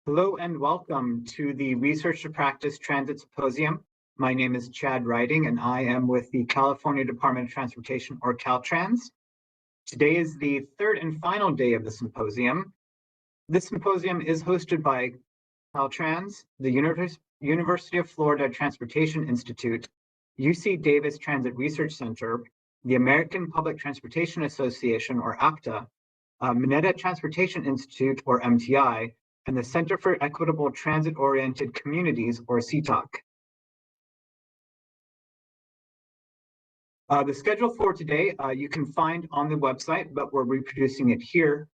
Hello and welcome to the Research-to-Practice Transit Symposium. My name is Chad Riding and I am with the California Department of Transportation, or Caltrans. Today is the third and final day of the symposium. This symposium is hosted by Caltrans, the University of Florida Transportation Institute, UC Davis Transit Research Center, the American Public Transportation Association, or APTA, Mineta Transportation Institute, or MTI, and the Center for Equitable Transit-Oriented Communities, or CTOC. The schedule for today you can find on the website, but we're reproducing it here.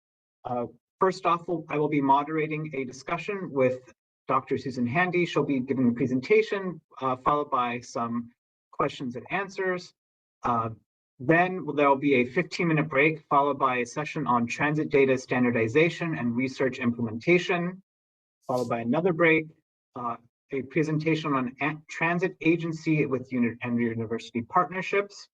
First off, I will be moderating a discussion with Dr. Susan Handy. She'll be giving a presentation, followed by some questions and answers. Then there'll be a 15-minute break, followed by a session on transit data standardization and research implementation, followed by another break, a presentation on transit agency with and university partnerships.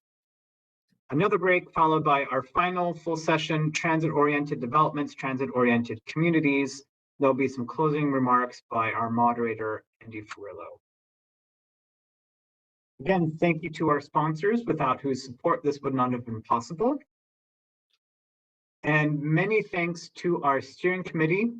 Another break followed by our final full session, transit-oriented developments, transit-oriented communities. There'll be some closing remarks by our moderator, Andy Furillo. Again, thank you to our sponsors, without whose support this would not have been possible. And many thanks to our steering committee,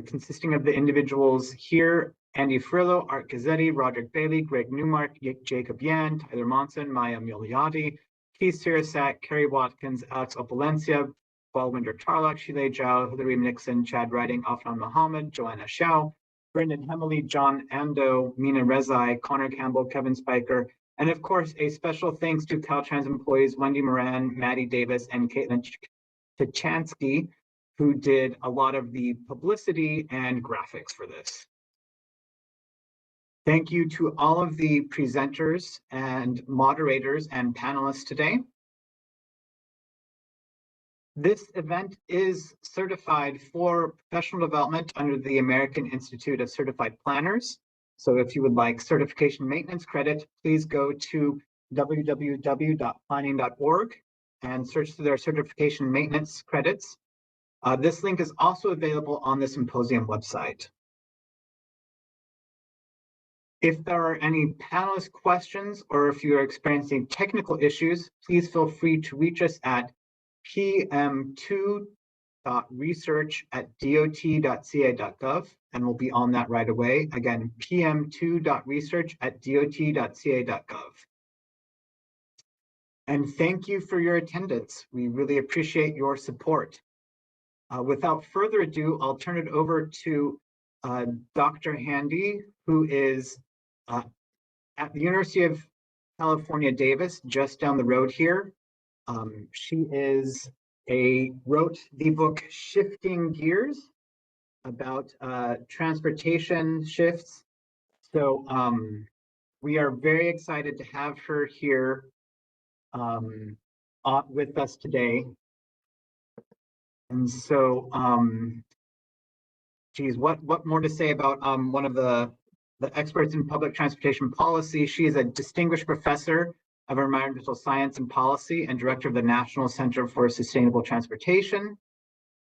consisting of the individuals here: Andy Furillo, Art Gazzetti, Roderick Bailey, Greg Newmark, Jacob Yan, Tyler Monson, Maya Milioti, Keith Sirisak, Kerry Watkins, Alex Opalencia, Balwinder Tarlock, Shilay Zhao, Hillary Nixon, Chad Riding, Afnan Mohammed, Joanna Xiao, Brendan Hemley, John Ando, Mina Rezai, Connor Campbell, Kevin Spiker, and of course, a special thanks to Caltrans employees Wendy Moran, Maddie Davis, and Caitlin Tachansky, who did a lot of the publicity and graphics for this. Thank you to all of the presenters and moderators and panelists today. This event is certified for professional development under the American Institute of Certified Planners. So if you would like certification maintenance credit, please go to www.planning.org and search through their certification maintenance credits. This link is also available on the symposium website. If there are any panelist questions or if you are experiencing technical issues, please feel free to reach us at pm2.research@dot.ca.gov, and we'll be on that right away. Again, pm2.research@dot.ca.gov. And thank you for your attendance. We really appreciate your support. Without further ado, I'll turn it over to Dr. Handy, who is at the University of California, Davis, just down the road here. She wrote the book Shifting Gears about transportation shifts. So we are very excited to have her here with us today. And so, geez, what more to say about one of the experts in public transportation policy? She is a distinguished professor of environmental science and policy and director of the National Center for Sustainable Transportation.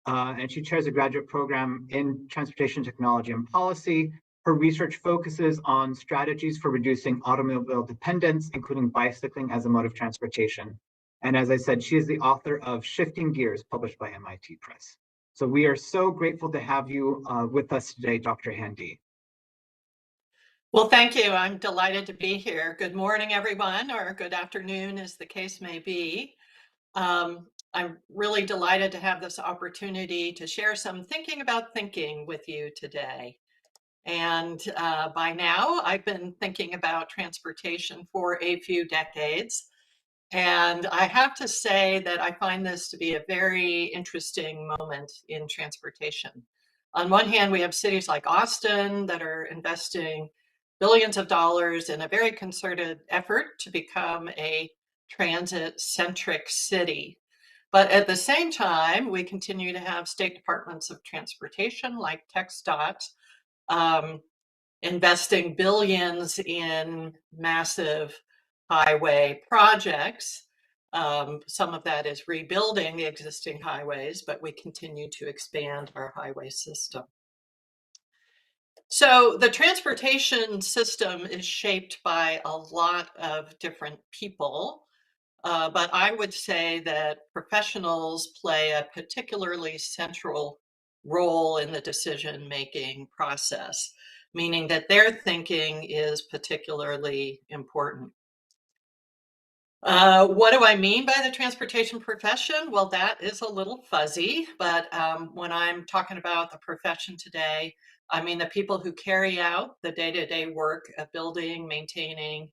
And she chairs a graduate program in transportation technology and policy. Her research focuses on strategies for reducing automobile dependence, including bicycling as a mode of transportation. And as I said, she is the author of Shifting Gears, published by MIT Press. So we are so grateful to have you with us today, Dr. Handy. Well, thank you. I'm delighted to be here. Good morning, everyone, or good afternoon, as the case may be. I'm really delighted to have this opportunity to share some thinking about thinking with you today. And by now, I've been thinking about transportation for a few decades. And I have to say that I find this to be a very interesting moment in transportation. On one hand, we have cities like Austin that are investing billions of dollars in a very concerted effort to become a transit-centric city. But at the same time, we continue to have state departments of transportation like TxDOT investing billions in massive highway projects. Some of that is rebuilding the existing highways, but we continue to expand our highway system. So the transportation system is shaped by a lot of different people, but I would say that professionals play a particularly central role in the decision-making process, meaning that their thinking is particularly important. What do I mean by the transportation profession? Well, that is a little fuzzy, but when I'm talking about the profession today, I mean the people who carry out the day-to-day work of building, maintaining,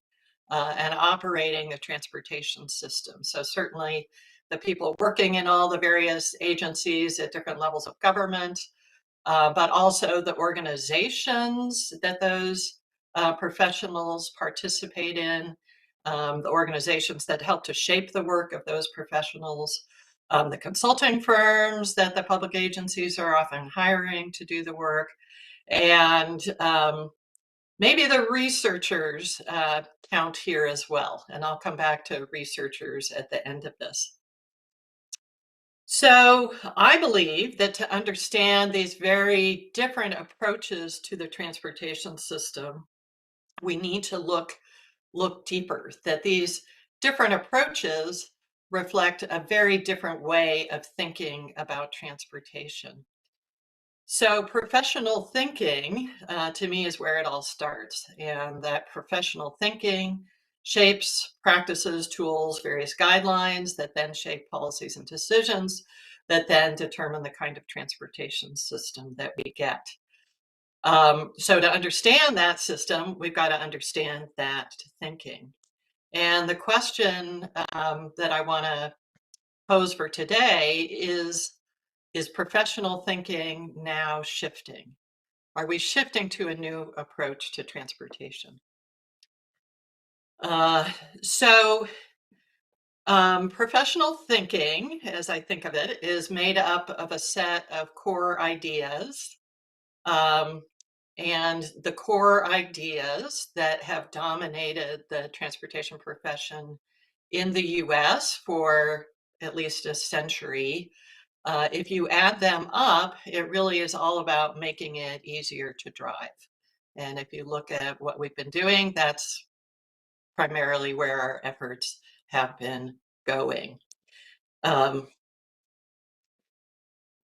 and operating the transportation system. So certainly the people working in all the various agencies at different levels of government, but also the organizations that those professionals participate in, the organizations that help to shape the work of those professionals, the consulting firms that the public agencies are often hiring to do the work, and maybe the researchers count here as well. And I'll come back to researchers at the end of this. So I believe that to understand these very different approaches to the transportation system, we need to look deeper, that these different approaches reflect a very different way of thinking about transportation. So professional thinking, to me, is where it all starts. And that professional thinking shapes practices, tools, various guidelines that then shape policies and decisions that then determine the kind of transportation system that we get. So to understand that system, we've got to understand that thinking. And the question that I want to pose for today is professional thinking now shifting? Are we shifting to a new approach to transportation? So professional thinking, as I think of it, is made up of a set of core ideas. And the core ideas that have dominated the transportation profession in the US for at least a century, if you add them up, it really is all about making it easier to drive. And if you look at what we've been doing, that's primarily where our efforts have been going.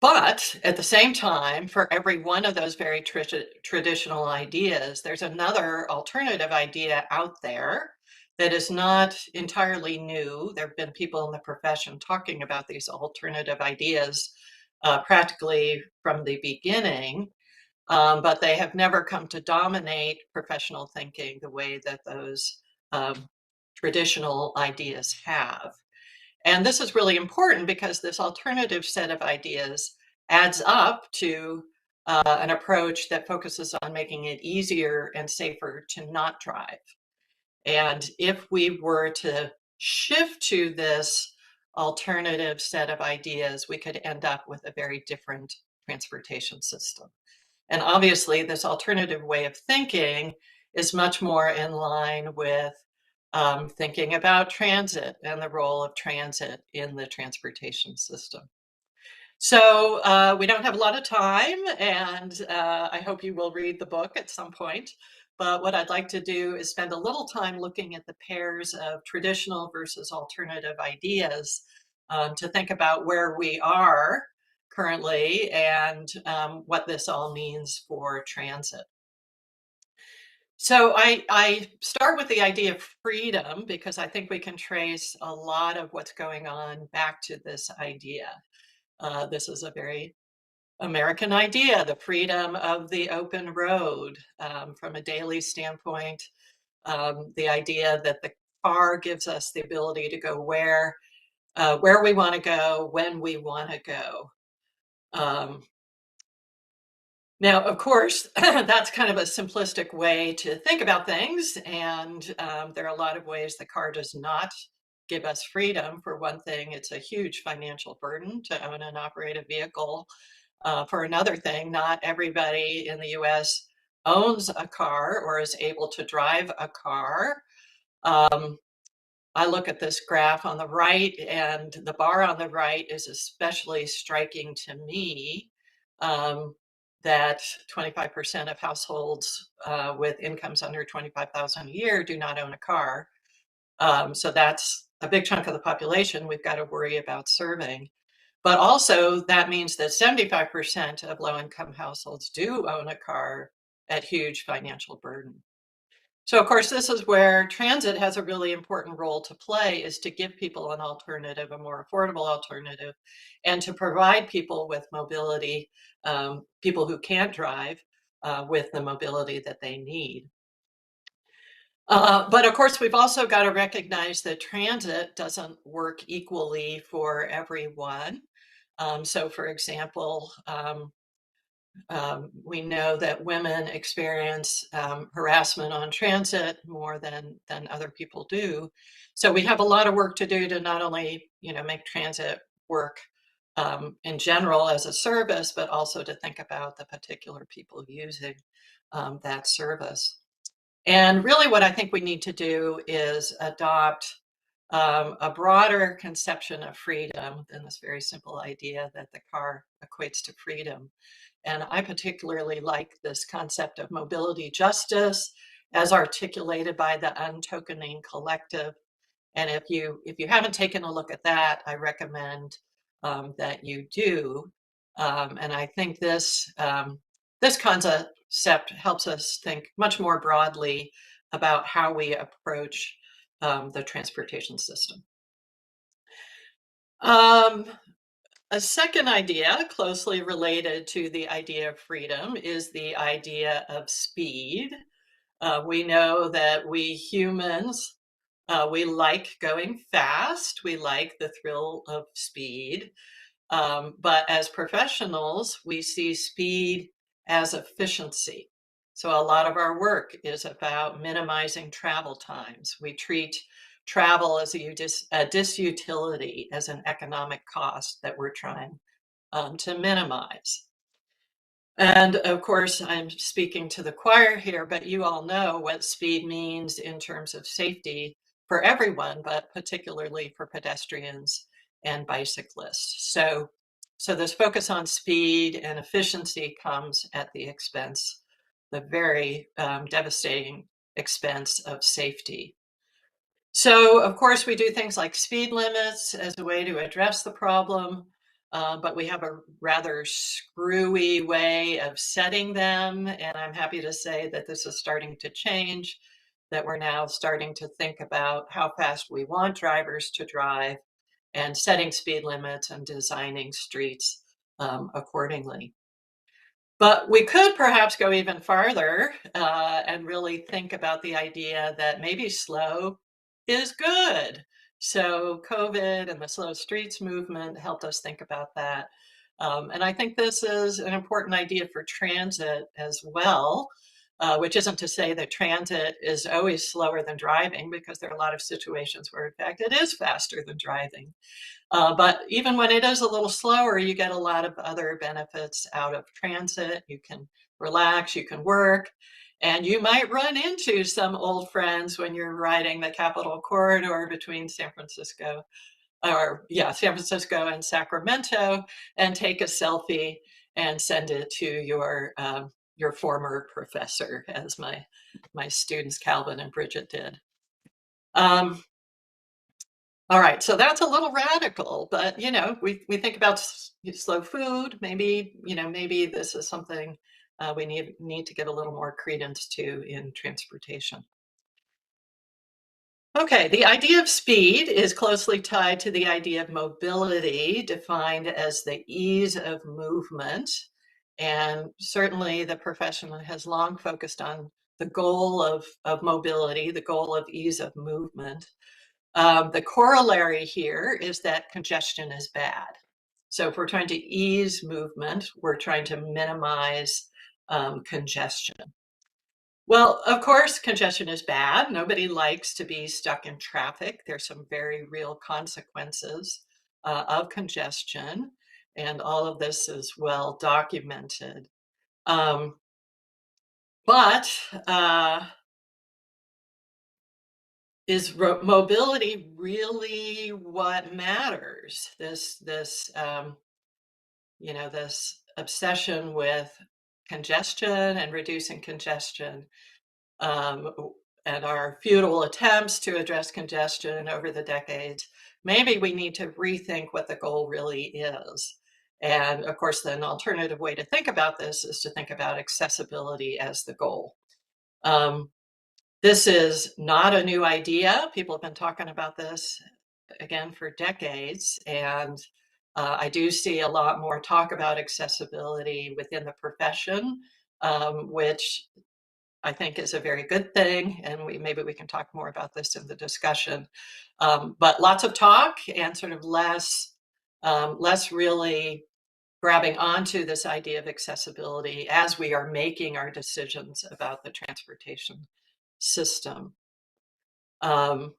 But at the same time, for every one of those very traditional ideas, there's another alternative idea out there that is not entirely new. There have been people in the profession talking about these alternative ideas practically from the beginning, but they have never come to dominate professional thinking the way that those traditional ideas have. And this is really important because this alternative set of ideas adds up to an approach that focuses on making it easier and safer to not drive. And if we were to shift to this alternative set of ideas, we could end up with a very different transportation system. And obviously, this alternative way of thinking is much more in line with thinking about transit and the role of transit in the transportation system. So we don't have a lot of time, and I hope you will read the book at some point. But what I'd like to do is spend a little time looking at the pairs of traditional versus alternative ideas to think about where we are currently and what this all means for transit. So I start with the idea of freedom because I think we can trace a lot of what's going on back to this idea. This is a very American idea, the freedom of the open road. From a daily standpoint, the idea that the car gives us the ability to go where we want to go, when we want to go. Now, of course, that's kind of a simplistic way to think about things, and there are a lot of ways the car does not give us freedom. For one thing, it's a huge financial burden to own and operate a vehicle. For another thing, not everybody in the US owns a car or is able to drive a car. I look at this graph on the right, and the bar on the right is especially striking to me. that 25% of households with incomes under $25,000 a year do not own a car. So that's a big chunk of the population we've got to worry about serving. But also that means that 75% of low-income households do own a car at huge financial burden. So of course, this is where transit has a really important role to play, is to give people an alternative, a more affordable alternative, and to provide people with mobility, people who can't drive, with the mobility that they need. But of course, we've also got to recognize that transit doesn't work equally for everyone. So for example, we know that women experience harassment on transit more than other people do. So we have a lot of work to do to not only, make transit work in general as a service, but also to think about the particular people using that service. And really what I think we need to do is adopt a broader conception of freedom than this very simple idea that the car equates to freedom. And I particularly like this concept of mobility justice as articulated by the Untokening Collective. And if you haven't taken a look at that, I recommend that you do. And I think this this concept helps us think much more broadly about how we approach the transportation system. A second idea closely related to the idea of freedom is the idea of speed. We know that we humans, we like going fast. We like the thrill of speed. But as professionals, we see speed as efficiency. So a lot of our work is about minimizing travel times. We treat travel as a disutility, as an economic cost that we're trying to minimize. And of course, I'm speaking to the choir here, but you all know what speed means in terms of safety for everyone, but particularly for pedestrians and bicyclists. So this focus on speed and efficiency comes at the expense, the very devastating expense of safety. So, of course, we do things like speed limits as a way to address the problem, but we have a rather screwy way of setting them. And I'm happy to say that this is starting to change, that we're now starting to think about how fast we want drivers to drive and setting speed limits and designing streets accordingly. But we could perhaps go even farther and really think about the idea that maybe slow is good. So COVID and the slow streets movement helped us think about that. And I think this is an important idea for transit as well, which isn't to say that transit is always slower than driving, because there are a lot of situations where, in fact, it is faster than driving. But even when it is a little slower, you get a lot of other benefits out of transit. You can relax, you can work, and you might run into some old friends when you're riding the Capitol Corridor between San Francisco and Sacramento, and take a selfie and send it to your former professor, as my students Calvin and Bridget did. All right, so that's a little radical, but we think about slow food. Maybe maybe this is something we need to get a little more credence to in transportation. Okay, the idea of speed is closely tied to the idea of mobility, defined as the ease of movement. And certainly the profession has long focused on the goal of mobility, the goal of ease of movement. The corollary here is that congestion is bad. So if we're trying to ease movement, we're trying to minimize congestion. Well, of course, congestion is bad. Nobody likes to be stuck in traffic. There's some very real consequences of congestion, and all of this is well documented. But is mobility really what matters? This obsession with congestion and reducing congestion, and our futile attempts to address congestion over the decades, maybe we need to rethink what the goal really is. And of course, an alternative way to think about this is to think about accessibility as the goal. This is not a new idea. People have been talking about this again for decades, and I do see a lot more talk about accessibility within the profession, which I think is a very good thing, and maybe we can talk more about this in the discussion. But lots of talk and sort of less really grabbing onto this idea of accessibility as we are making our decisions about the transportation system. I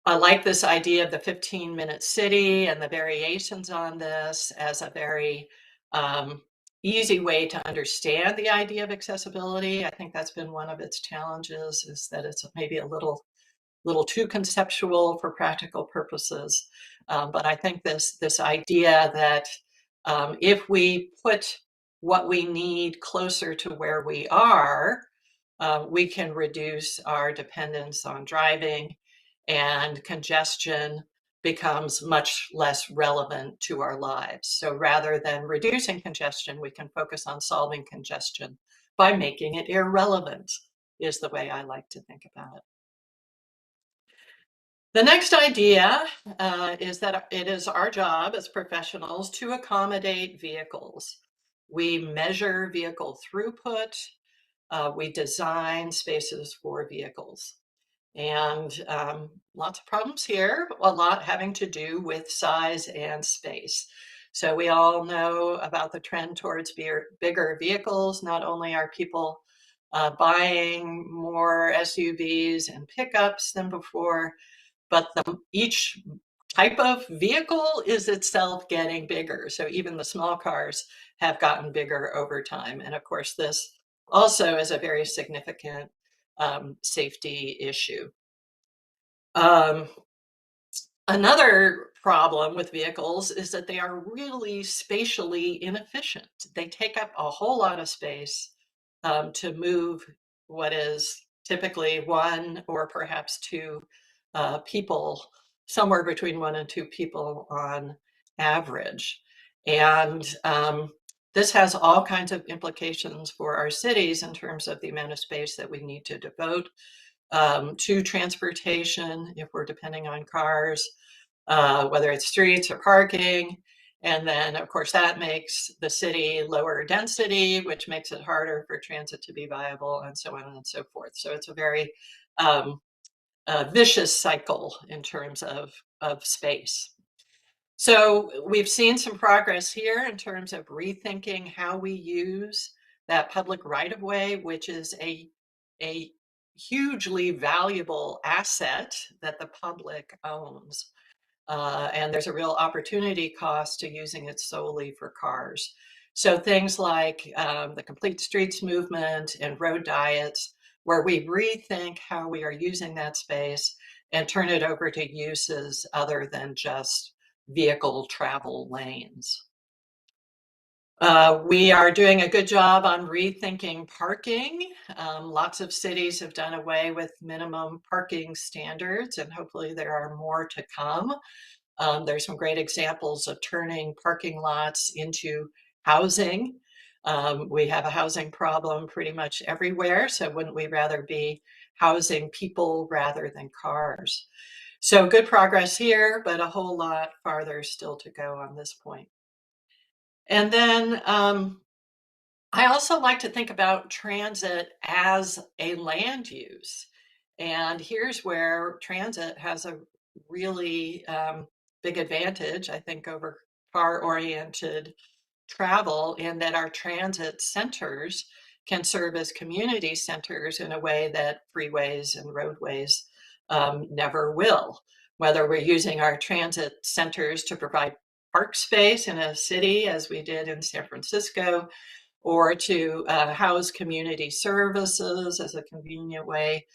like this idea of the 15-minute city and the variations on this as a very easy way to understand the idea of accessibility. I think that's been one of its challenges, is that it's maybe a little too conceptual for practical purposes. But I think this idea that if we put what we need closer to where we are, we can reduce our dependence on driving, and congestion becomes much less relevant to our lives. So rather than reducing congestion, we can focus on solving congestion by making it irrelevant, is the way I like to think about it. The next idea is that it is our job as professionals to accommodate vehicles. We measure vehicle throughput. We design spaces for vehicles. And lots of problems here, a lot having to do with size and space. So we all know about the trend towards bigger vehicles. Not only are people buying more SUVs and pickups than before, but each type of vehicle is itself getting bigger. So even the small cars have gotten bigger over time. And of course, this also is a very significant safety issue. Another problem with vehicles is that they are really spatially inefficient. They take up a whole lot of space to move what is typically one or perhaps two people, somewhere between 1 and 2 people on average. And this has all kinds of implications for our cities in terms of the amount of space that we need to devote to transportation if we're depending on cars, whether it's streets or parking. And then, of course, that makes the city lower density, which makes it harder for transit to be viable, and so on and so forth. So it's a very vicious cycle in terms of space. So we've seen some progress here in terms of rethinking how we use that public right-of-way, which is a hugely valuable asset that the public owns. And there's a real opportunity cost to using it solely for cars. So things like the Complete Streets movement and road diets, where we rethink how we are using that space and turn it over to uses other than just vehicle travel lanes. We are doing a good job on rethinking parking. Lots of cities have done away with minimum parking standards, and hopefully there are more to come. There's some great examples of turning parking lots into housing. We have a housing problem pretty much everywhere, so wouldn't we rather be housing people rather than cars? So good progress here, but a whole lot farther still to go on this point. And then I also like to think about transit as a land use. And here's where transit has a really big advantage, I think, over car-oriented travel, in that our transit centers can serve as community centers in a way that freeways and roadways never will. Whether we're using our transit centers to provide park space in a city, as we did in San Francisco, or to house community services as a convenient way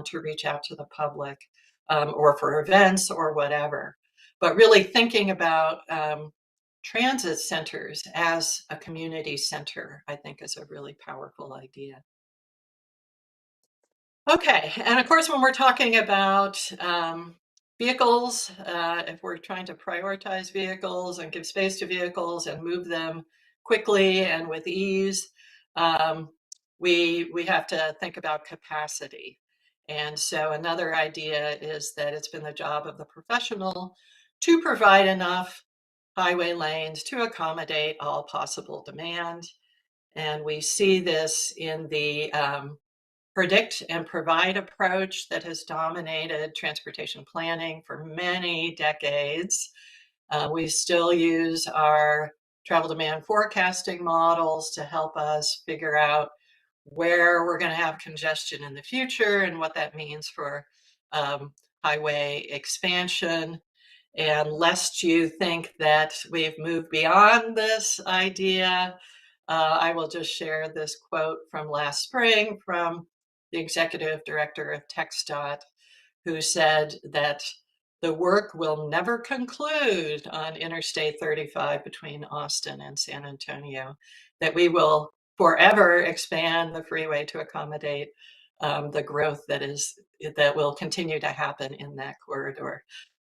to reach out to the public, or for events or whatever. But really thinking about transit centers as a community center, I think, is a really powerful idea. Okay, and of course, when we're talking about vehicles, if we're trying to prioritize vehicles and give space to vehicles and move them quickly and with ease, um, we have to think about capacity. And so another idea is that it's been the job of the professional to provide enough highway lanes to accommodate all possible demand. And we see this in the predict and provide approach that has dominated transportation planning for many decades. We still use our travel demand forecasting models to help us figure out where we're going to have congestion in the future and what that means for highway expansion. And lest you think that we've moved beyond this idea, I will just share this quote from last spring from the executive director of TxDOT, who said that the work will never conclude on Interstate 35 between Austin and San Antonio, that we will forever expand the freeway to accommodate the growth that will continue to happen in that corridor,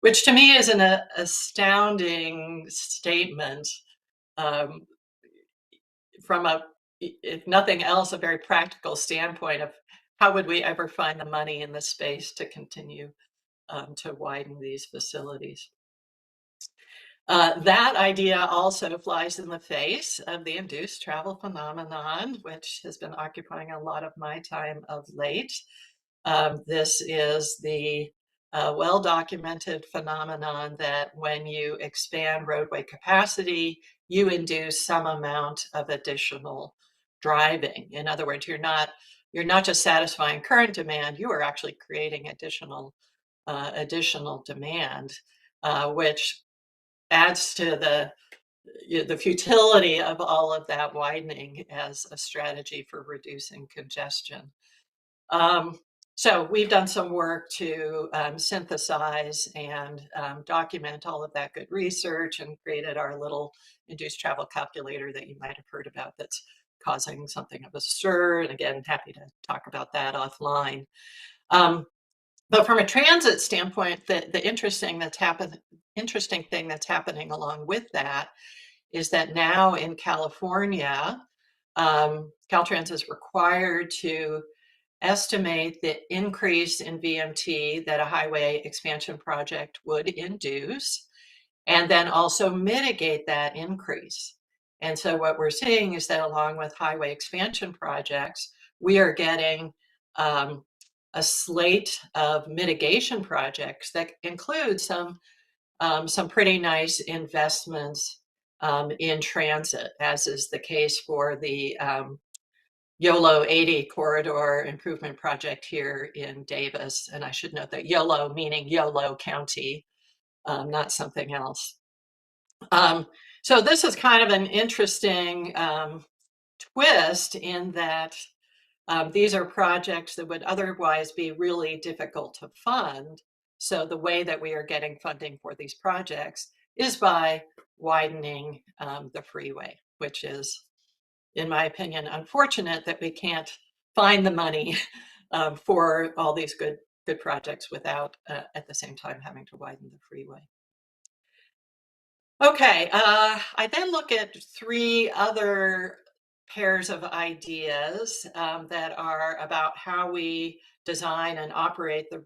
which to me is an astounding statement um, from a, if nothing else, a very practical standpoint of how would we ever find the money in the space to continue to widen these facilities. That idea also flies in the face of the induced travel phenomenon, which has been occupying a lot of my time of late. This is the well-documented phenomenon that when you expand roadway capacity, you induce some amount of additional driving. In other words, you're not just satisfying current demand, you are actually creating additional demand, which adds to the futility of all of that widening as a strategy for reducing congestion. So we've done some work to synthesize and document all of that good research and created our little induced travel calculator that you might have heard about that's causing something of a stir. And again, happy to talk about that offline. But from a transit standpoint, the interesting thing that's happening along with that is that now in California, Caltrans is required to estimate the increase in VMT that a highway expansion project would induce, and then also mitigate that increase. And so what we're seeing is that along with highway expansion projects, we are getting a slate of mitigation projects that include some pretty nice investments in transit, as is the case for the YOLO 80 corridor improvement project here in Davis. And I should note that YOLO meaning Yolo County, not something else. So this is kind of an interesting twist in that these are projects that would otherwise be really difficult to fund. So the way that we are getting funding for these projects is by widening the freeway, which is, in my opinion, unfortunate that we can't find the money for all these good projects without at the same time having to widen the freeway. Okay, I then look at three other pairs of ideas that are about how we design and operate the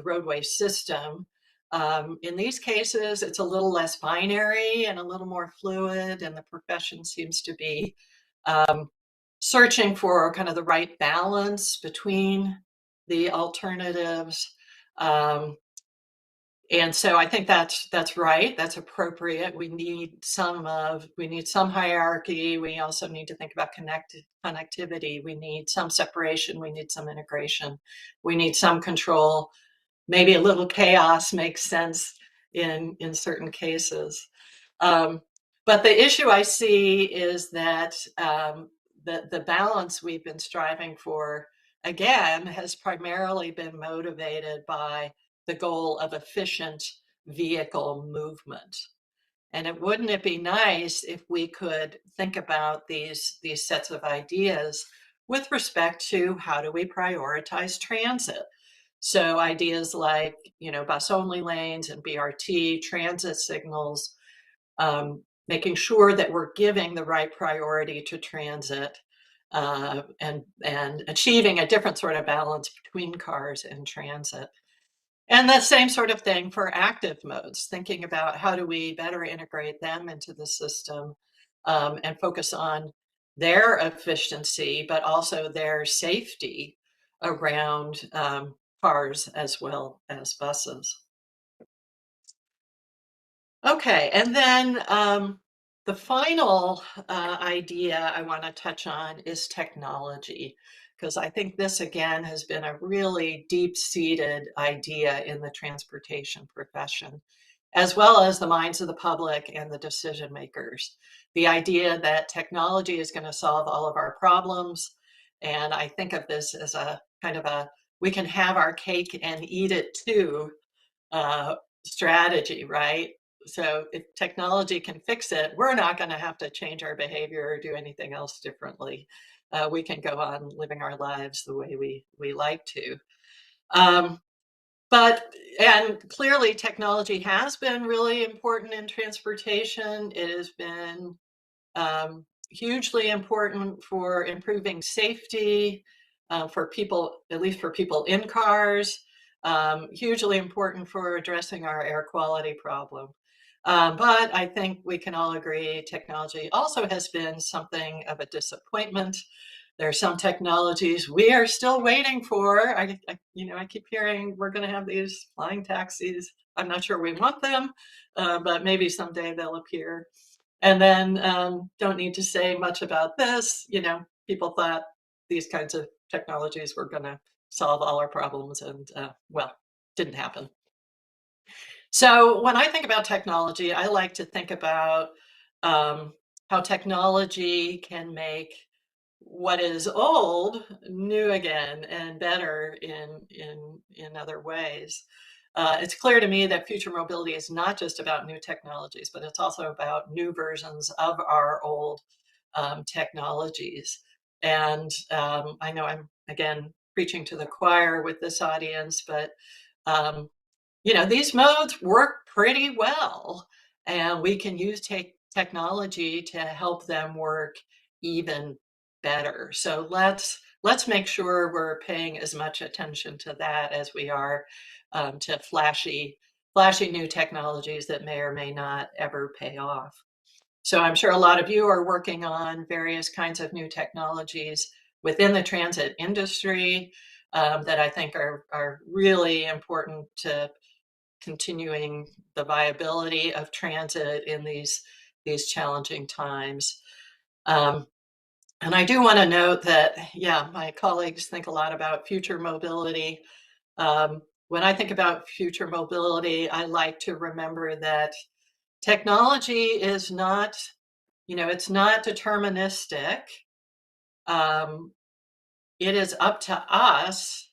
roadway system. In these cases, it's a little less binary and a little more fluid, and the profession seems to be searching for kind of the right balance between the alternatives. And so I think that's right. That's appropriate. We need some hierarchy. We also need to think about connectivity. We need some separation. We need some integration. We need some control. Maybe a little chaos makes sense in certain cases. But the issue I see is that the balance we've been striving for, again, has primarily been motivated by the goal of efficient vehicle movement. And wouldn't it be nice if we could think about these sets of ideas with respect to how do we prioritize transit? So ideas like, bus only lanes and BRT, transit signals, making sure that we're giving the right priority to transit, and achieving a different sort of balance between cars and transit. And the same sort of thing for active modes, thinking about how do we better integrate them into the system, and focus on their efficiency, but also their safety around cars as well as buses. Okay, and then the final idea I want to touch on is technology, because I think this again has been a really deep-seated idea in the transportation profession, as well as the minds of the public and the decision makers. The idea that technology is going to solve all of our problems, and I think of this as a kind of a we can have our cake and eat it too strategy, right? So if technology can fix it, we're not going to have to change our behavior or do anything else differently. We can go on living our lives the way we like to. Um, and clearly technology has been really important in transportation. It has been hugely important for improving safety for people, at least for people in cars, hugely important for addressing our air quality problem. But I think we can all agree technology also has been something of a disappointment. There are some technologies we are still waiting for. I keep hearing we're going to have these flying taxis. I'm not sure we want them, but maybe someday they'll appear. And then don't need to say much about this. People thought these kinds of technologies were going to solve all our problems, and well, didn't happen. So when I think about technology, I like to think about how technology can make what is old new again and better in other ways. It's clear to me that future mobility is not just about new technologies, but it's also about new versions of our old technologies. And I know I'm, again, preaching to the choir with this audience, but um, these modes work pretty well, and we can use technology to help them work even better. So let's make sure we're paying as much attention to that as we are to flashy new technologies that may or may not ever pay off. So I'm sure a lot of you are working on various kinds of new technologies within the transit industry that I think are really important to continuing the viability of transit in these challenging times. And I do want to note that, yeah, my colleagues think a lot about future mobility. When I think about future mobility, I like to remember that technology is not, it's not deterministic. It is up to us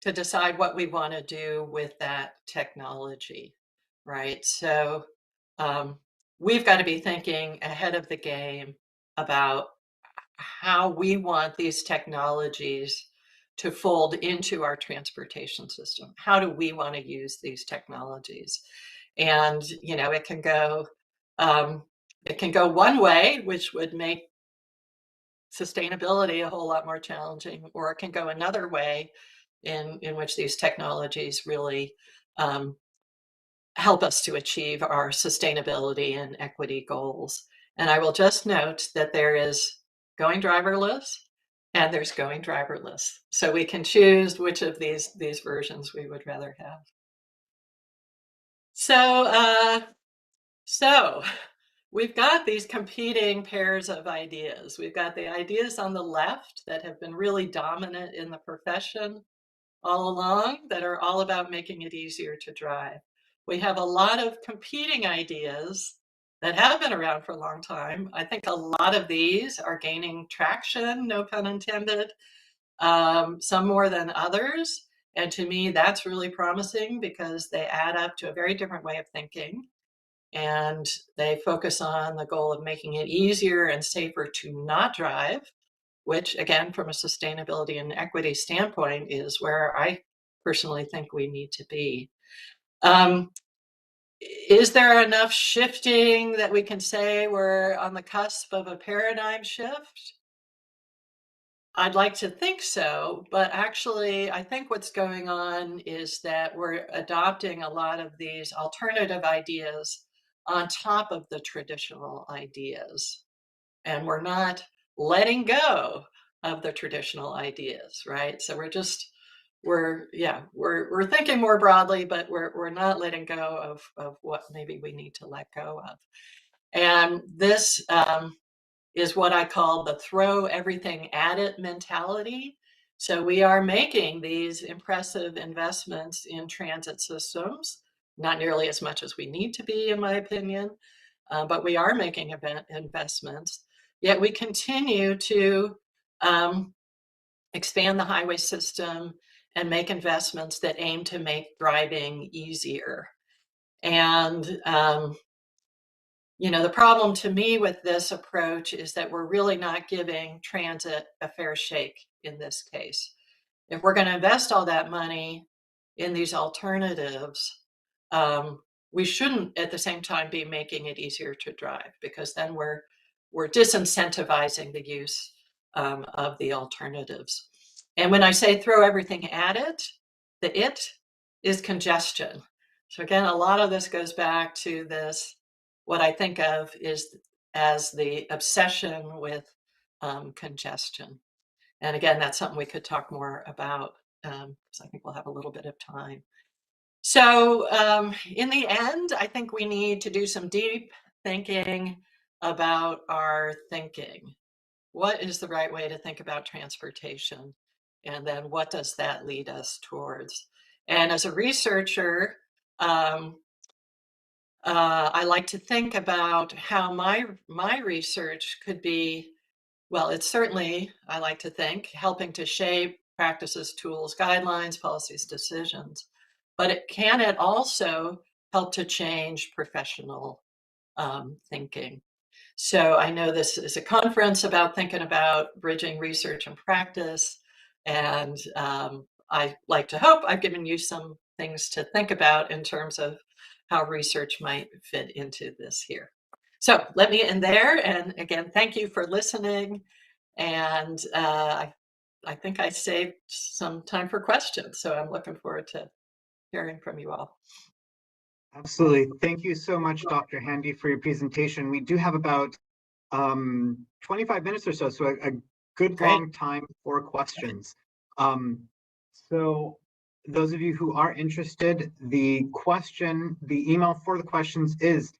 to decide what we want to do with that technology, right? So we've got to be thinking ahead of the game about how we want these technologies to fold into our transportation system. How do we want to use these technologies? And it can go one way, which would make sustainability a whole lot more challenging, or it can go another way in which these technologies really help us to achieve our sustainability and equity goals. And I will just note that there is going driverless and there's going driverless. So we can choose which of these versions we would rather have. So we've got these competing pairs of ideas. We've got the ideas on the left that have been really dominant in the profession all along that are all about making it easier to drive. We have a lot of competing ideas that have been around for a long time. I think a lot of these are gaining traction, no pun intended, some more than others. And to me, that's really promising because they add up to a very different way of thinking. and they focus on the goal of making it easier and safer to not drive, which again, from a sustainability and equity standpoint, is where I personally think we need to be. Is there enough shifting that we can say we're on the cusp of a paradigm shift? I'd like to think so, but actually, I think what's going on is that we're adopting a lot of these alternative ideas on top of the traditional ideas, and we're not letting go of the traditional ideas, right? So we're thinking more broadly, but we're not letting go of what maybe we need to let go of. And this is what I call the throw everything at it mentality. So we are making these impressive investments in transit systems, not nearly as much as we need to be, in my opinion, but we are making investments. Yet we continue to expand the highway system and make investments that aim to make driving easier. And the problem to me with this approach is that we're really not giving transit a fair shake in this case. If we're going to invest all that money in these alternatives, we shouldn't at the same time be making it easier to drive, because then we're disincentivizing the use of the alternatives. And when I say throw everything at it, the it is congestion. So again, a lot of this goes back to this, what I think of is as the obsession with congestion. And again, that's something we could talk more about, because I think we'll have a little bit of time. So in the end, I think we need to do some deep thinking about our thinking. What is the right way to think about transportation? And then what does that lead us towards? And as a researcher, I like to think about how my research could be, well, it's certainly, I like to think, helping to shape practices, tools, guidelines, policies, decisions, but it also help to change professional thinking? So I know this is a conference about thinking about bridging research and practice, and I like to hope I've given you some things to think about in terms of how research might fit into this here. So let me end there, and again, thank you for listening, and I think I saved some time for questions, so I'm looking forward to hearing from you all. Absolutely. Thank you so much, Dr. Handy, for your presentation. We do have about 25 minutes or so a good Great. long time for questions. So those of you who are interested, the email for the questions is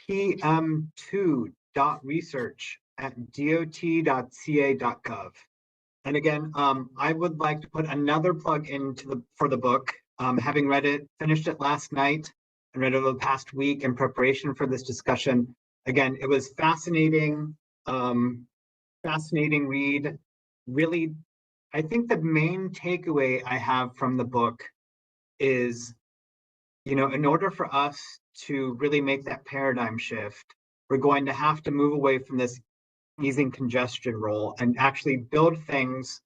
pm2.research@dot.ca.gov. And again, I would like to put another plug for the book. Having read it, finished it last night, and read it over the past week in preparation for this discussion. Again, it was fascinating, fascinating read. Really, I think the main takeaway I have from the book is, in order for us to really make that paradigm shift, we're going to have to move away from this easing congestion role and actually build things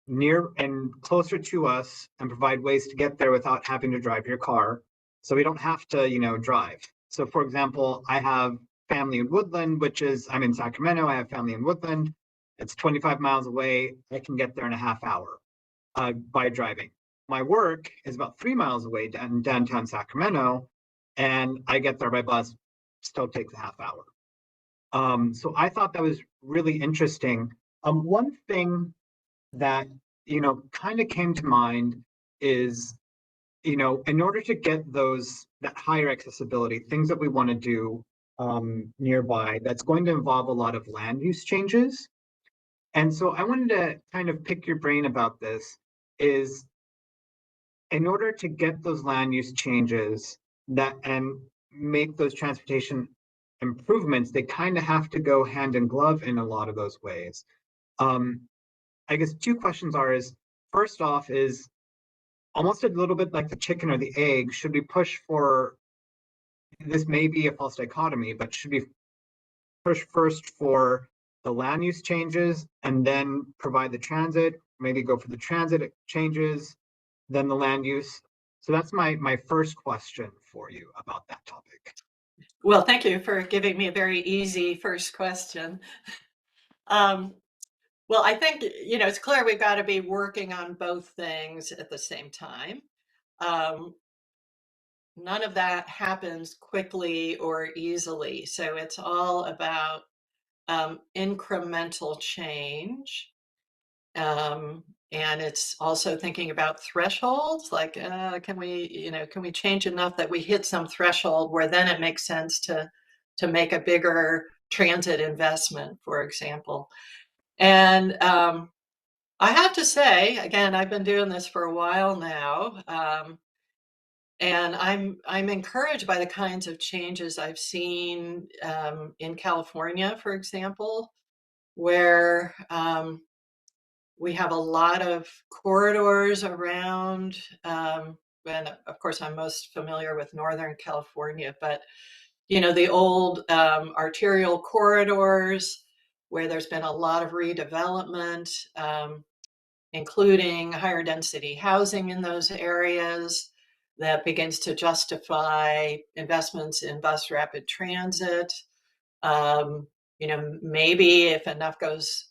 near and closer to us and provide ways to get there without having to drive your car. So we don't have to, drive. So for example, I have family in Woodland, I'm in Sacramento, I have family in Woodland. It's 25 miles away. I can get there in a half hour by driving. My work is about 3 miles away in downtown Sacramento, and I get there by bus, still takes a half hour. So I thought that was really interesting. One thing that, kind of came to mind is, in order to get that higher accessibility, things that we want to do nearby, that's going to involve a lot of land use changes. And so I wanted to kind of pick your brain about this, is in order to get those land use changes and make those transportation improvements, they kind of have to go hand in glove in a lot of those ways. I guess two questions first off is almost a little bit like the chicken or the egg. Should we push for this may be a false dichotomy, but should we push first for the land use changes and then provide the transit, maybe go for the transit changes, then the land use? So that's my first question for you about that topic. Well, thank you for giving me a very easy first question. Um, well, I think, it's clear we've got to be working on both things at the same time. None of that happens quickly or easily. So it's all about incremental change. And it's also thinking about thresholds, like can we change enough that we hit some threshold where then it makes sense to make a bigger transit investment, for example. And I have to say, again, I've been doing this for a while now, and I'm encouraged by the kinds of changes I've seen in California, for example, where we have a lot of corridors around, and of course, I'm most familiar with Northern California, but the old arterial corridors where there's been a lot of redevelopment, including higher density housing in those areas that begins to justify investments in bus rapid transit. Um, maybe if enough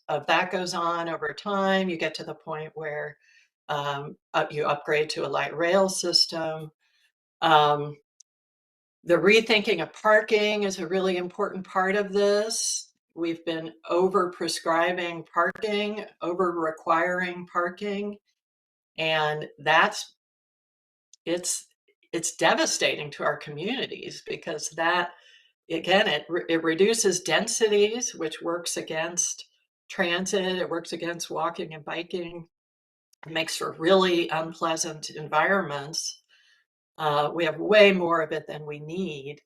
of that goes on over time, you get to the point where you upgrade to a light rail system. Um, the rethinking of parking is a really important part of this. We've been over prescribing parking, over requiring parking, and it's devastating to our communities because that, again, it reduces densities, which works against transit, it works against walking and biking. It makes for really unpleasant environments. We have way more of it than we need,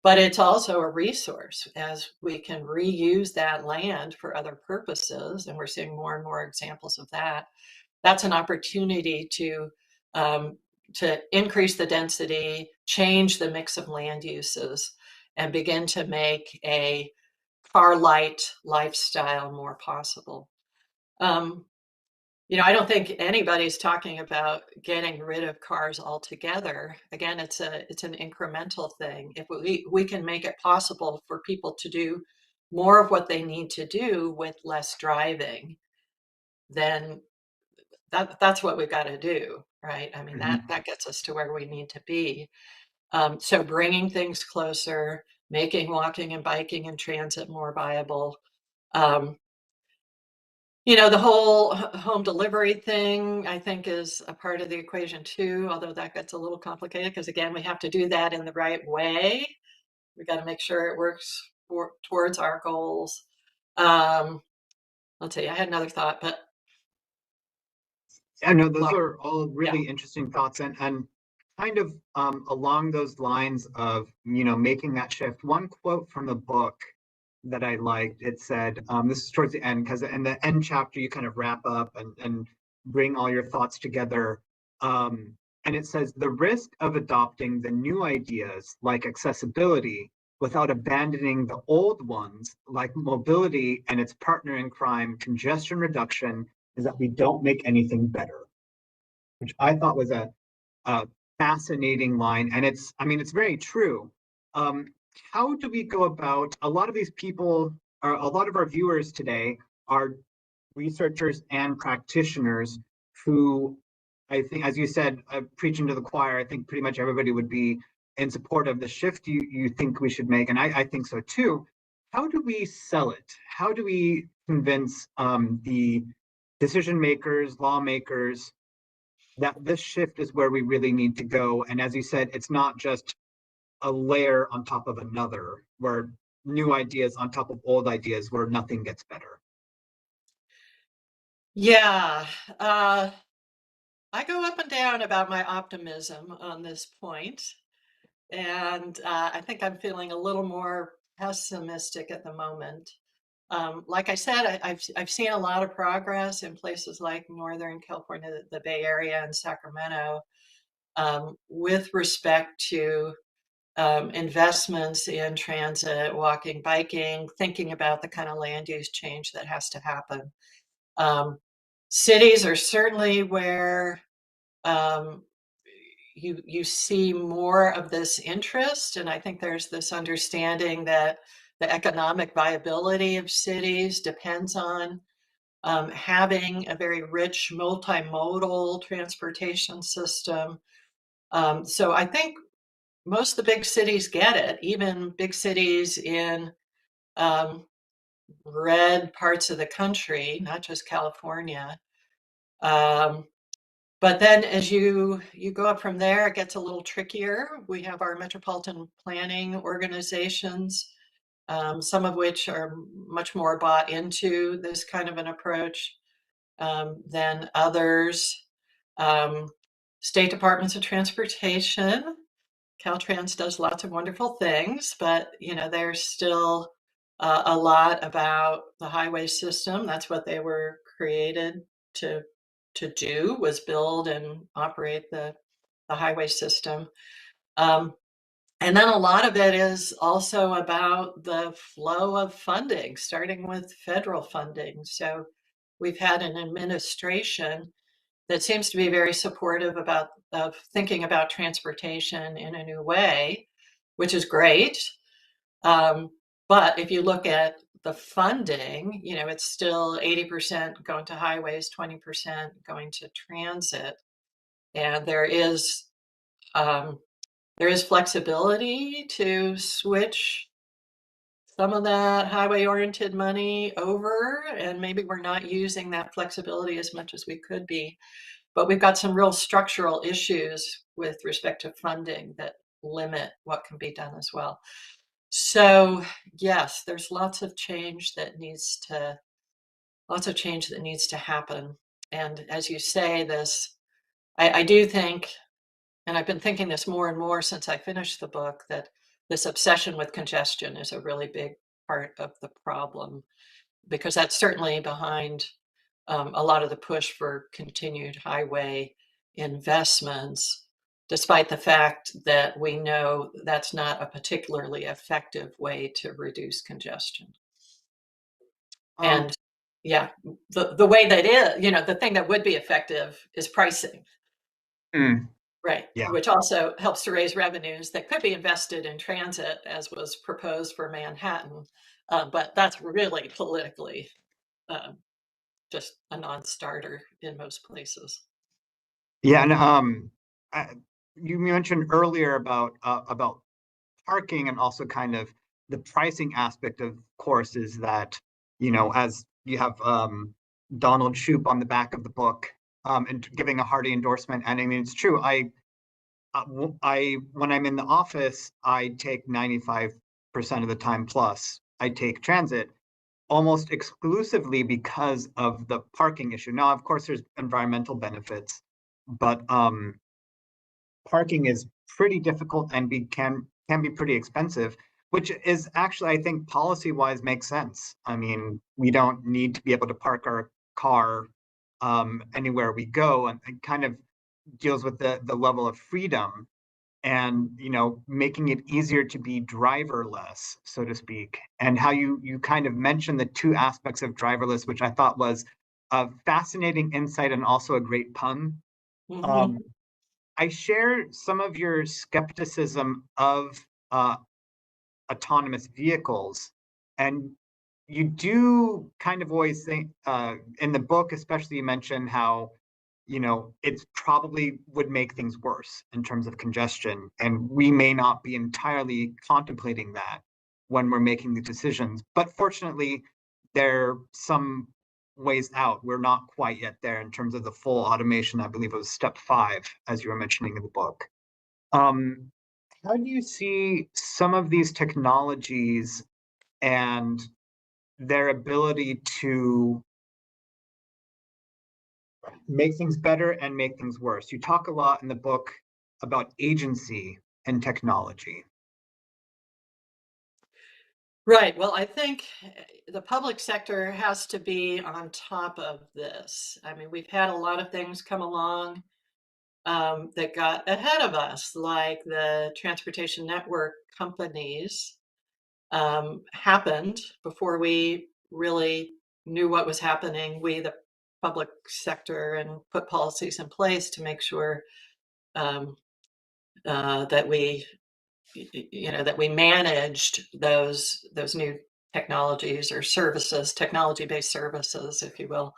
but it's also a resource as we can reuse that land for other purposes, and we're seeing more and more examples of that. That's an opportunity um, to increase the density, change the mix of land uses, and begin to make a car light lifestyle more possible. Um, I don't think anybody's talking about getting rid of cars altogether. Again, it's an incremental thing. If we can make it possible for people to do more of what they need to do with less driving, then that's what we've got to do, right? I mean, Mhm. that gets us to where we need to be. So bringing things closer, making walking and biking and transit more viable. Um, the whole home delivery thing, I think, is a part of the equation too, although that gets a little complicated because, again, we have to do that in the right way. We got to make sure it works towards our goals. Let's see, I had another thought, but Yeah, no, those well, are all yeah. really interesting thoughts, and kind of along those lines of making that shift. One quote from the book that I liked, it said, this is towards the end, because in the end chapter you kind of wrap up and bring all your thoughts together. And it says the risk of adopting the new ideas like accessibility without abandoning the old ones like mobility and its partner in crime, congestion reduction, is that we don't make anything better, which I thought was a fascinating line. And it's very true. Um, how do we go about a lot of these people, or a lot of our viewers today are researchers and practitioners who, I think, as you said, preaching to the choir, I think pretty much everybody would be in support of the shift you think we should make. And I think so too. How do we sell it? How do we convince the decision makers, lawmakers, that this shift is where we really need to go? And as you said, it's not just a layer on top of another, where new ideas on top of old ideas, where nothing gets better. Yeah, I go up and down about my optimism on this point, and I think I'm feeling a little more pessimistic at the moment. Like I said, I've seen a lot of progress in places like Northern California, the Bay Area, and Sacramento, with respect to investments in transit, walking, biking, thinking about the kind of land use change that has to happen. Cities are certainly where you see more of this interest, and I think there's this understanding that the economic viability of cities depends on having a very rich multimodal transportation system. So I think most of the big cities get it, even big cities in red parts of the country, not just California. But then as you go up from there, it gets a little trickier. We have our metropolitan planning organizations, some of which are much more bought into this kind of an approach than others. State departments of transportation, Caltrans does lots of wonderful things, but there's still a lot about the highway system. That's what they were created to do, was build and operate the highway system. And then a lot of it is also about the flow of funding, starting with federal funding. So we've had an administration that seems to be very supportive of thinking about transportation in a new way, which is great. But if you look at the funding, it's still 80% going to highways, 20% going to transit, and there is flexibility to switch some of that highway-oriented money over, and maybe we're not using that flexibility as much as we could be. But we've got some real structural issues with respect to funding that limit what can be done as well. So yes, there's lots of change that needs to happen. And as you say, I do think, and I've been thinking this more and more since I finished the book, that this obsession with congestion is a really big part of the problem, because that's certainly behind a lot of the push for continued highway investments, despite the fact that we know that's not a particularly effective way to reduce congestion. Um, And yeah, the way that is, the thing that would be effective is pricing, mm, right? yeah. Which also helps to raise revenues that could be invested in transit, as was proposed for Manhattan. But that's really politically um, just a non-starter in most places. Yeah, and you mentioned earlier about parking and also kind of the pricing aspect of course is that, as you have Donald Shoup on the back of the book and giving a hearty endorsement. And I mean, it's true. I when I'm in the office, I take 95% of the time plus I take transit almost exclusively because of the parking issue. Now, of course, there's environmental benefits, but parking is pretty difficult and can be pretty expensive, which is actually, I think, policy wise makes sense. I mean, we don't need to be able to park our car anywhere we go, and it kind of deals with the level of freedom and making it easier to be driverless, so to speak. And how you kind of mentioned the two aspects of driverless, which I thought was a fascinating insight and also a great pun. Mm-hmm. um, I share some of your skepticism of autonomous vehicles, and you do kind of always think in the book, especially, you mention how it's probably would make things worse in terms of congestion, and we may not be entirely contemplating that when we're making the decisions. But fortunately, there are some ways out. We're not quite yet there in terms of the full automation. I believe it was step 5, as you were mentioning in the book. Um, how do you see some of these technologies and their ability to make things better and make things worse? You talk a lot in the book about agency and technology. Right. Well, I think the public sector has to be on top of this. I mean, we've had a lot of things come along that got ahead of us, like the transportation network companies, happened before we really knew what was happening. We, the public sector, and put policies in place to make sure um, that we, that we managed those new technologies or services, technology-based services, if you will,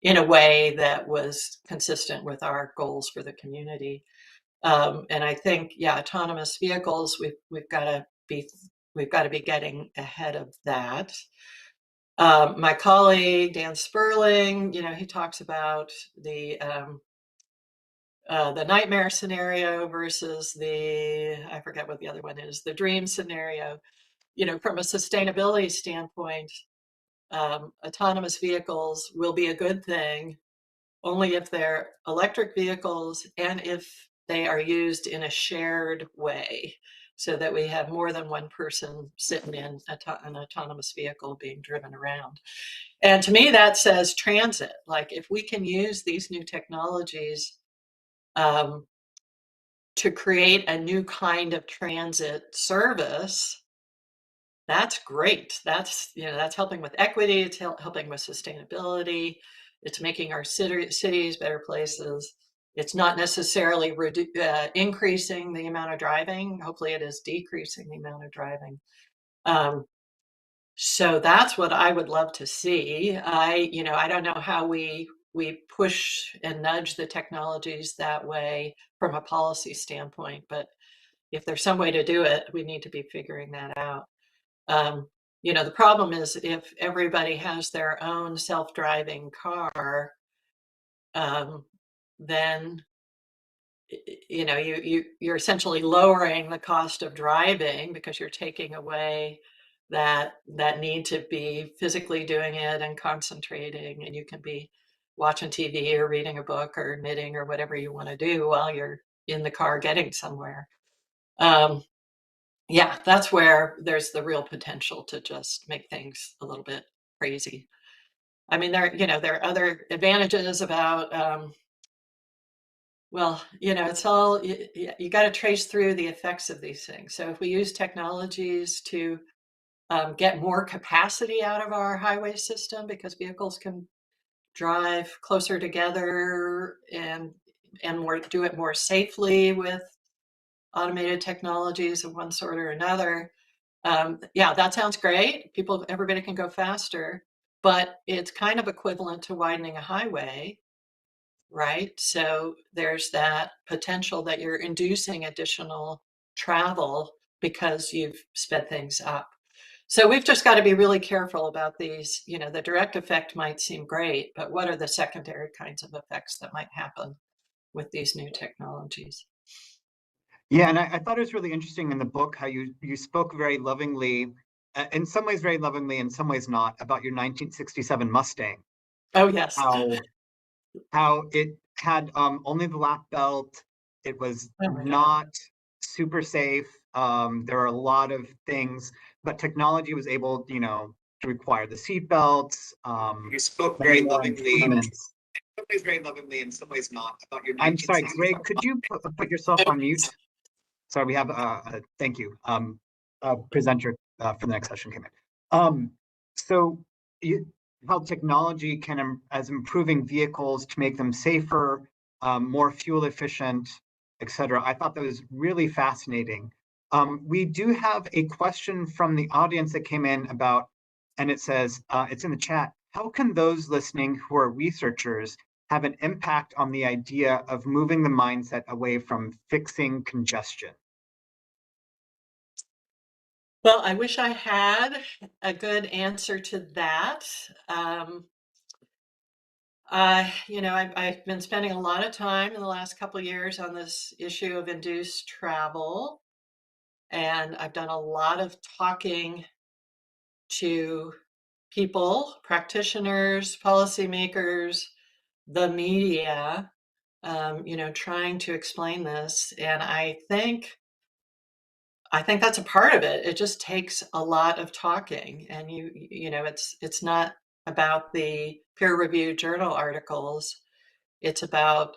in a way that was consistent with our goals for the community. And I think, yeah, autonomous vehicles, we've got to be getting ahead of that. My colleague Dan Sperling, he talks about the nightmare scenario versus I forget what the other one is, the dream scenario. From a sustainability standpoint, autonomous vehicles will be a good thing only if they're electric vehicles and if they are used in a shared way, so that we have more than one person sitting in an autonomous vehicle being driven around. And to me, that says transit. Like, if we can use these new technologies to create a new kind of transit service, that's great. That's helping with equity. It's helping with sustainability. It's making our cities better places. It's not necessarily increasing the amount of driving. Hopefully, it is decreasing the amount of driving. So that's what I would love to see. I don't know how we push and nudge the technologies that way from a policy standpoint, but if there's some way to do it, we need to be figuring that out. The problem is if everybody has their own self-driving car, then you're essentially lowering the cost of driving because you're taking away that need to be physically doing it and concentrating, and you can be watching TV or reading a book or knitting or whatever you want to do while you're in the car getting somewhere. Yeah, that's where there's the real potential to just make things a little bit crazy. I mean, there are other advantages about, it's all, you got to trace through the effects of these things. So if we use technologies to get more capacity out of our highway system, because vehicles can drive closer together and do it more safely with automated technologies of one sort or another. Yeah, that sounds great. Everybody can go faster, but it's kind of equivalent to widening a highway, right? So there's that potential that you're inducing additional travel because you've sped things up. So we've just got to be really careful about these. The direct effect might seem great, but what are the secondary kinds of effects that might happen with these new technologies? Yeah, and I thought it was really interesting in the book how you spoke very lovingly, in some ways very lovingly, in some ways not, about your 1967 Mustang. Oh, yes. How it had only the lap belt. It was Oh my God. not super safe. There are a lot of things, but technology was able, to require the seat belts. You spoke very lovingly. Very lovingly, in some ways not. About your I'm sorry, Greg, could you put yourself on mute? Sorry, we have thank you. A presenter for the next session came in. So how technology can, as improving vehicles to make them safer, more fuel efficient, et cetera. I thought that was really fascinating. We do have a question from the audience that came in about, and it says, it's in the chat, how can those listening who are researchers have an impact on the idea of moving the mindset away from fixing congestion? Well, I wish I had a good answer to that. I've been spending a lot of time in the last couple of years on this issue of induced travel, and I've done a lot of talking to people, practitioners, policymakers, the media, trying to explain this. And I think that's a part of it. It just takes a lot of talking, and it's not about the peer-reviewed journal articles. It's about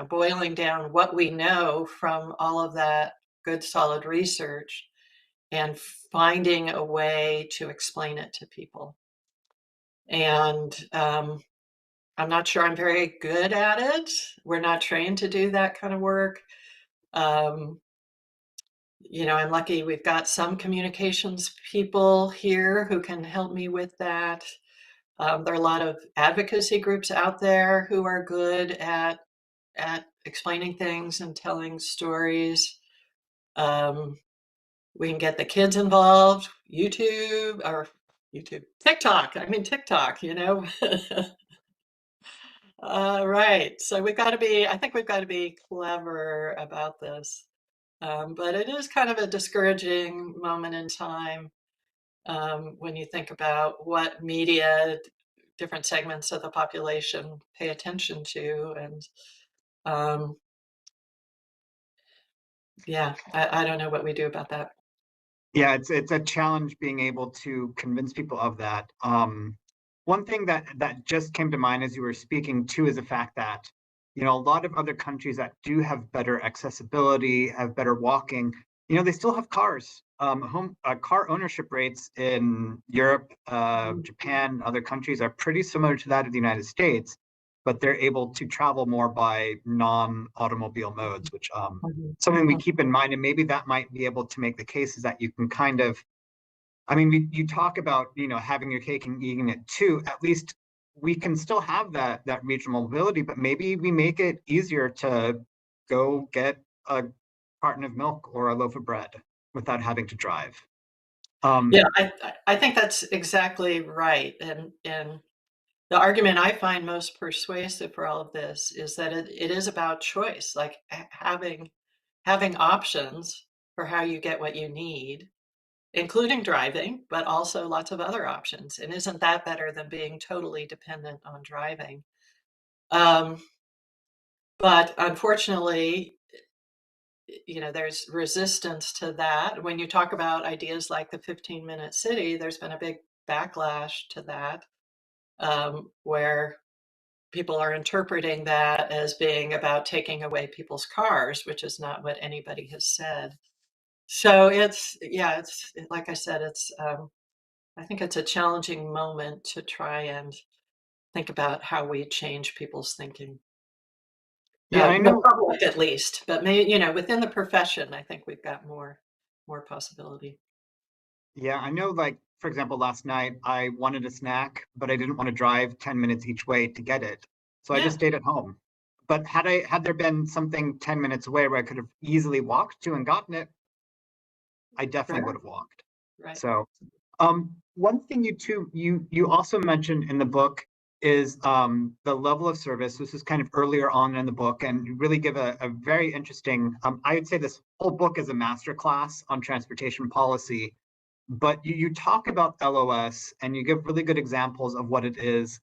boiling down what we know from all of that good, solid research and finding a way to explain it to people. And I'm not sure I'm very good at it. We're not trained to do that kind of work. I'm lucky we've got some communications people here who can help me with that. There are a lot of advocacy groups out there who are good at explaining things and telling stories. We can get the kids involved, TikTok. I mean, TikTok, right. So I think we've got to be clever about this. But it is kind of a discouraging moment in time when you think about what media different segments of the population pay attention to. And yeah, I don't know what we do about that. Yeah, it's a challenge being able to convince people of that. One thing that just came to mind as you were speaking too is the fact that, a lot of other countries that do have better accessibility, have better walking, they still have cars. Car ownership rates in Europe, Japan, other countries are pretty similar to that of the United States, but they're able to travel more by non-automobile modes, which something we keep in mind, and maybe that might be able to make the case is that you can kind of, you talk about, having your cake and eating it too. At least we can still have that regional mobility, but maybe we make it easier to go get a carton of milk or a loaf of bread without having to drive. Yeah, I think that's exactly right. And the argument I find most persuasive for all of this is that it is about choice, like having options for how you get what you need, including driving, but also lots of other options. And isn't that better than being totally dependent on driving? But unfortunately, there's resistance to that. When you talk about ideas like the 15-minute city, there's been a big backlash to that, where people are interpreting that as being about taking away people's cars, which is not what anybody has said. So it's like I said, I think it's a challenging moment to try and think about how we change people's thinking. Yeah, I The know. public at least, but within the profession, I think we've got more possibility. Yeah, I know. Like, for example, last night I wanted a snack, but I didn't want to drive 10 minutes each way to get it, so I just Yeah, stayed at home. But had there been something 10 minutes away where I could have easily walked to and gotten it, I definitely would right, have walked. right. So, one thing you also mentioned in the book is the level of service. This is kind of earlier on in the book, and you really give a very interesting. I would say this whole book is a masterclass on transportation policy, but you talk about LOS and you give really good examples of what it is,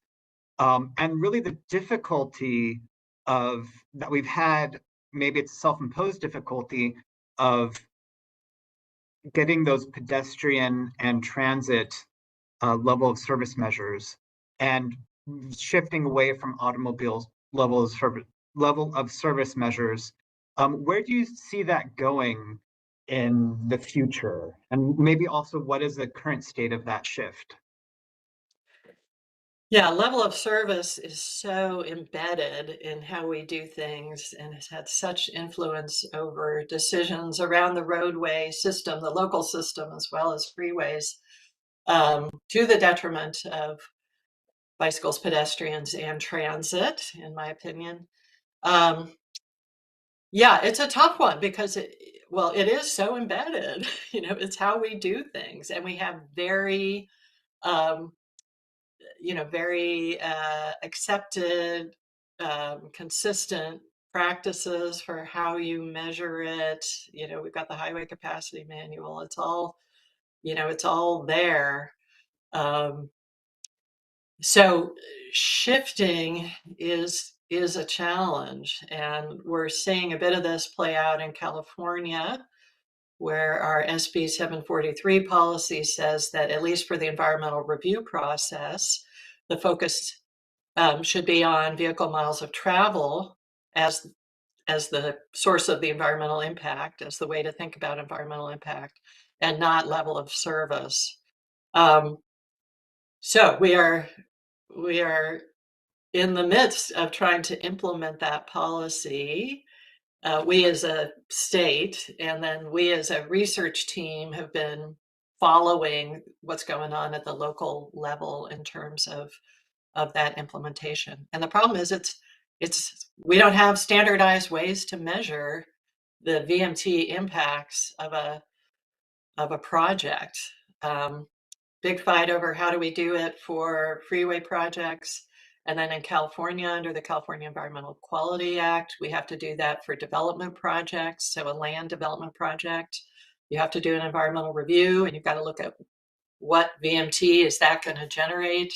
and really the difficulty of that we've had. Maybe it's self-imposed difficulty of getting those pedestrian and transit level of service measures and shifting away from automobiles level of service measures. Where do you see that going in the future? And maybe also what is the current state of that shift? Yeah, level of service is so embedded in how we do things and has had such influence over decisions around the roadway system, the local system, as well as freeways, to the detriment of bicycles, pedestrians, and transit, in my opinion. Um, yeah, it's a tough one because it is so embedded. It's how we do things, and we have um, very accepted, consistent practices for how you measure it. We've got the highway capacity manual. It's all there. Um, so shifting is a challenge, and we're seeing a bit of this play out in California, where our SB 743 policy says that at least for the environmental review process, the focus should be on vehicle miles of travel as the source of the environmental impact, as the way to think about environmental impact, and not level of service. So we are in the midst of trying to implement that policy. We as a state, and then we as a research team have been following what's going on at the local level in terms of that implementation. And the problem is we don't have standardized ways to measure the VMT impacts of a project. Big fight over how do we do it for freeway projects. And then in California, under the California Environmental Quality Act, we have to do that for development projects. So a land development project, you have to do an environmental review, and you've got to look at what VMT is that going to generate.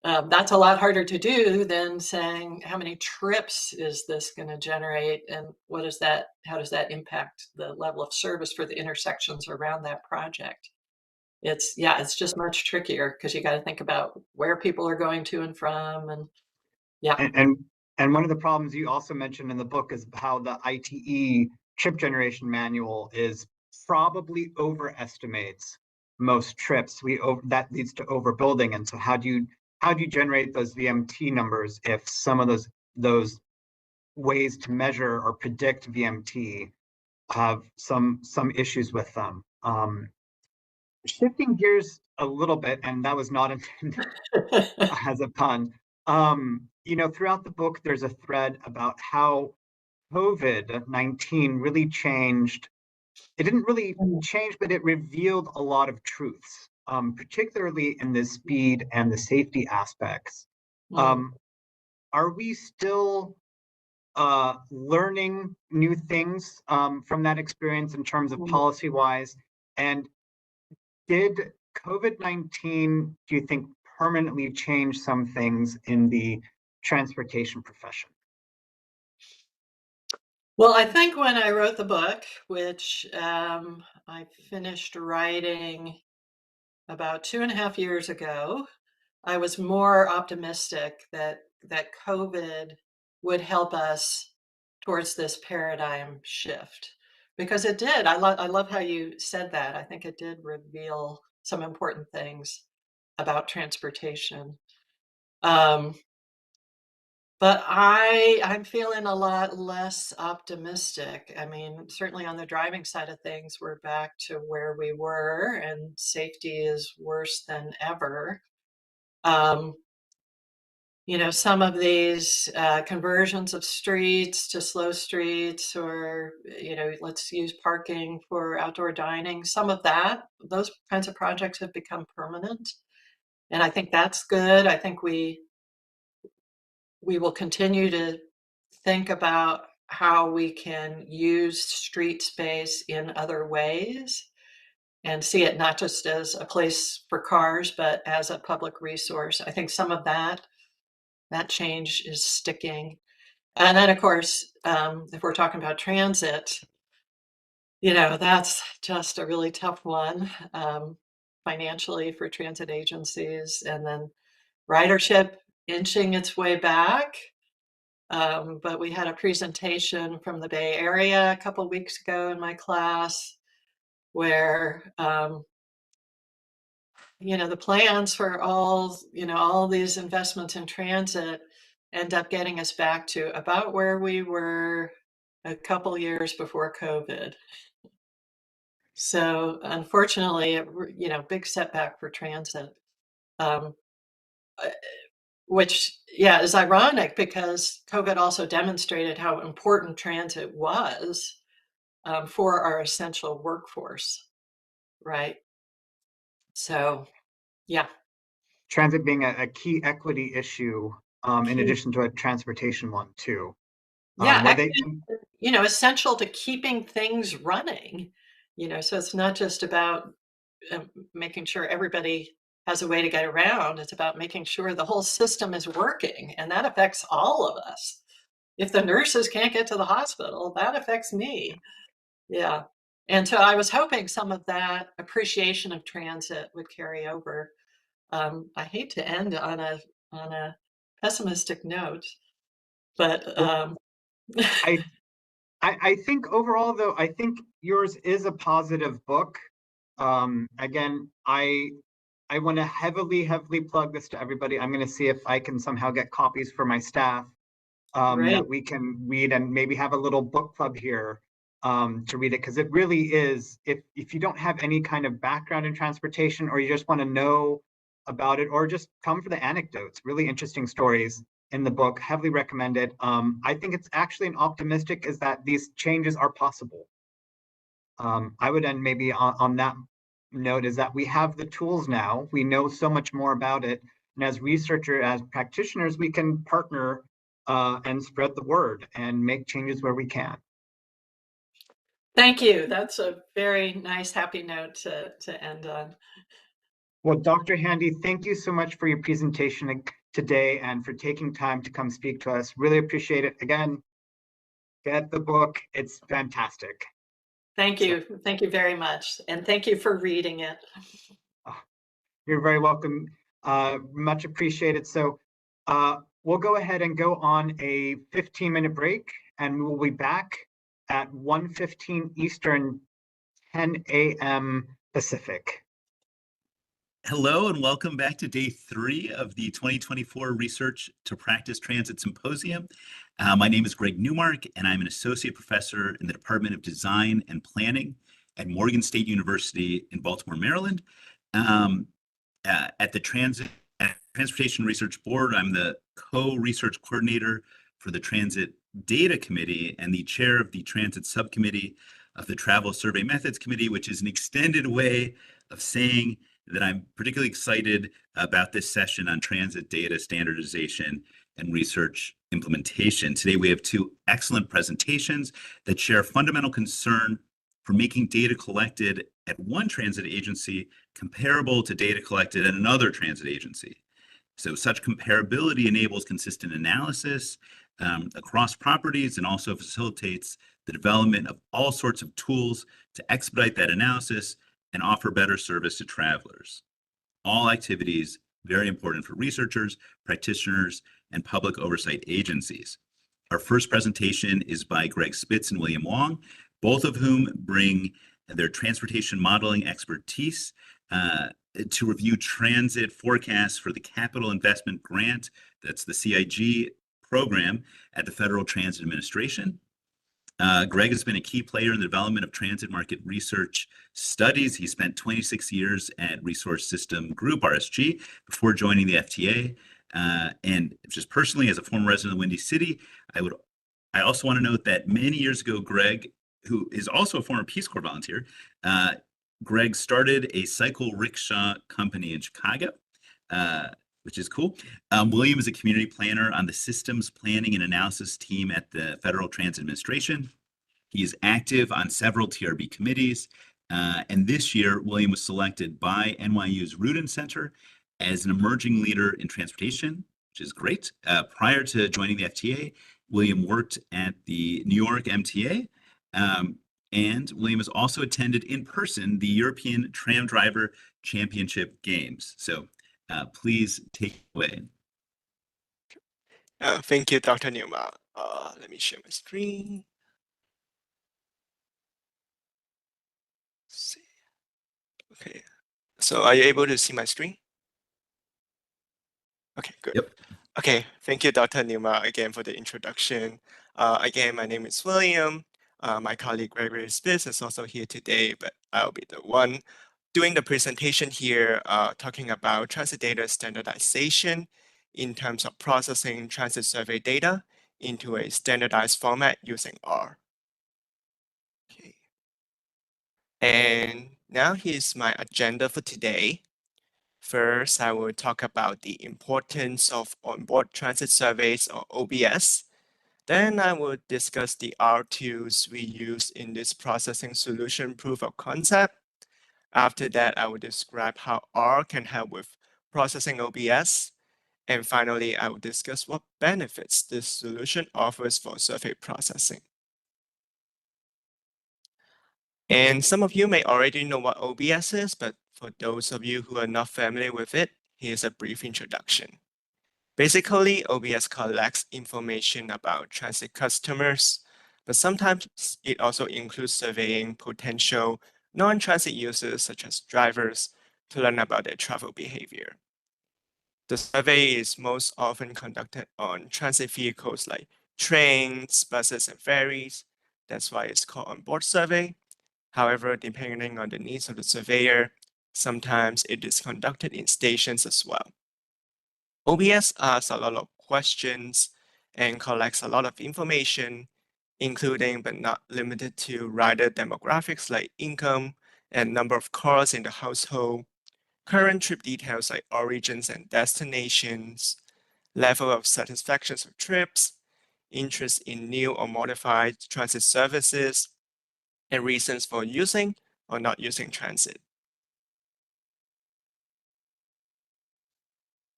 That's a lot harder to do than saying how many trips is this going to generate, and how does that impact the level of service for the intersections around that project. It's just much trickier because you got to think about where people are going to and from, and yeah. And one of the problems you also mentioned in the book is how the ITE trip generation manual is probably overestimates most trips. That leads to overbuilding. And so how do you generate those VMT numbers if some of those ways to measure or predict VMT have some issues with them? Shifting gears a little bit, and that was not intended as a pun. Throughout the book, there's a thread about how COVID-19 really changed. It didn't really change, but it revealed a lot of truths, particularly in the speed and the safety aspects. Are we still learning new things from that experience in terms of policy-wise? And did COVID-19, do you think, permanently change some things in the transportation profession? Well, I think when I wrote the book, which I finished writing about 2.5 years ago, I was more optimistic that COVID would help us towards this paradigm shift, because it did. I love how you said that. I think it did reveal some important things about transportation. But I'm feeling a lot less optimistic. I mean, certainly on the driving side of things, we're back to where we were, and safety is worse than ever. Some of these conversions of streets to slow streets, or, let's use parking for outdoor dining, those kinds of projects have become permanent. And I think that's good. I think we will continue to think about how we can use street space in other ways and see it not just as a place for cars, but as a public resource. I think some of that change is sticking. And then, of course, if we're talking about transit, that's just a really tough one financially for transit agencies. And then ridership inching its way back. But we had a presentation from the Bay Area a couple weeks ago in my class where, the plans for all these investments in transit end up getting us back to about where we were a couple years before COVID. So unfortunately, big setback for transit, um, which, is ironic because COVID also demonstrated how important transit was for our essential workforce, right? So, yeah. Transit being a key equity issue, in addition to a transportation one too. Yeah, Where they, actually, essential to keeping things running. So it's not just about making sure everybody has a way to get around. It's about making sure the whole system is working, and that affects all of us. If the nurses can't get to the hospital, that affects me. Yeah. And so I was hoping some of that appreciation of transit would carry over. I hate to end on a pessimistic note. But Well, I, I think overall, though, I think yours is a positive book. Again, I want to heavily plug this to everybody. I'm going to see if I can somehow get copies for my staff great. that we can read and maybe have a little book club here to read it, because it really is, if you don't have any kind of background in transportation, or you just want to know about it, or just come for the anecdotes, really interesting stories in the book, heavily recommended. I think it's actually an optimistic is that these changes are possible. I would end maybe on that note is that we have the tools now. We know so much more about it. And as researchers, as practitioners, we can partner and spread the word and make changes where we can. Thank you. That's a very nice, happy note to end on. Well, Dr. Handy, thank you so much for your presentation today and for taking time to come speak to us. Really appreciate it. Again, get the book. It's fantastic. Thank So, you. Thank you very much. And thank you for reading it. you're very welcome. Much appreciated. So we'll go ahead and go on a 15-minute break, and we'll be back at 1:15 Eastern, 10 a.m. Pacific. Hello and welcome back to day 3 of the 2024 Research-to-Practice Transit Symposium. My name is Greg Newmark, and I'm an associate professor in the Department of Design and Planning at Morgan State University in Baltimore, Maryland. At the Transportation Research Board, I'm the co-research coordinator for the Transit Data Committee and the chair of the Transit Subcommittee of the Travel Survey Methods Committee, which is an extended way of saying that I'm particularly excited about this session on transit data standardization and research implementation. Today, we have 2 excellent presentations that share a fundamental concern for making data collected at one transit agency comparable to data collected at another transit agency. So such comparability enables consistent analysis across properties and also facilitates the development of all sorts of tools to expedite that analysis and offer better service to travelers. All activities very important for researchers, practitioners, and public oversight agencies. Our first presentation is by Greg Spitz and William Wong, both of whom bring their transportation modeling expertise to review transit forecasts for the Capital Investment Grant, that's the CIG program at the Federal Transit Administration. Greg has been a key player in the development of transit market research studies. He spent 26 years at Resource System Group, RSG, before joining the FTA. And just personally, as a former resident of Windy City, I also want to note that many years ago, Greg, who is also a former Peace Corps volunteer, Greg started a cycle rickshaw company in Chicago, which is cool. William is a community planner on the systems planning and analysis team at the Federal Transit Administration. He is active on several TRB committees. And this year, William was selected by NYU's Rudin Center as an emerging leader in transportation, which is great. Prior to joining the FTA, William worked at the New York MTA. And William has also attended in person the European Tram Driver Championship Games. So please take it away. Thank you, Dr. Newman. Let me share my screen. Let's see. Okay, so are you able to see my screen? Okay, good. Yep. Okay, thank you, Dr. Newman, again for the introduction. Again, my name is William. My colleague Gregory Spitz is also here today, but I'll be the one doing the presentation here, talking about transit data standardization in terms of processing transit survey data into a standardized format using R. Okay. And now here's my agenda for today. First, I will talk about the importance of onboard transit surveys, or OBS. Then I will discuss the R tools we use in this processing solution proof of concept. After that, I will describe how R can help with processing OBS. And finally, I will discuss what benefits this solution offers for survey processing. And some of you may already know what OBS is, but for those of you who are not familiar with it, here's a brief introduction. Basically, OBS collects information about transit customers, but sometimes it also includes surveying potential non-transit users such as drivers to learn about their travel behavior. The survey is most often conducted on transit vehicles like trains, buses, and ferries. That's why it's called onboard survey. However, depending on the needs of the surveyor, sometimes it is conducted in stations as well. OBS asks a lot of questions and collects a lot of information, including but not limited to rider demographics like income and number of cars in the household, current trip details like origins and destinations, level of satisfaction of trips, interest in new or modified transit services, and reasons for using or not using transit.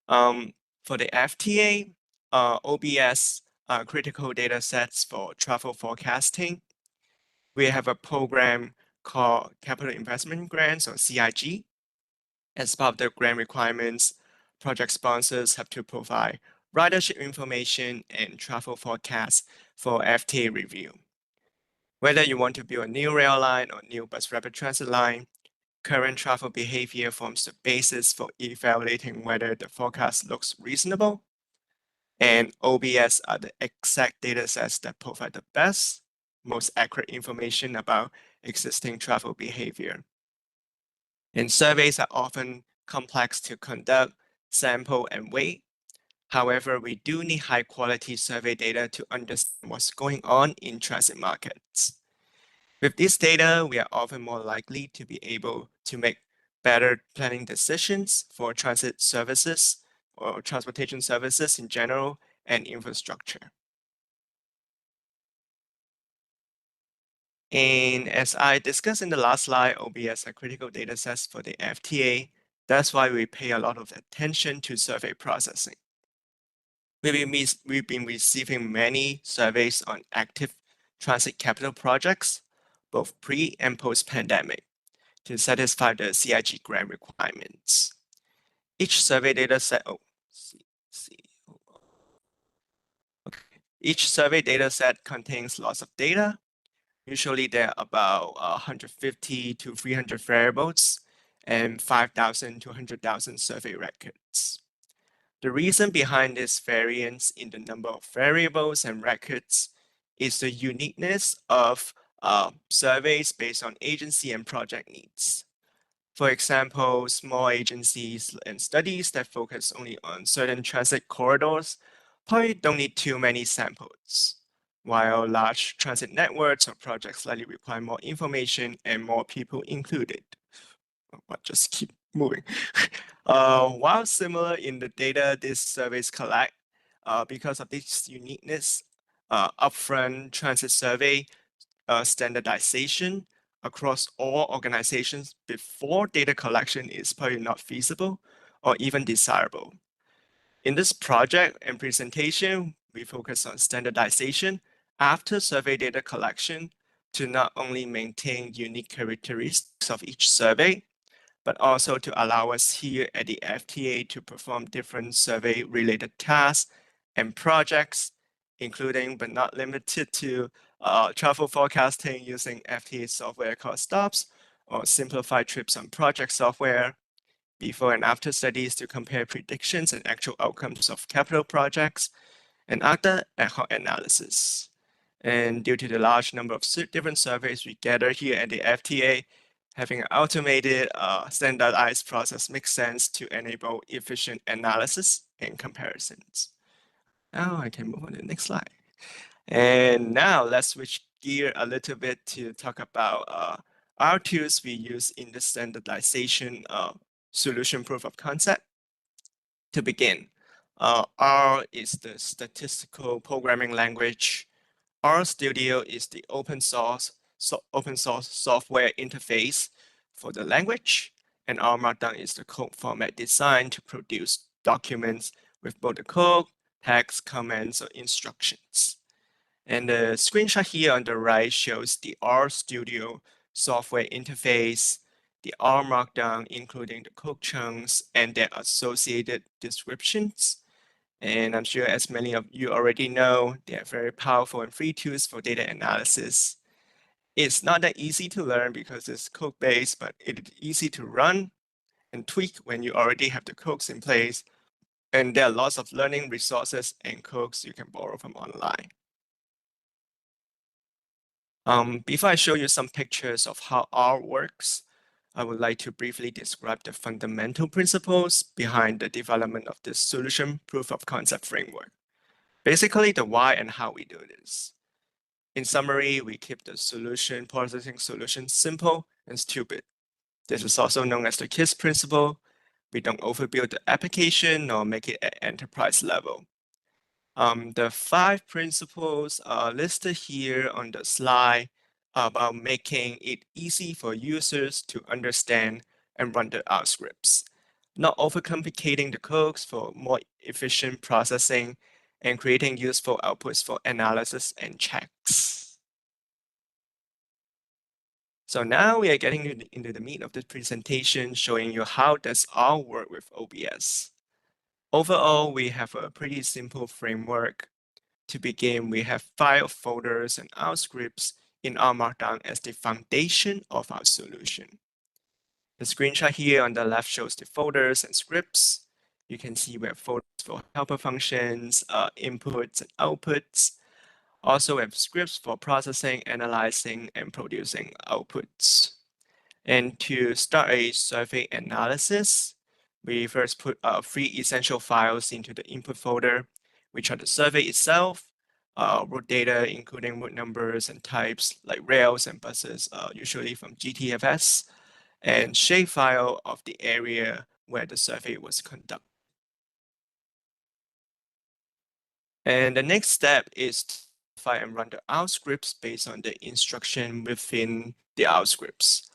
For the FTA, OBS critical data sets for travel forecasting. We have a program called Capital Investment Grants or CIG. As part of the grant requirements, project sponsors have to provide ridership information and travel forecasts for FTA review. Whether you want to build a new rail line or new bus rapid transit line, current travel behavior forms the basis for evaluating whether the forecast looks reasonable. And OBS are the exact data sets that provide the best, most accurate information about existing travel behavior. And surveys are often complex to conduct, sample, and weight. However, we do need high quality survey data to understand what's going on in transit markets. With this data, we are often more likely to be able to make better planning decisions for transit services or transportation services in general and infrastructure. And as I discussed in the last slide, OBS are critical data sets for the FTA. That's why we pay a lot of attention to survey processing. We've been receiving many surveys on active transit capital projects, both pre and post-pandemic, to satisfy the CIG grant requirements. Each survey data set, Each survey data set contains lots of data. Usually there are about 150 to 300 variables and 5,000 to 100,000 survey records. The reason behind this variance in the number of variables and records is the uniqueness of surveys based on agency and project needs. For example, small agencies and studies that focus only on certain transit corridors probably don't need too many samples, while large transit networks or projects likely require more information and more people included. I'll just keep moving. While similar in the data these surveys collect, because of this uniqueness, upfront transit survey standardization across all organizations before data collection is probably not feasible or even desirable. In this project and presentation, we focus on standardization after survey data collection to not only maintain unique characteristics of each survey, but also to allow us here at the FTA to perform different survey-related tasks and projects, including but not limited to travel forecasting using FTA software called STOPS, or simplified trips on project software, before and after studies to compare predictions and actual outcomes of capital projects, and other ad hoc analysis. And due to the large number of different surveys we gather here at the FTA, having an automated, standardized process makes sense to enable efficient analysis and comparisons. Now I can move on to the next slide. And now let's switch gear a little bit to talk about our tools we use in the standardization solution proof of concept. To begin, R is the statistical programming language. RStudio is the open source software interface for the language, and R Markdown is the code format designed to produce documents with both the code, text, comments, or instructions. And the screenshot here on the right shows the RStudio software interface, the R Markdown, including the code chunks and their associated descriptions. And I'm sure as many of you already know, they are very powerful and free tools for data analysis. It's not that easy to learn because it's code-based, but it's easy to run and tweak when you already have the codes in place. And there are lots of learning resources and codes you can borrow from online. Before I show you some pictures of how R works, I would like to briefly describe the fundamental principles behind the development of this solution proof of concept framework. Basically, the why and how we do this. In summary, we keep the solution processing solution simple and stupid. This is also known as the KISS principle. We don't overbuild the application or make it at enterprise level. The 5 principles are listed here on the slide about making it easy for users to understand and run the R scripts, not overcomplicating the codes for more efficient processing and creating useful outputs for analysis and checks. So now we are getting into the meat of the presentation, showing you how does R work with OBS. Overall, we have a pretty simple framework. To begin, we have file folders and R scripts in R Markdown as the foundation of our solution. The screenshot here on the left shows the folders and scripts. You can see we have folders for helper functions, inputs and outputs. Also, we have scripts for processing, analyzing, and producing outputs. And to start a survey analysis, we first put 3 essential files into the input folder, which are the survey itself, route data, including route numbers and types like rails and buses, usually from GTFS, and shapefile of the area where the survey was conducted. And the next step is to identify and run the R scripts based on the instruction within the R scripts.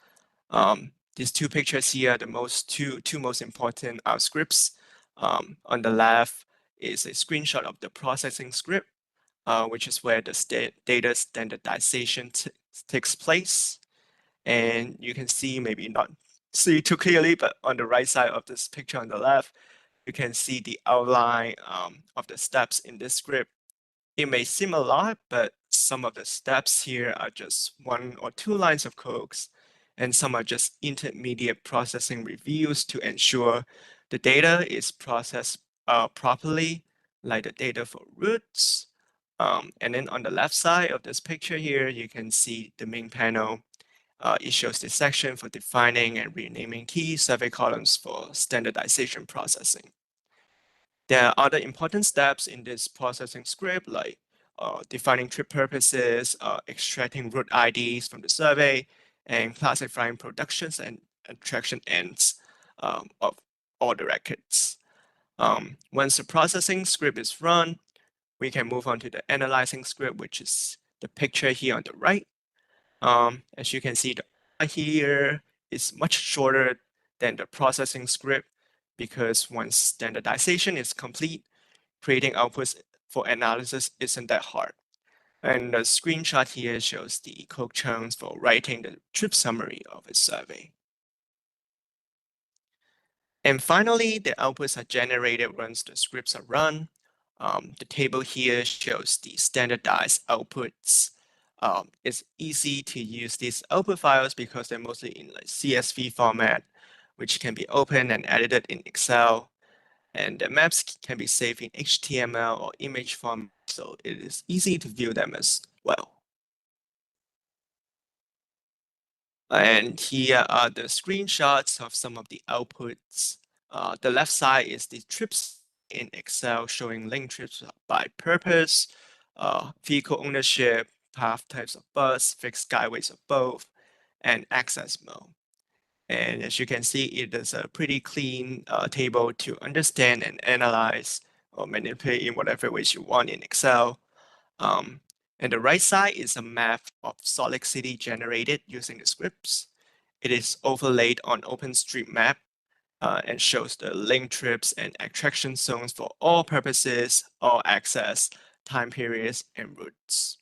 These 2 pictures here are the two most important R scripts. On the left is a screenshot of the processing script, which is where the data standardization takes place. And you can see, maybe not see too clearly, but on the right side of this picture on the left, you can see the outline of the steps in this script. It may seem a lot, but some of the steps here are just 1 or 2 lines of codes, and some are just intermediate processing reviews to ensure the data is processed properly, like the data for routes. And then on the left side of this picture here, you can see the main panel. It shows the section for defining and renaming key survey columns for standardization processing. There are other important steps in this processing script, like defining trip purposes, extracting route IDs from the survey, and classifying productions and attraction ends of all the records. Once the processing script is run, we can move on to the analyzing script, which is the picture here on the right. As you can see, the here is much shorter than the processing script because once standardization is complete, creating outputs for analysis isn't that hard. And the screenshot here shows the code chunks for writing the trip summary of a survey. And finally, the outputs are generated once the scripts are run. The table here shows the standardized outputs. It's easy to use these output files because they're mostly in like CSV format, which can be opened and edited in Excel. And the maps can be saved in HTML or image format, so it is easy to view them as well. And here are the screenshots of some of the outputs. The left side is the trips in Excel showing link trips by purpose, vehicle ownership, path types of bus, fixed guideways of both, and access mode. And as you can see, it is a pretty clean table to understand and analyze or manipulate in whatever ways you want in Excel. And the right side is a map of Salt Lake City generated using the scripts. It is overlaid on OpenStreetMap and shows the link trips and attraction zones for all purposes, all access, time periods, and routes.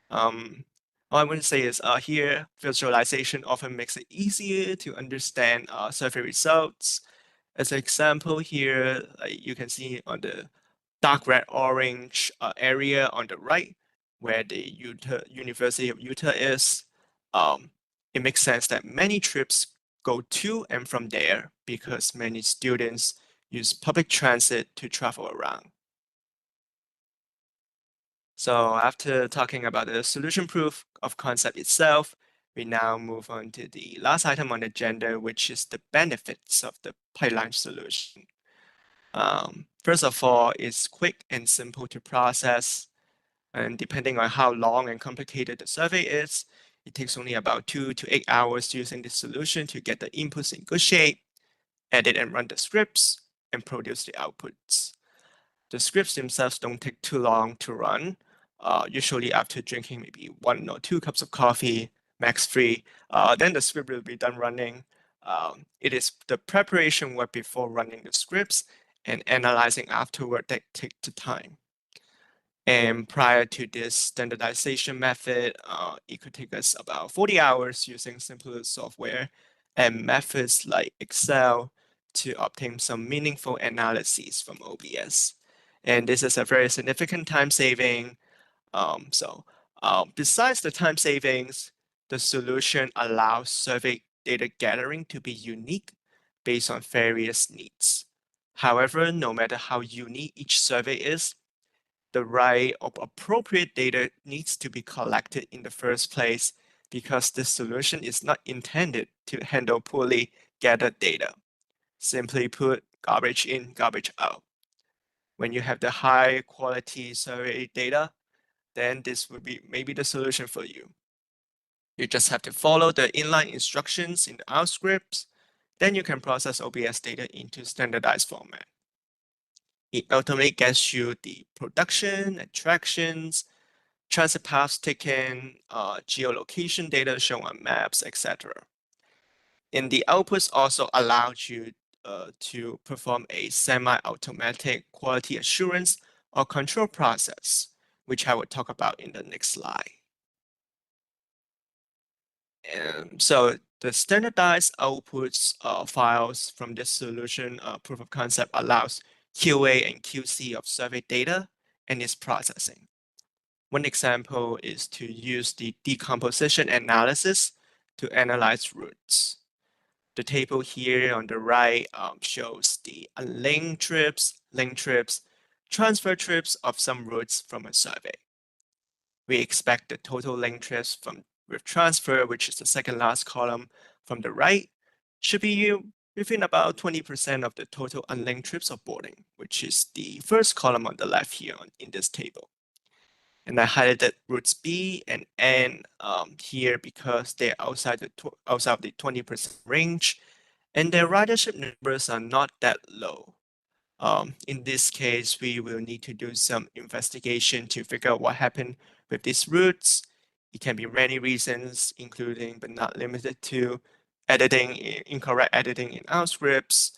All I want to say is here, visualization often makes it easier to understand survey results. As an example here, you can see on the dark red orange area on the right, where the University of Utah is, it makes sense that many trips go to and from there because many students use public transit to travel around. So after talking about the solution proof of concept itself, we now move on to the last item on the agenda, which is the benefits of the pipeline solution. First of all, it's quick and simple to process. And depending on how long and complicated the survey is, it takes only about 2 to 8 hours using this solution to get the inputs in good shape, edit and run the scripts, and produce the outputs. The scripts themselves don't take too long to run. Usually after drinking maybe 1 or 2 cups of coffee, max 3, then the script will be done running. It is the preparation work before running the scripts and analyzing afterward that take the time. And prior to this standardization method, it could take us about 40 hours using simpler software and methods like Excel to obtain some meaningful analyses from OBS. And this is a very significant time saving. Besides the time savings, the solution allows survey data gathering to be unique based on various needs. However, no matter how unique each survey is, the right or appropriate data needs to be collected in the first place because this solution is not intended to handle poorly gathered data. Simply put, garbage in, garbage out. When you have the high quality survey data, then this would be maybe the solution for you. You just have to follow the inline instructions in the out scripts, then you can process OBS data into standardized format. It ultimately gets you the production, attractions, transit paths taken, geolocation data shown on maps, etc. And the outputs also allows you to perform a semi-automatic quality assurance or control process, which I will talk about in the next slide. So the standardized outputs files from this solution proof of concept allows QA and QC of survey data and its processing. One example is to use the decomposition analysis to analyze routes. The table here on the right shows the unlinked trips, linked trips, transfer trips of some routes from a survey. We expect the total linked trips with transfer, which is the second last column from the right, should be within about 20% of the total unlinked trips of boarding, which is the first column on the left here in this table. And I highlighted routes B and N here because they're outside of the 20% range, and their ridership numbers are not that low. In this case, we will need to do some investigation to figure out what happened with these routes. It can be many reasons, including but not limited to incorrect editing in our scripts,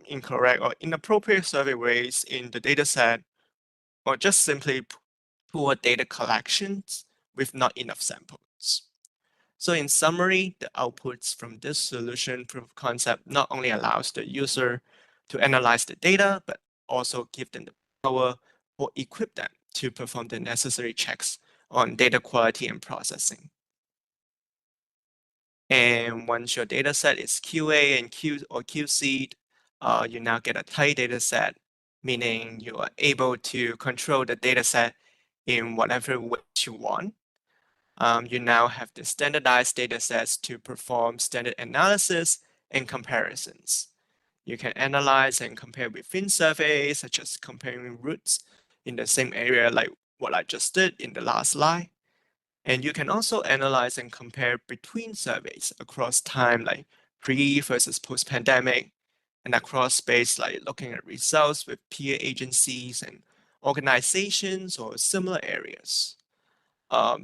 incorrect or inappropriate survey rates in the dataset, or just simply poor data collections with not enough samples. So in summary, the outputs from this solution proof of concept not only allows the user to analyze the data, but also give them the power or equip them to perform the necessary checks on data quality and processing. And once your data set is QA and QC'd, you now get a tight data set, meaning you are able to control the data set in whatever way you want. You now have the standardized data sets to perform standard analysis and comparisons. You can analyze and compare within surveys, such as comparing routes in the same area like what I just did in the last slide. And you can also analyze and compare between surveys across time, like pre versus post-pandemic, and across space, like looking at results with peer agencies and organizations or similar areas.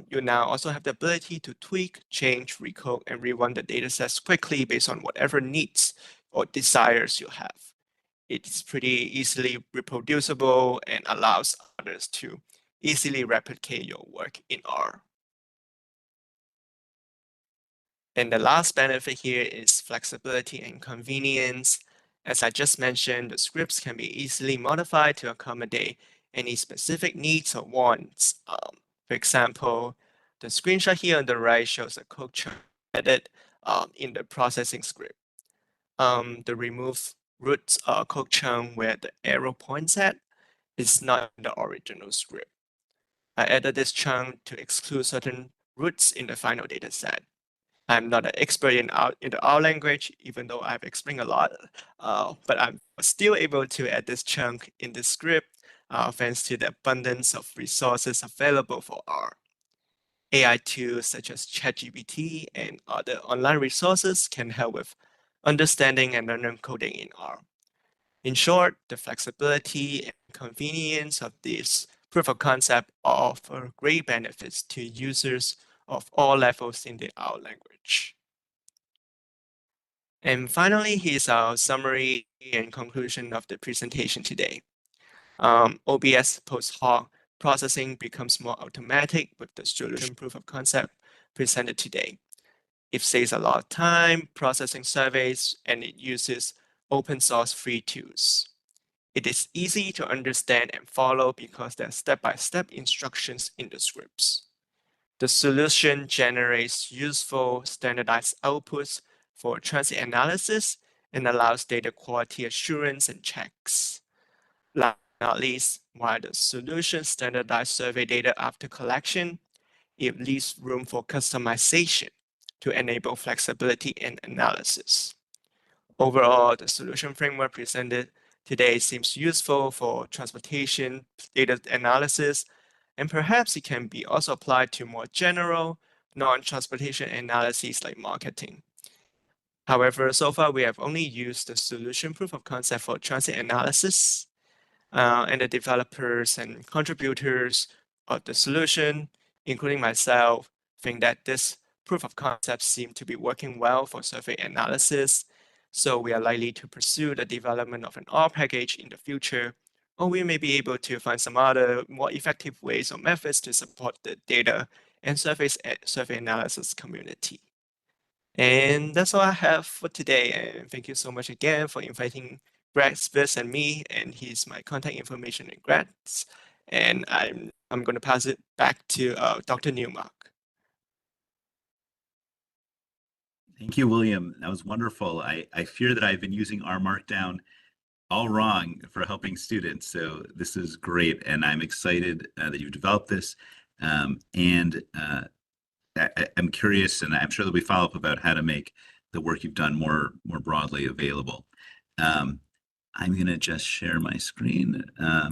You now also have the ability to tweak, change, recode, and rerun the datasets quickly based on whatever needs or desires you have. It's pretty easily reproducible and allows others to easily replicate your work in R. And the last benefit here is flexibility and convenience. As I just mentioned, the scripts can be easily modified to accommodate any specific needs or wants. For example, the screenshot here on the right shows a code chunk added in the processing script. The remove root code chunk where the arrow points at is not in the original script. I added this chunk to exclude certain roots in the final dataset. I'm not an expert in the R language, even though I've explained a lot, but I'm still able to add this chunk in the script thanks to the abundance of resources available for R. AI tools such as ChatGPT and other online resources can help with understanding and learning coding in R. In short, the flexibility and convenience of this proof of concept offer great benefits to users of all levels in the R language. And finally, here's our summary and conclusion of the presentation today. OBS post hoc processing becomes more automatic with the solution proof of concept presented today. It saves a lot of time processing surveys, and it uses open source free tools. It is easy to understand and follow because there are step-by-step instructions in the scripts. The solution generates useful standardized outputs for transit analysis and allows data quality assurance and checks. Last but not least, while the solution standardizes survey data after collection, it leaves room for customization to enable flexibility in analysis. Overall, the solution framework presented today seems useful for transportation data analysis, and perhaps it can be also applied to more general non-transportation analyses like marketing. However, so far we have only used the solution proof of concept for transit analysis, and the developers and contributors of the solution, including myself, think that this proof of concept seems to be working well for survey analysis. So we are likely to pursue the development of an R package in the future, or we may be able to find some other more effective ways or methods to support the data and survey analysis community. And that's all I have for today. And thank you so much again for inviting Greg Spitz and me. And here's my contact information and Greg's. And I'm going to pass it back to Dr. Newmark. Thank you, William. That was wonderful. I fear that I've been using R Markdown all wrong for helping students. So this is great. And I'm excited that you've developed this. I'm curious, and I'm sure there'll be follow-up about how to make the work you've done more broadly available. I'm going to just share my screen. I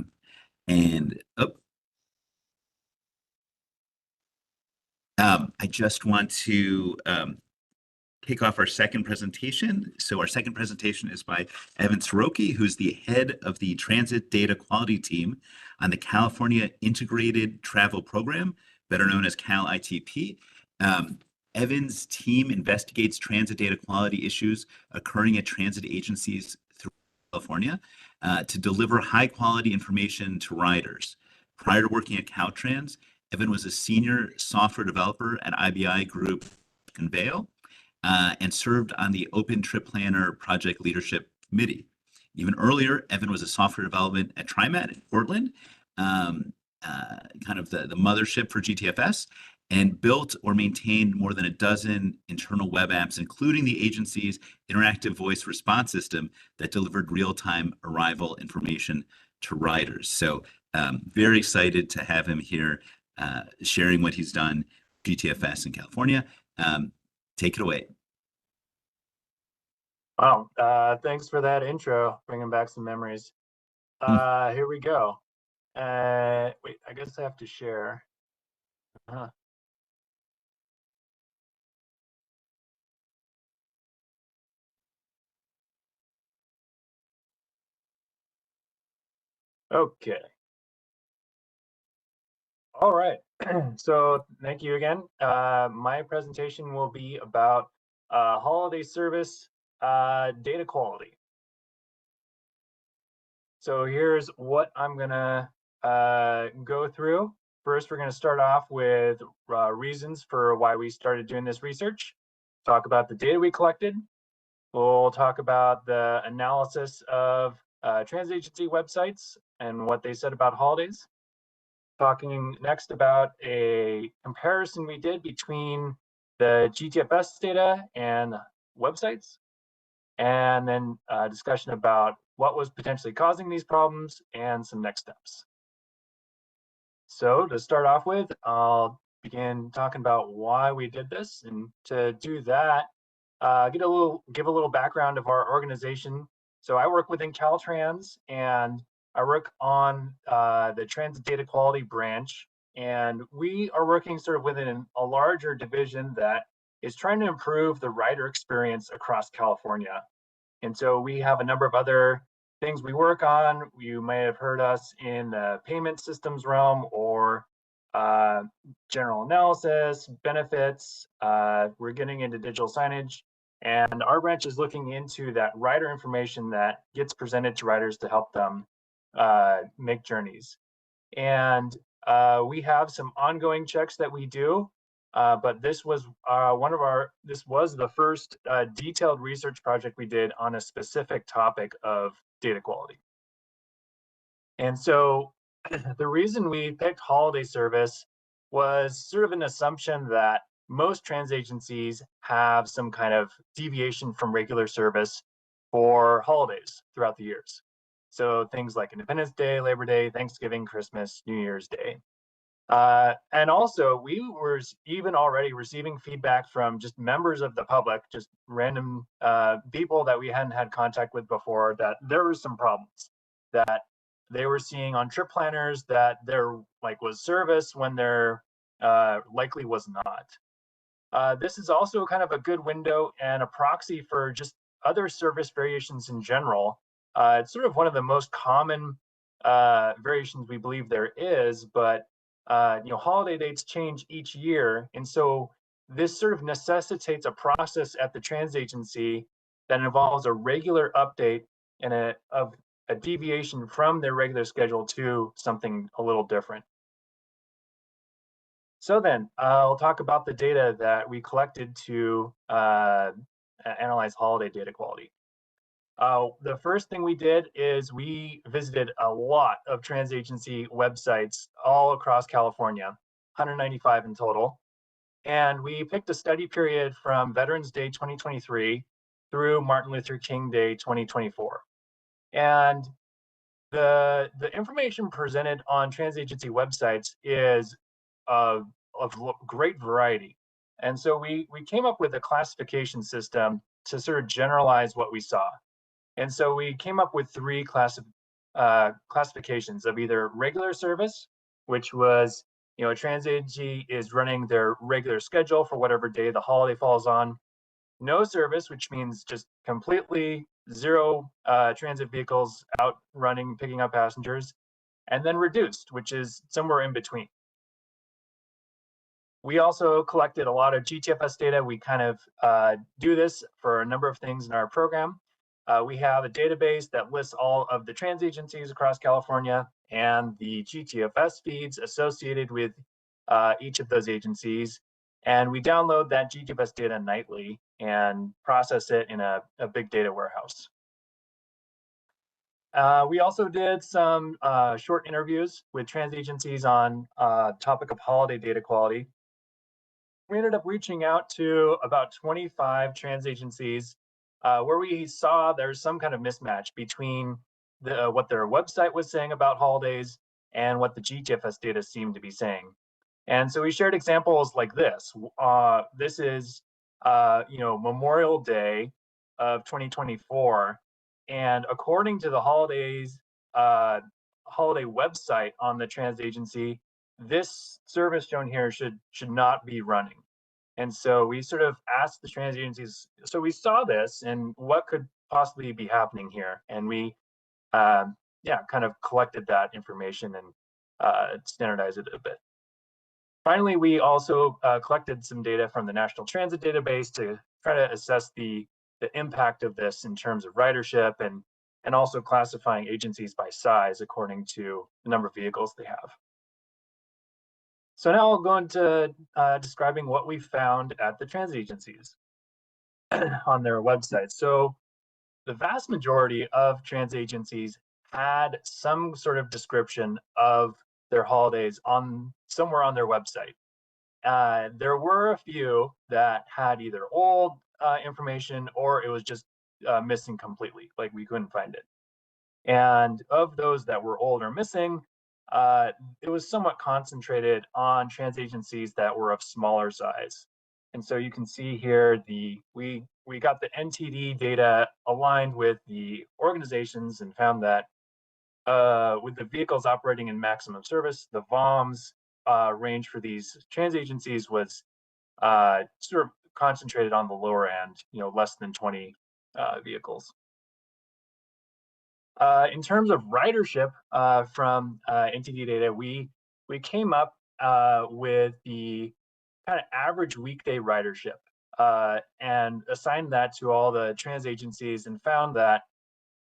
just want to kick off our second presentation. So our second presentation is by Evan Soroki, who's the head of the Transit Data Quality Team on the California Integrated Travel Program, better known as CAL-ITP. Evan's team investigates transit data quality issues occurring at transit agencies throughout California to deliver high-quality information to riders. Prior to working at Caltrans, Evan was a senior software developer at IBI Group Conveil, and served on the Open Trip Planner Project Leadership Committee. Even earlier, Evan was a software development at TriMet in Portland, kind of the mothership for GTFS, and built or maintained more than a dozen internal web apps, including the agency's interactive voice response system that delivered real-time arrival information to riders. So very excited to have him here sharing what he's done GTFS in California. Take it away. Wow, thanks for that intro, bringing back some memories. Here we go. Wait, I guess I have to share. Okay. All right. So thank you again. My presentation will be about holiday service data quality. So here's what I'm gonna go through. First, we're gonna start off with reasons for why we started doing this research, talk about the data we collected, We'll talk about the analysis of transit agency websites and what they said about holidays. Talking next about a comparison we did between the GTFS data and websites, and then a discussion about what was potentially causing these problems and some next steps. So to start off with, I'll begin talking about why we did this, and to do that, give a little background of our organization. So I work within Caltrans, and I work on the transit data quality branch, and we are working sort of within a larger division that is trying to improve the rider experience across California. And so we have a number of other things we work on. You may have heard us in the payment systems realm, or general analysis, benefits. We're getting into digital signage. And our branch is looking into that rider information that gets presented to riders to help them make journeys. And we have some ongoing checks that we do, but this was the first detailed research project we did on a specific topic of data quality. And so the reason we picked holiday service was sort of an assumption that most transit agencies have some kind of deviation from regular service for holidays throughout the years. So things like Independence Day, Labor Day, Thanksgiving, Christmas, New Year's Day. And also, we were even already receiving feedback from just members of the public, just random people that we hadn't had contact with before, that there were some problems that they were seeing on trip planners, that there was service when there likely was not. This is also kind of a good window and a proxy for just other service variations in general. It's sort of one of the most common variations we believe there is, but holiday dates change each year, and so this sort of necessitates a process at the transit agency that involves a regular update and of a deviation from their regular schedule to something a little different. So then I'll talk about the data that we collected to analyze holiday data quality. The first thing we did is we visited a lot of transit agency websites all across California, 195 in total. And we picked a study period from Veterans Day 2023 through Martin Luther King Day 2024. And the information presented on transit agency websites is of great variety. And so we came up with a classification system to sort of generalize what we saw. And so we came up with three classifications of either regular service, which was, a transit agency is running their regular schedule for whatever day the holiday falls on. No service, which means just completely zero transit vehicles out running, picking up passengers. And then reduced, which is somewhere in between. We also collected a lot of GTFS data. We kind of do this for a number of things in our program. We have a database that lists all of the transit agencies across California and the GTFS feeds associated with each of those agencies. And we download that GTFS data nightly and process it in a big data warehouse. We also did some short interviews with transit agencies on topic of holiday data quality. We ended up reaching out to about 25 transit agencies where we saw there's some kind of mismatch between what their website was saying about holidays and what the GTFS data seemed to be saying. And so we shared examples like this. This is, Memorial Day of 2024, and according to the holiday website on the transit agency, this service shown here should not be running. And so we sort of asked the transit agencies, so we saw this and what could possibly be happening here? And we, kind of collected that information and standardized it a bit. Finally, we also collected some data from the National Transit Database to try to assess the impact of this in terms of ridership and also classifying agencies by size according to the number of vehicles they have. So now I'll go into describing what we found at the transit agencies. on their website. So the vast majority of transit agencies had some sort of description of their holidays on somewhere on their website. There were a few that had either old information or it was just missing completely, like we couldn't find it. And of those that were old or missing, it was somewhat concentrated on transit agencies that were of smaller size. And so you can see here we got the NTD data aligned with the organizations and found that with the vehicles operating in maximum service, the VOMs range for these transit agencies was sort of concentrated on the lower end, less than 20 vehicles. In terms of ridership from NTD data, we came up with the kind of average weekday ridership and assigned that to all the transit agencies and found that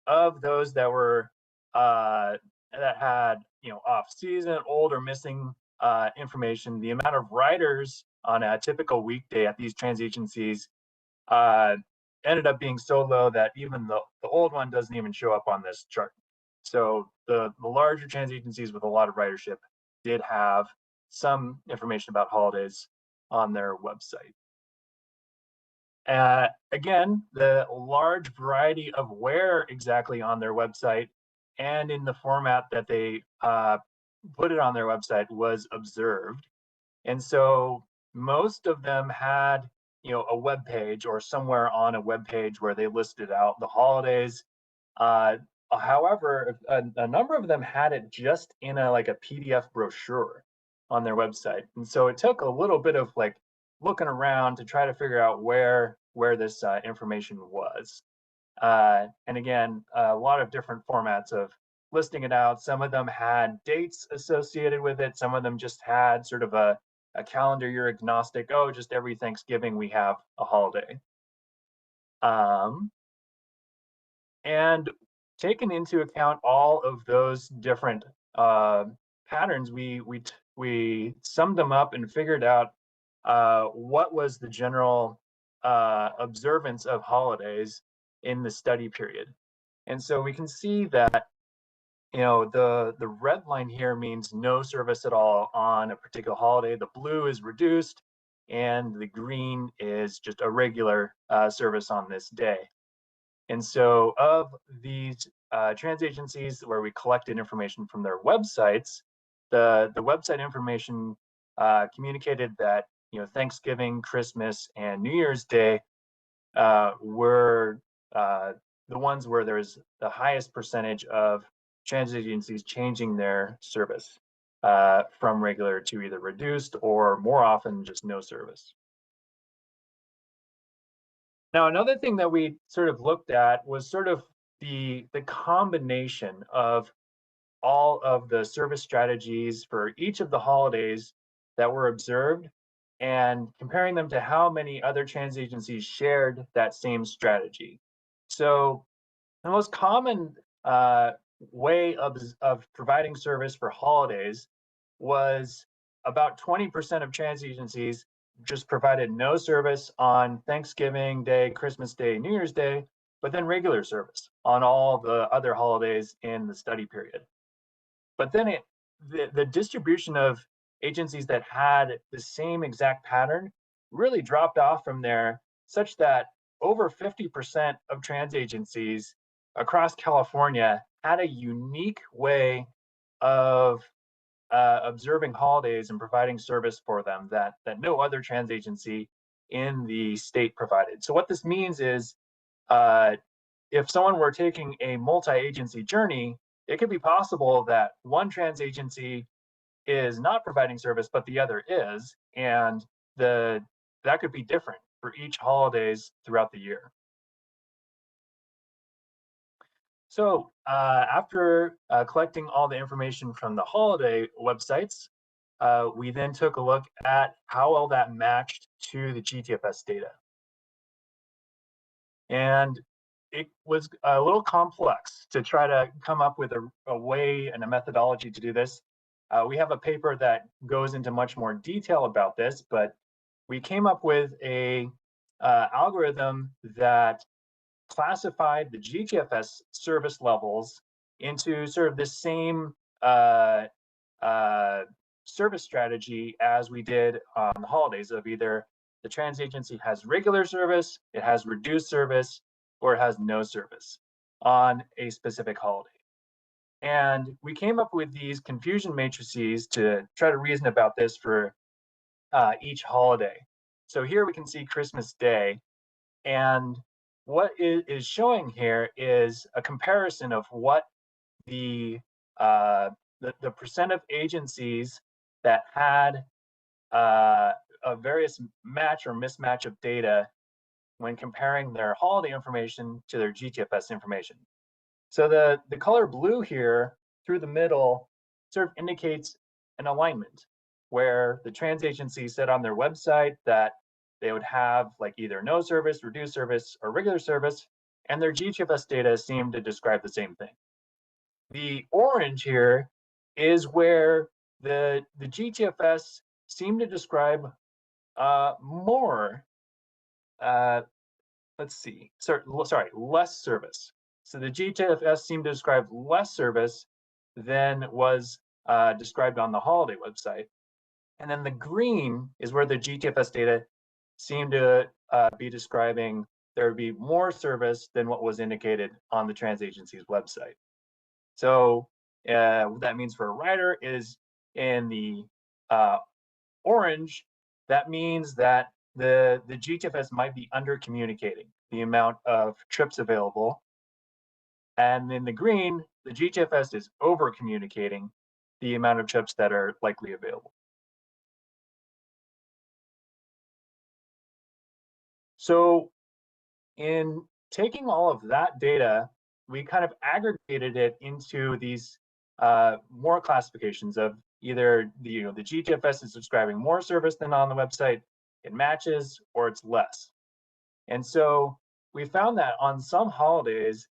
of those that were that had off-season, old, or missing information, the amount of riders on a typical weekday at these transit agencies ended up being so low that even the old one doesn't even show up on this chart. So the larger transit agencies with a lot of ridership did have some information about holidays on their website. Again, the large variety of where exactly on their website and in the format that they put it on their website was observed. And so most of them had a web page or somewhere on a web page where they listed out the holidays. However, a number of them had it just in like a PDF brochure on their website. And so it took a little bit of like looking around to try to figure out where this information was. And again, a lot of different formats of listing it out. Some of them had dates associated with it. Some of them just had sort of a calendar year agnostic. Oh, just every Thanksgiving we have a holiday. And taking into account all of those different patterns, we summed them up and figured out what was the general observance of holidays in the study period. And so we can see that the red line here means no service at all on a particular holiday. The blue is reduced, and the green is just a regular service on this day. And so of these transit agencies where we collected information from their websites, the website information communicated that Thanksgiving, Christmas, and New Year's Day were the ones where there's the highest percentage of transit agencies changing their service from regular to either reduced or more often just no service. Now, another thing that we sort of looked at was sort of the combination of all of the service strategies for each of the holidays that were observed and comparing them to how many other transit agencies shared that same strategy. So the most common way of providing service for holidays was about 20% of transit agencies just provided no service on Thanksgiving Day, Christmas Day, New Year's Day, but then regular service on all the other holidays in the study period. But then the distribution of agencies that had the same exact pattern really dropped off from there, such that over 50% of transit agencies across California had a unique way of observing holidays and providing service for them that no other transit agency in the state provided. So what this means is if someone were taking a multi-agency journey, it could be possible that one transit agency is not providing service, but the other is, and that could be different for each holidays throughout the year. So after collecting all the information from the holiday websites, we then took a look at how well that matched to the GTFS data. And it was a little complex to try to come up with a way and a methodology to do this. We have a paper that goes into much more detail about this, but we came up with a algorithm that classified the GTFS service levels into sort of the same service strategy as we did on the holidays, of either the transit agency has regular service, it has reduced service, or it has no service on a specific holiday. And we came up with these confusion matrices to try to reason about this for each holiday. So here we can see Christmas Day, and what it is showing here is a comparison of what the percent of agencies that had a various match or mismatch of data when comparing their holiday information to their GTFS information. So the color blue here through the middle sort of indicates an alignment, where the transit agency said on their website that they would have like either no service, reduced service, or regular service, and their GTFS data seem to describe the same thing. The orange here is where the GTFS seem to describe more, let's see, sorry, less service. So the GTFS seemed to describe less service than was described on the holiday website. And then the green is where the GTFS data seemed to be describing there would be more service than what was indicated on the transit agency's website. So what that means for a rider is in the orange, that means that the GTFS might be under communicating the amount of trips available. And in the green, the GTFS is over communicating the amount of trips that are likely available. So in taking all of that data, we kind of aggregated it into these more classifications of either the GTFS is describing more service than on the website, it matches, or it's less. And so we found that on some holidays,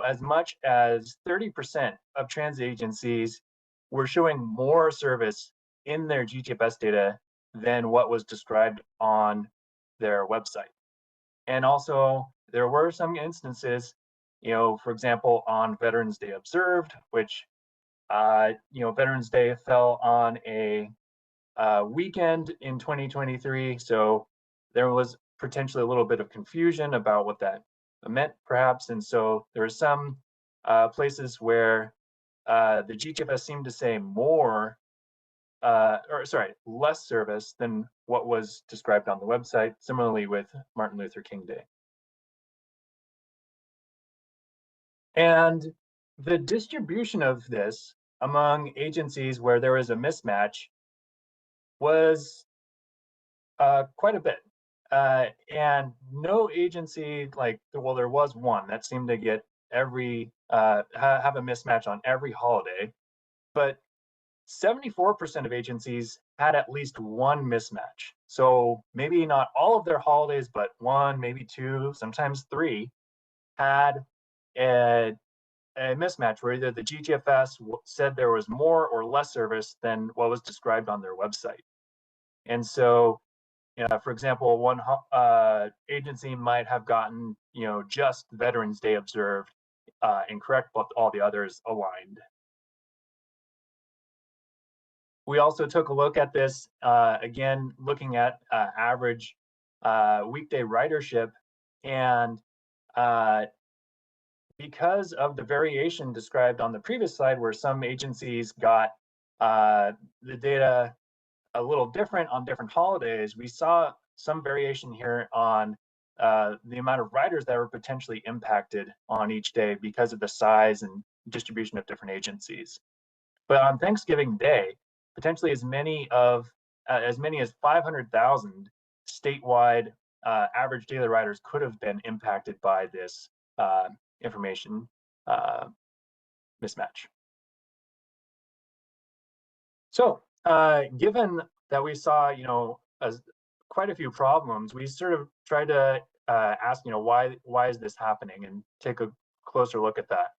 as much as 30% of transit agencies were showing more service in their GTFS data than what was described on their website. And also, there were some instances, for example, on Veterans Day Observed, which, Veterans Day fell on a weekend in 2023. So there was potentially a little bit of confusion about what that meant, perhaps. And so there were some places where the GTFS seemed to say less service than what was described on the website, similarly with Martin Luther King Day. And the distribution of this among agencies where there was a mismatch was quite a bit. And no agency, there was one that seemed to get have a mismatch on every holiday, but 74% of agencies had at least one mismatch. So maybe not all of their holidays, but one, maybe two, sometimes three, had a mismatch where either the GTFS said there was more or less service than what was described on their website. And so, for example, one agency might have gotten, just Veterans Day Observed incorrect, but all the others aligned. We also took a look at this, again, looking at average weekday ridership. And because of the variation described on the previous slide, where some agencies got the data a little different on different holidays, we saw some variation here on the amount of riders that were potentially impacted on each day because of the size and distribution of different agencies. But on Thanksgiving Day, potentially as many as 500,000 statewide average daily riders could have been impacted by this information mismatch. So given that we saw, quite a few problems, we sort of tried to ask, why is this happening, and take a closer look at that.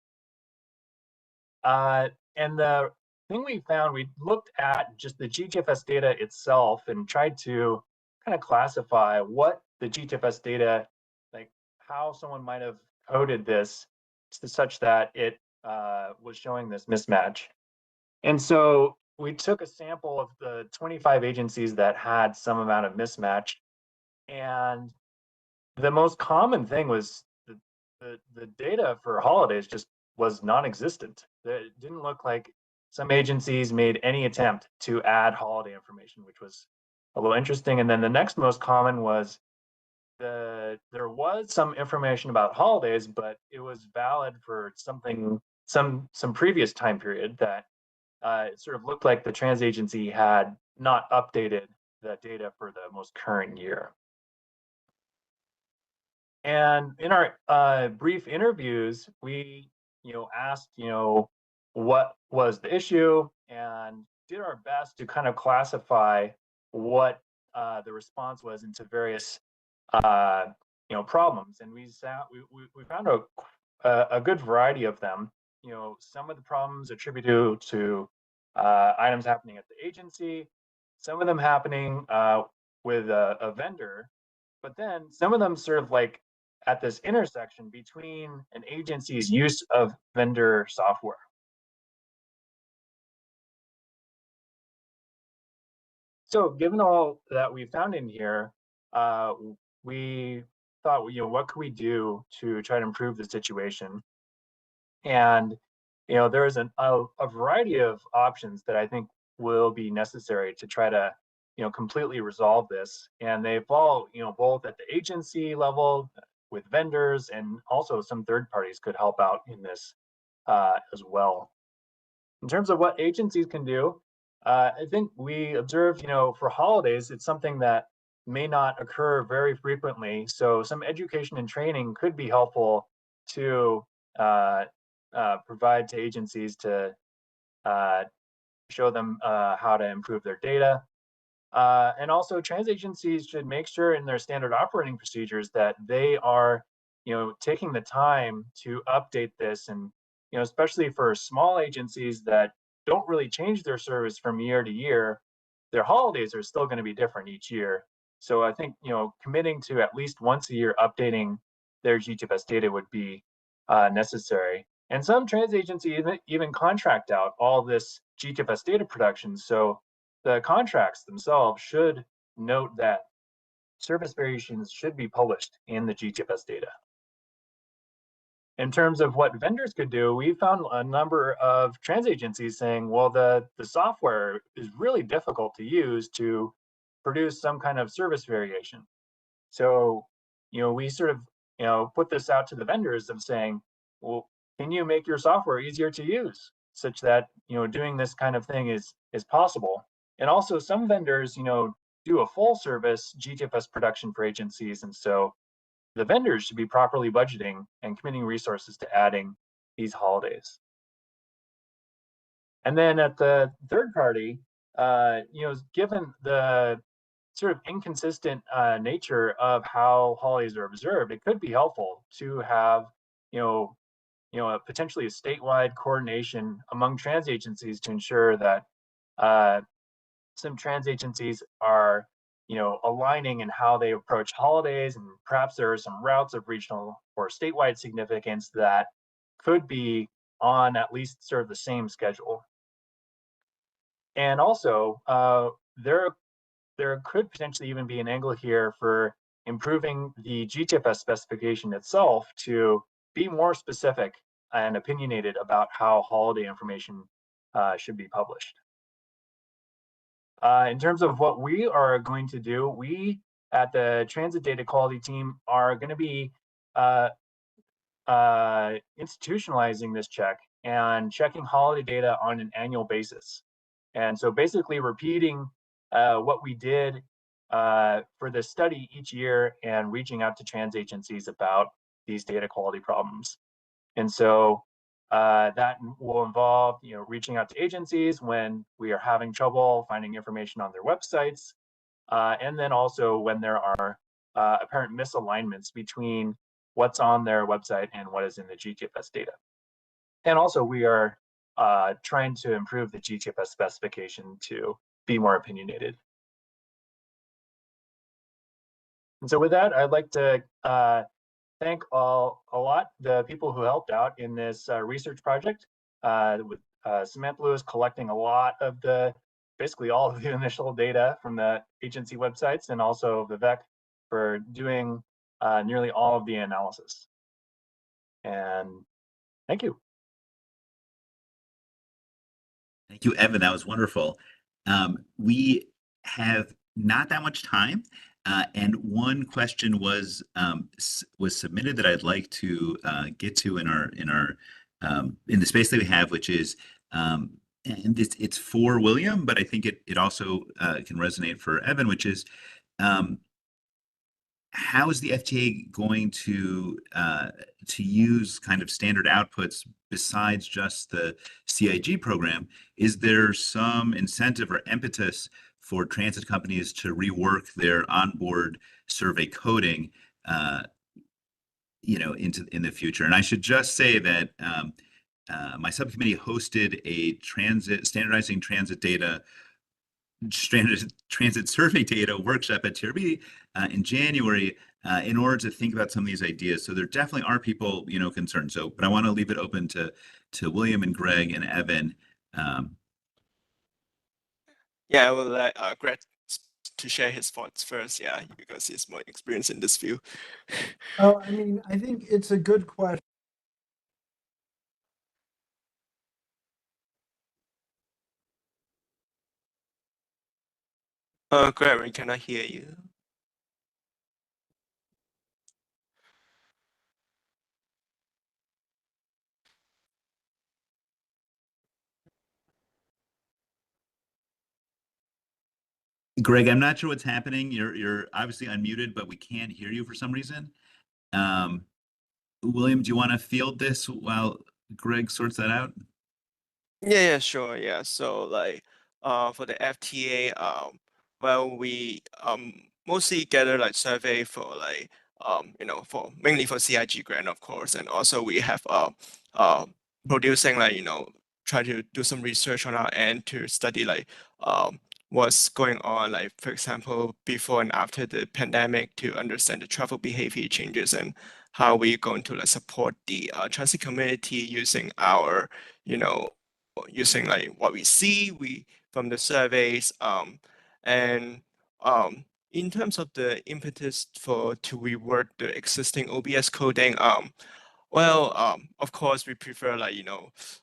And the thing we found, we looked at just the GTFS data itself and tried to kind of classify what the GTFS data, like how someone might have coded this such that it was showing this mismatch. And so we took a sample of the 25 agencies that had some amount of mismatch, and the most common thing was the data for holidays just was non-existent. It didn't look like some agencies made any attempt to add holiday information, which was a little interesting. And then the next most common was there was some information about holidays, but it was valid for something, some previous time period that it sort of looked like the trans agency had not updated the data for the most current year. And in our brief interviews, we asked what was the issue and did our best to kind of classify what the response was into various problems. And we found a good variety of them. Some of the problems attributed to items happening at the agency, some of them happening with a vendor, but then some of them sort of like at this intersection between an agency's use of vendor software. So given all that we found in here, we thought, what could we do to try to improve the situation? And there's a variety of options that I think will be necessary to try to completely resolve this. And they fall both at the agency level with vendors, and also some third parties could help out in this as well. In terms of what agencies can do, I think we observed, for holidays, it's something that may not occur very frequently. So some education and training could be helpful to provide to agencies to show them how to improve their data. And also trans agencies should make sure in their standard operating procedures that they are, taking the time to update this. And, especially for small agencies that don't really change their service from year to year, their holidays are still going to be different each year. So I think, committing to at least once a year updating their GTFS data would be necessary. And some trans agencies even contract out all this GTFS data production. So the contracts themselves should note that service variations should be published in the GTFS data. In terms of what vendors could do, we found a number of trans agencies saying, well, the software is really difficult to use to produce some kind of service variation. So, we sort of, put this out to the vendors of saying, well, can you make your software easier to use such that, doing this kind of thing is possible? And also some vendors, do a full service GTFS production for agencies. And so the vendors should be properly budgeting and committing resources to adding these holidays. And then at the third party, given the sort of inconsistent nature of how holidays are observed, it could be helpful to have, potentially a statewide coordination among trans agencies to ensure that some trans agencies are, aligning in how they approach holidays, and perhaps there are some routes of regional or statewide significance that could be on at least sort of the same schedule. And also, there could potentially even be an angle here for improving the GTFS specification itself to be more specific and opinionated about how holiday information should be published. In terms of what we are going to do, we at the Transit Data Quality team are going to be institutionalizing this check and checking holiday data on an annual basis. And so basically repeating what we did for the study each year and reaching out to trans agencies about these data quality problems. And so that will involve, reaching out to agencies when we are having trouble finding information on their websites, and then also when there are apparent misalignments between what's on their website and what is in the GTFS data. And also we are trying to improve the GTFS specification to be more opinionated. And so with that, I'd like to thank a lot the people who helped out in this research project with Samantha Lewis collecting a lot of basically all of the initial data from the agency websites, and also Vivek for doing nearly all of the analysis. And thank you. Thank you, Evan. That was wonderful. We have not that much time, and one question was submitted that I'd like to get to in the space that we have, which is and it's for William, but I think it also can resonate for Evan, which is how is the FTA going to use kind of standard outputs besides just the CIG program? Is there some incentive or impetus for transit companies to rework their onboard survey coding, in the future? And I should just say that my subcommittee hosted a standardizing transit survey data workshop at TRB in January in order to think about some of these ideas. So there definitely are people, concerned. So, but I want to leave it open to William and Greg and Evan. Yeah, I will let Greg to share his thoughts first. Yeah, because he's more experienced in this field. Oh, I mean, I think it's a good question. Greg, we cannot hear you. Greg, I'm not sure what's happening. You're obviously unmuted, but we can't hear you for some reason. William, do you want to field this while Greg sorts that out? Yeah, sure. Yeah. So like for the FTA, well, we mostly gather like survey for like for mainly for CIG grant, of course, and also we have producing like try to do some research on our end to study like what's going on, like for example before and after the pandemic, to understand the travel behavior changes and how we're going to like support the transit community using our using like what we see from the surveys, and in terms of the impetus to rework the existing OBS coding, well, of course we prefer like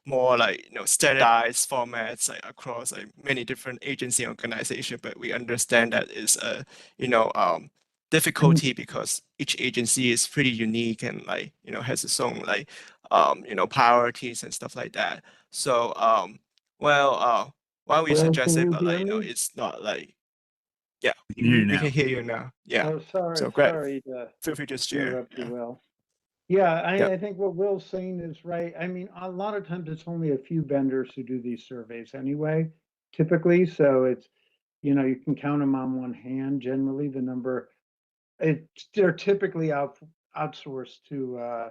more like standardized formats like across like many different agency organization, but we understand that is a difficulty because each agency is pretty unique and like has its own like priorities and stuff like that. So why we Well, suggest can it, you but hear like me? it's not like, yeah, We can hear you we now. can hear you now. Yeah. Oh, sorry, So Greg, sorry to feel free to share. interrupt you, Yeah. Will. Yeah, Yep. I think what Will's saying is right. I mean, a lot of times it's only a few vendors who do these surveys anyway, typically. So it's, you can count them on one hand, generally, the number. They're typically outsourced to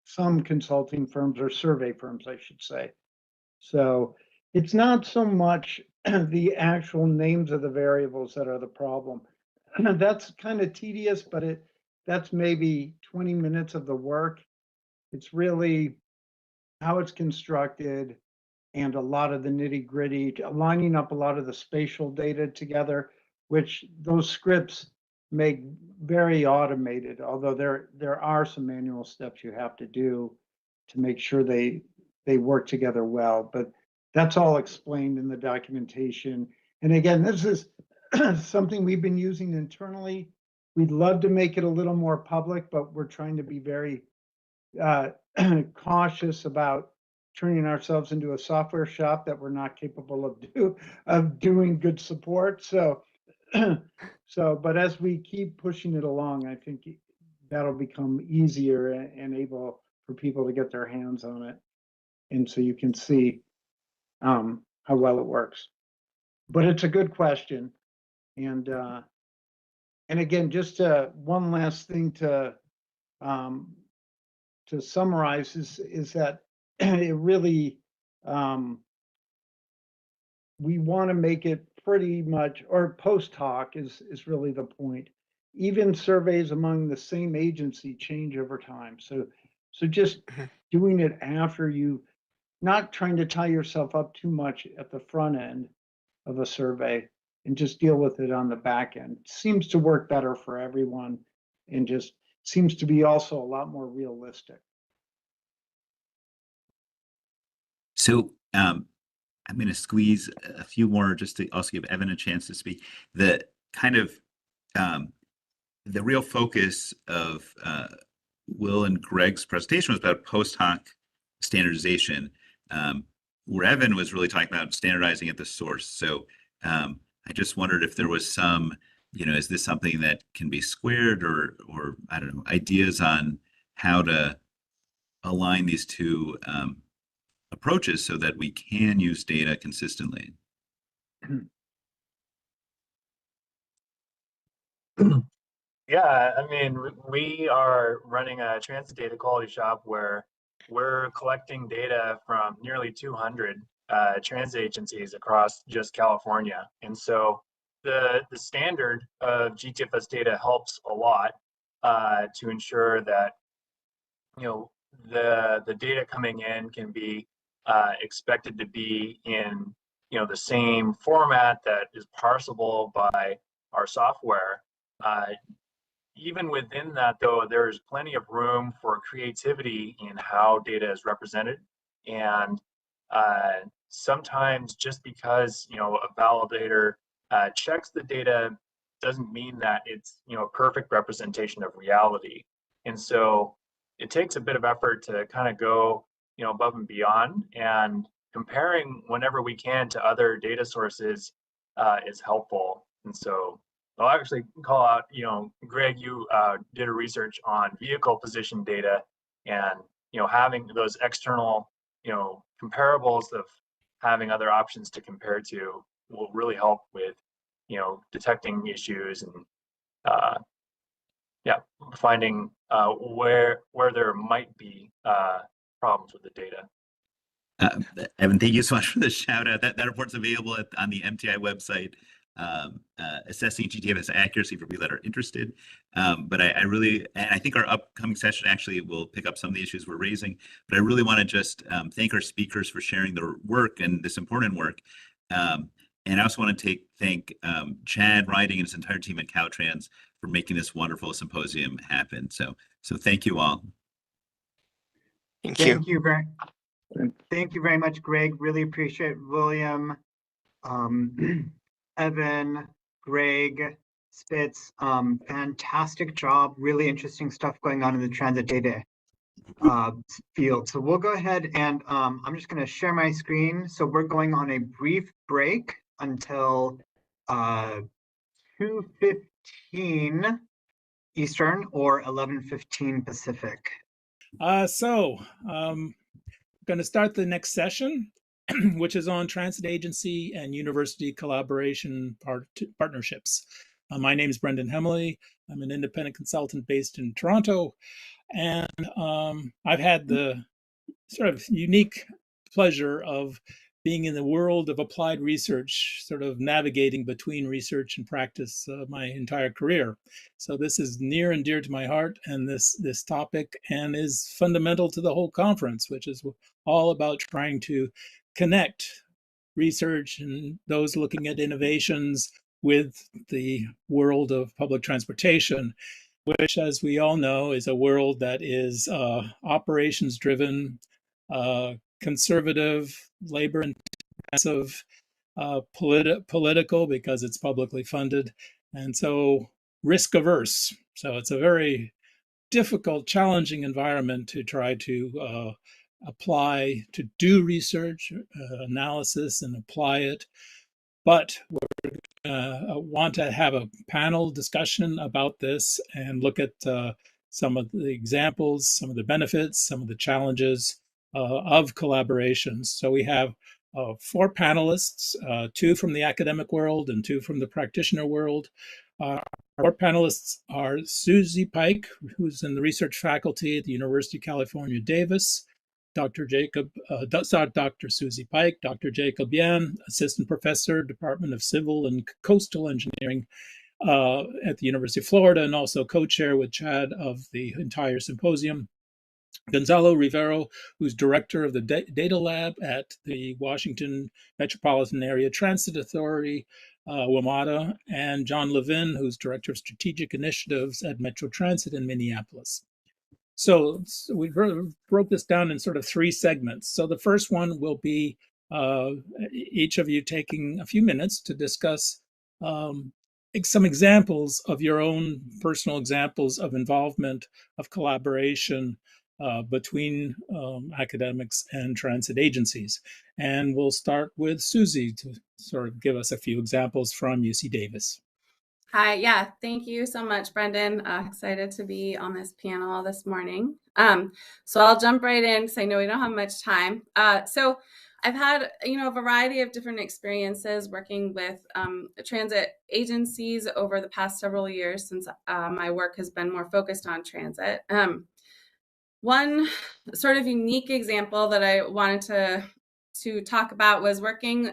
some consulting firms or survey firms, I should say. So it's not so much the actual names of the variables that are the problem. That's kind of tedious, but that's maybe 20 minutes of the work. It's really how it's constructed and a lot of the nitty gritty, lining up a lot of the spatial data together, which those scripts make very automated, although there are some manual steps you have to do to make sure they work together well. But that's all explained in the documentation. And again, this is something we've been using internally. We'd love to make it a little more public, but we're trying to be very cautious about turning ourselves into a software shop that we're not capable of doing good support. So, but as we keep pushing it along, I think that'll become easier and able for people to get their hands on it, and so you can see how well it works. But it's a good question, and again, just one last thing to summarize is that it really we want to make it pretty much, or post hoc is really the point. even surveys among the same agency change over time. So just Mhm. doing it after you, not trying to tie yourself up too much at the front end of a survey and just deal with it on the back end seems to work better for everyone and just seems to be also a lot more realistic. So I'm going to squeeze a few more just to also give Evan a chance to speak. The kind of the real focus of Will and Greg's presentation was about post hoc standardization, where Evan was really talking about standardizing at the source. So I just wondered if there was some, is this something that can be squared, or I don't know, ideas on how to align these two approaches so that we can use data consistently. Yeah, I mean, we are running a transit data quality shop where we're collecting data from nearly 200 transit agencies across just California. And so the standard of GTFS data helps a lot to ensure that, the data coming in can be expected to be in, the same format that is parsable by our software. Even within that, though, there's plenty of room for creativity in how data is represented. And sometimes just because, a validator checks the data doesn't mean that it's, a perfect representation of reality. And so it takes a bit of effort to kind of go, above and beyond, and comparing whenever we can to other data sources is helpful. And so I'll actually call out, Greg, you did a research on vehicle position data, and, having those external, comparables of having other options to compare to will really help with, detecting issues and, finding where there might be problems with the data. Evan, thank you so much for the shout out. That report's available on the MTI website, assessing GTFS accuracy for people that are interested. But I really, and I think our upcoming session actually will pick up some of the issues we're raising, but I really want to just thank our speakers for sharing their work and this important work. And I also want to thank Chad Riding and his entire team at Caltrans for making this wonderful symposium happen. So thank you all. Thank you. Thank you very much, Greg. Really appreciate William, Evan, Greg, Spitz. Fantastic job. Really interesting stuff going on in the transit data field. So we'll go ahead and I'm just going to share my screen. So we're going on a brief break until 2:15 Eastern or 11:15 Pacific. Going to start the next session, which is on transit agency and university collaboration partnerships. My name is Brendan Hemley. I'm an independent consultant based in Toronto, and I've had the sort of unique pleasure of being in the world of applied research, sort of navigating between research and practice my entire career. So this is near and dear to my heart, and this topic, and is fundamental to the whole conference, which is all about trying to connect research and those looking at innovations with the world of public transportation, which, as we all know, is a world that is operations driven, conservative, labor intensive, political because it's publicly funded, and so risk averse. So it's a very difficult, challenging environment to try to apply, to do research, analysis, and apply it. But we're want to have a panel discussion about this and look at some of the examples, some of the benefits, some of the challenges of collaborations. So we have 4 panelists, 2 from the academic world and 2 from the practitioner world. Our 4 panelists are Susie Pike, who's in the research faculty at the University of California, Davis, Dr. Susie Pike, Dr. Jacob Yan, Assistant Professor, Department of Civil and Coastal Engineering, at the University of Florida, and also co-chair with Chad of the entire symposium. Gonzalo Rivero, who's director of the Data Lab at the Washington Metropolitan Area Transit Authority, WMATA, and John Levin, who's director of strategic initiatives at Metro Transit in Minneapolis. So we broke this down in sort of 3 segments. So the first one will be each of you taking a few minutes to discuss some examples of your own personal examples of involvement, of collaboration between academics and transit agencies. And we'll start with Susie to sort of give us a few examples from UC Davis. Hi, yeah, thank you so much, Brendan. Excited to be on this panel this morning. So I'll jump right in because I know we don't have much time. So I've had, a variety of different experiences working with transit agencies over the past several years since my work has been more focused on transit. One sort of unique example that I wanted to talk about was working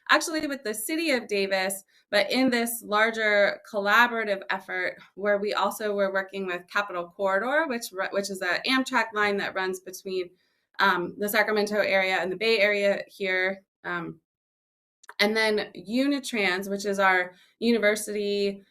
actually with the city of Davis, but in this larger collaborative effort where we also were working with Capitol Corridor, which is an Amtrak line that runs between the Sacramento area and the Bay Area here. And then Unitrans, which is our university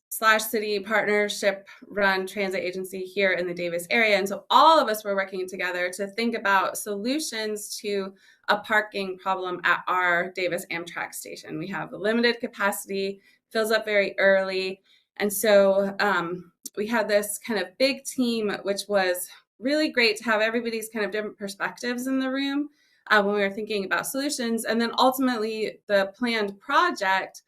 / city partnership run transit agency here in the Davis area. And so all of us were working together to think about solutions to a parking problem at our Davis Amtrak station. We have a limited capacity, fills up very early. And so we had this kind of big team, which was really great to have everybody's kind of different perspectives in the room when we were thinking about solutions. And then ultimately the planned project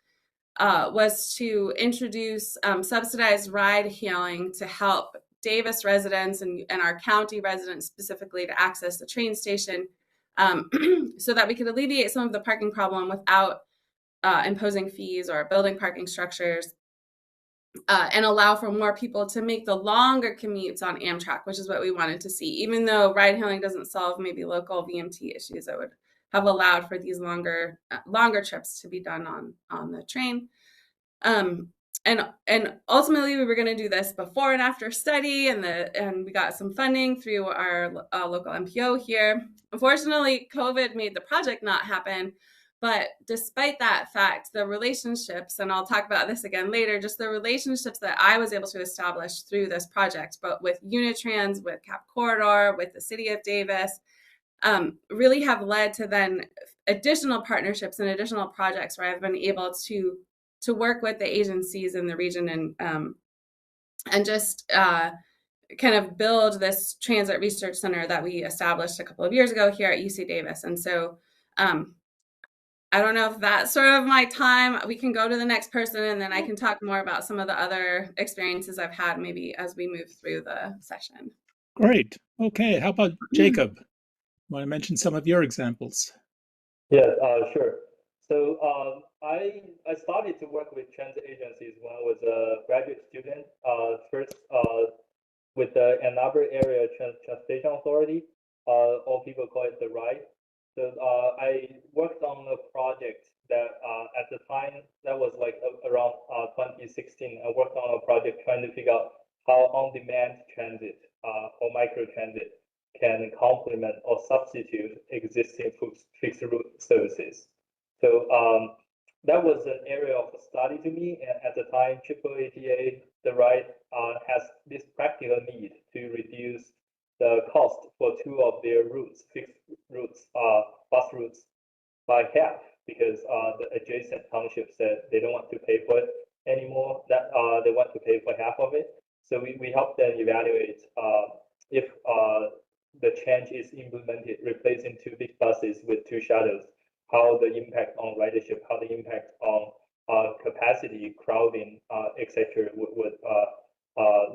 was to introduce subsidized ride hailing to help Davis residents and our county residents specifically to access the train station so that we could alleviate some of the parking problem without imposing fees or building parking structures and allow for more people to make the longer commutes on Amtrak, which is what we wanted to see. Even though ride hailing doesn't solve maybe local VMT issues, it would have allowed for these longer trips to be done on the train. And ultimately we were going to do this before and after study, and we got some funding through our local MPO here. Unfortunately, COVID made the project not happen. But despite that fact, the relationships, and I'll talk about this again later, just the relationships that I was able to establish through this project, but with Unitrans, with Cap Corridor, with the city of Davis, really have led to then additional partnerships and additional projects where I've been able to work with the agencies in the region and just kind of build this transit research center that we established a couple of years ago here at UC Davis. And so I don't know if that's sort of my time. We can go to the next person and then I can talk more about some of the other experiences I've had maybe as we move through the session. Great. Okay. How about Jacob? Want to mention some of your examples? Yeah, sure. So I started to work with transit agencies when I was a graduate student. First with the Ann Arbor Area Transportation Authority, all people call it the RIDE. So I worked on a project that at the time, that was like around 2016, I worked on a project trying to figure out how on-demand transit or micro-transit can complement or substitute existing fixed route services. So that was an area of study to me. And at the time, AAATA, the RIDE, has this practical need to reduce the cost for 2 of their routes, fixed routes, bus routes, by half, because the adjacent township said they don't want to pay for it anymore, that they want to pay for half of it. So we helped them evaluate if the change is implemented, replacing 2 big buses with 2 shuttles, how the impact on ridership, how the impact on capacity, crowding, etc. would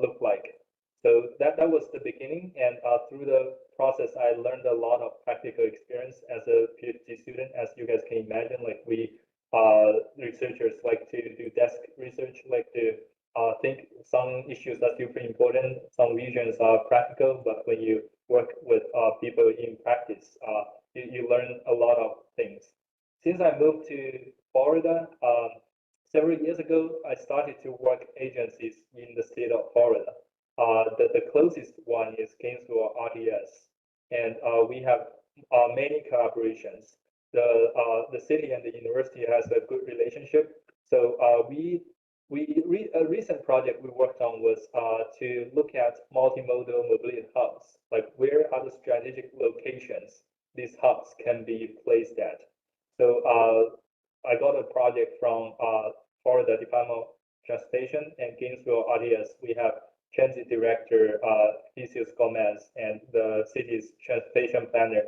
look like. So that was the beginning, and through the process, I learned a lot of practical experience as a PhD student. As you guys can imagine, like we researchers like to do desk research, like to think some issues are super important, some regions are practical, but when you work with people in practice, you learn a lot of things. Since I moved to Florida, several years ago, I started to work agencies in the state of Florida. The closest one is Gainesville RTS, and we have many collaborations. The city and the university has a good relationship. So a recent project we worked on was to look at multimodal mobility hubs, like where are the strategic locations these hubs can be placed at. So I got a project from Florida Department of Transportation and Gainesville RTS. We have Transit Director Theseus Gomez and the city's transportation planner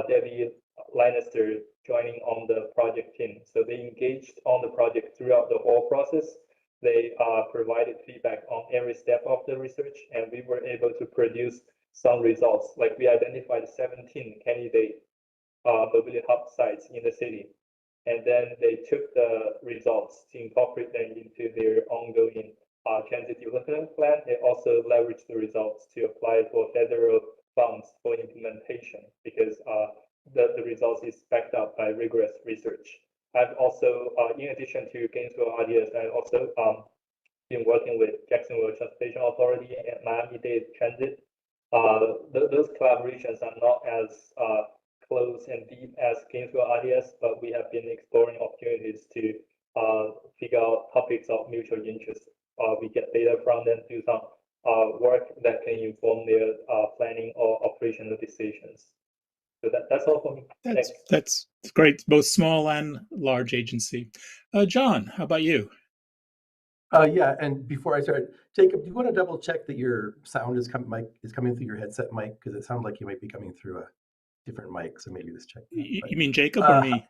Debbie Lannister joining on the project team. So they engaged on the project throughout the whole process. They provided feedback on every step of the research, and we were able to produce some results. Like we identified 17 candidate mobility hub sites in the city. And then they took the results to incorporate them into their ongoing transit development plan. They also leveraged the results to apply for federal funds for implementation because the results is backed up by rigorous research. I've also, in addition to Gainesville RTS, I've also been working with Jacksonville Transportation Authority and Miami-Dade Transit. Those collaborations are not as close and deep as Gainesville RTS, but we have been exploring opportunities to figure out topics of mutual interest. We get data from them, do some work that can inform their planning or operational decisions. So that's all for me. That's great, both small and large agency. John, how about you? Yeah, and before I start, Jacob, do you want to double check that your sound is coming through your headset mic? Because it sounds like you might be coming through a different mic, so maybe just check. You mean Jacob or me?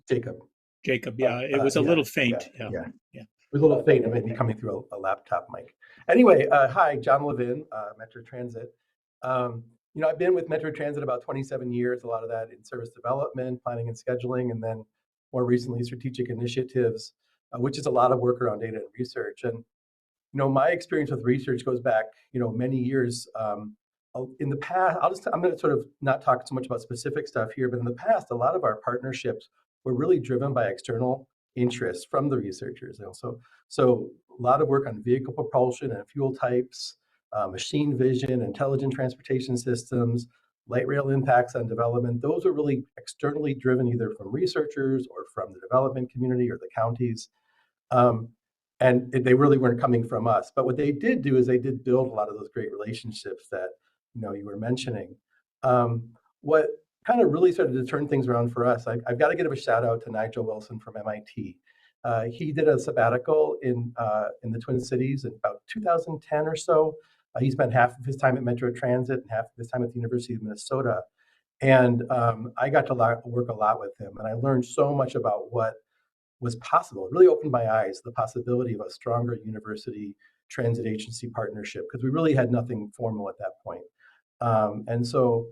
Jacob. Jacob, yeah, it was a little faint. Yeah. It was a little faint. It may be coming through a laptop mic. Anyway, hi, John Levin, Metro Transit. I've been with Metro Transit about 27 years, a lot of that in service development, planning and scheduling, and then more recently strategic initiatives, which is a lot of work around data and research. And, my experience with research goes back, many years. In the past, I'm going to sort of not talk so much about specific stuff here, but in the past, a lot of our partnerships were really driven by external interests from the researchers. So a lot of work on vehicle propulsion and fuel types, machine vision, intelligent transportation systems, light rail impacts on development. Those are really externally driven either from researchers or from the development community or the counties. And they really weren't coming from us. But what they did do is they did build a lot of those great relationships that you were mentioning. What kind of really started to turn things around for us, I've got to give a shout out to Nigel Wilson from MIT. He did a sabbatical in the Twin Cities in about 2010 or so. He spent half of his time at Metro Transit and half of his time at the University of Minnesota. And I got to work a lot with him. And I learned so much about what was possible. It really opened my eyes, the possibility of a stronger university transit agency partnership, because we really had nothing formal at that point. And so,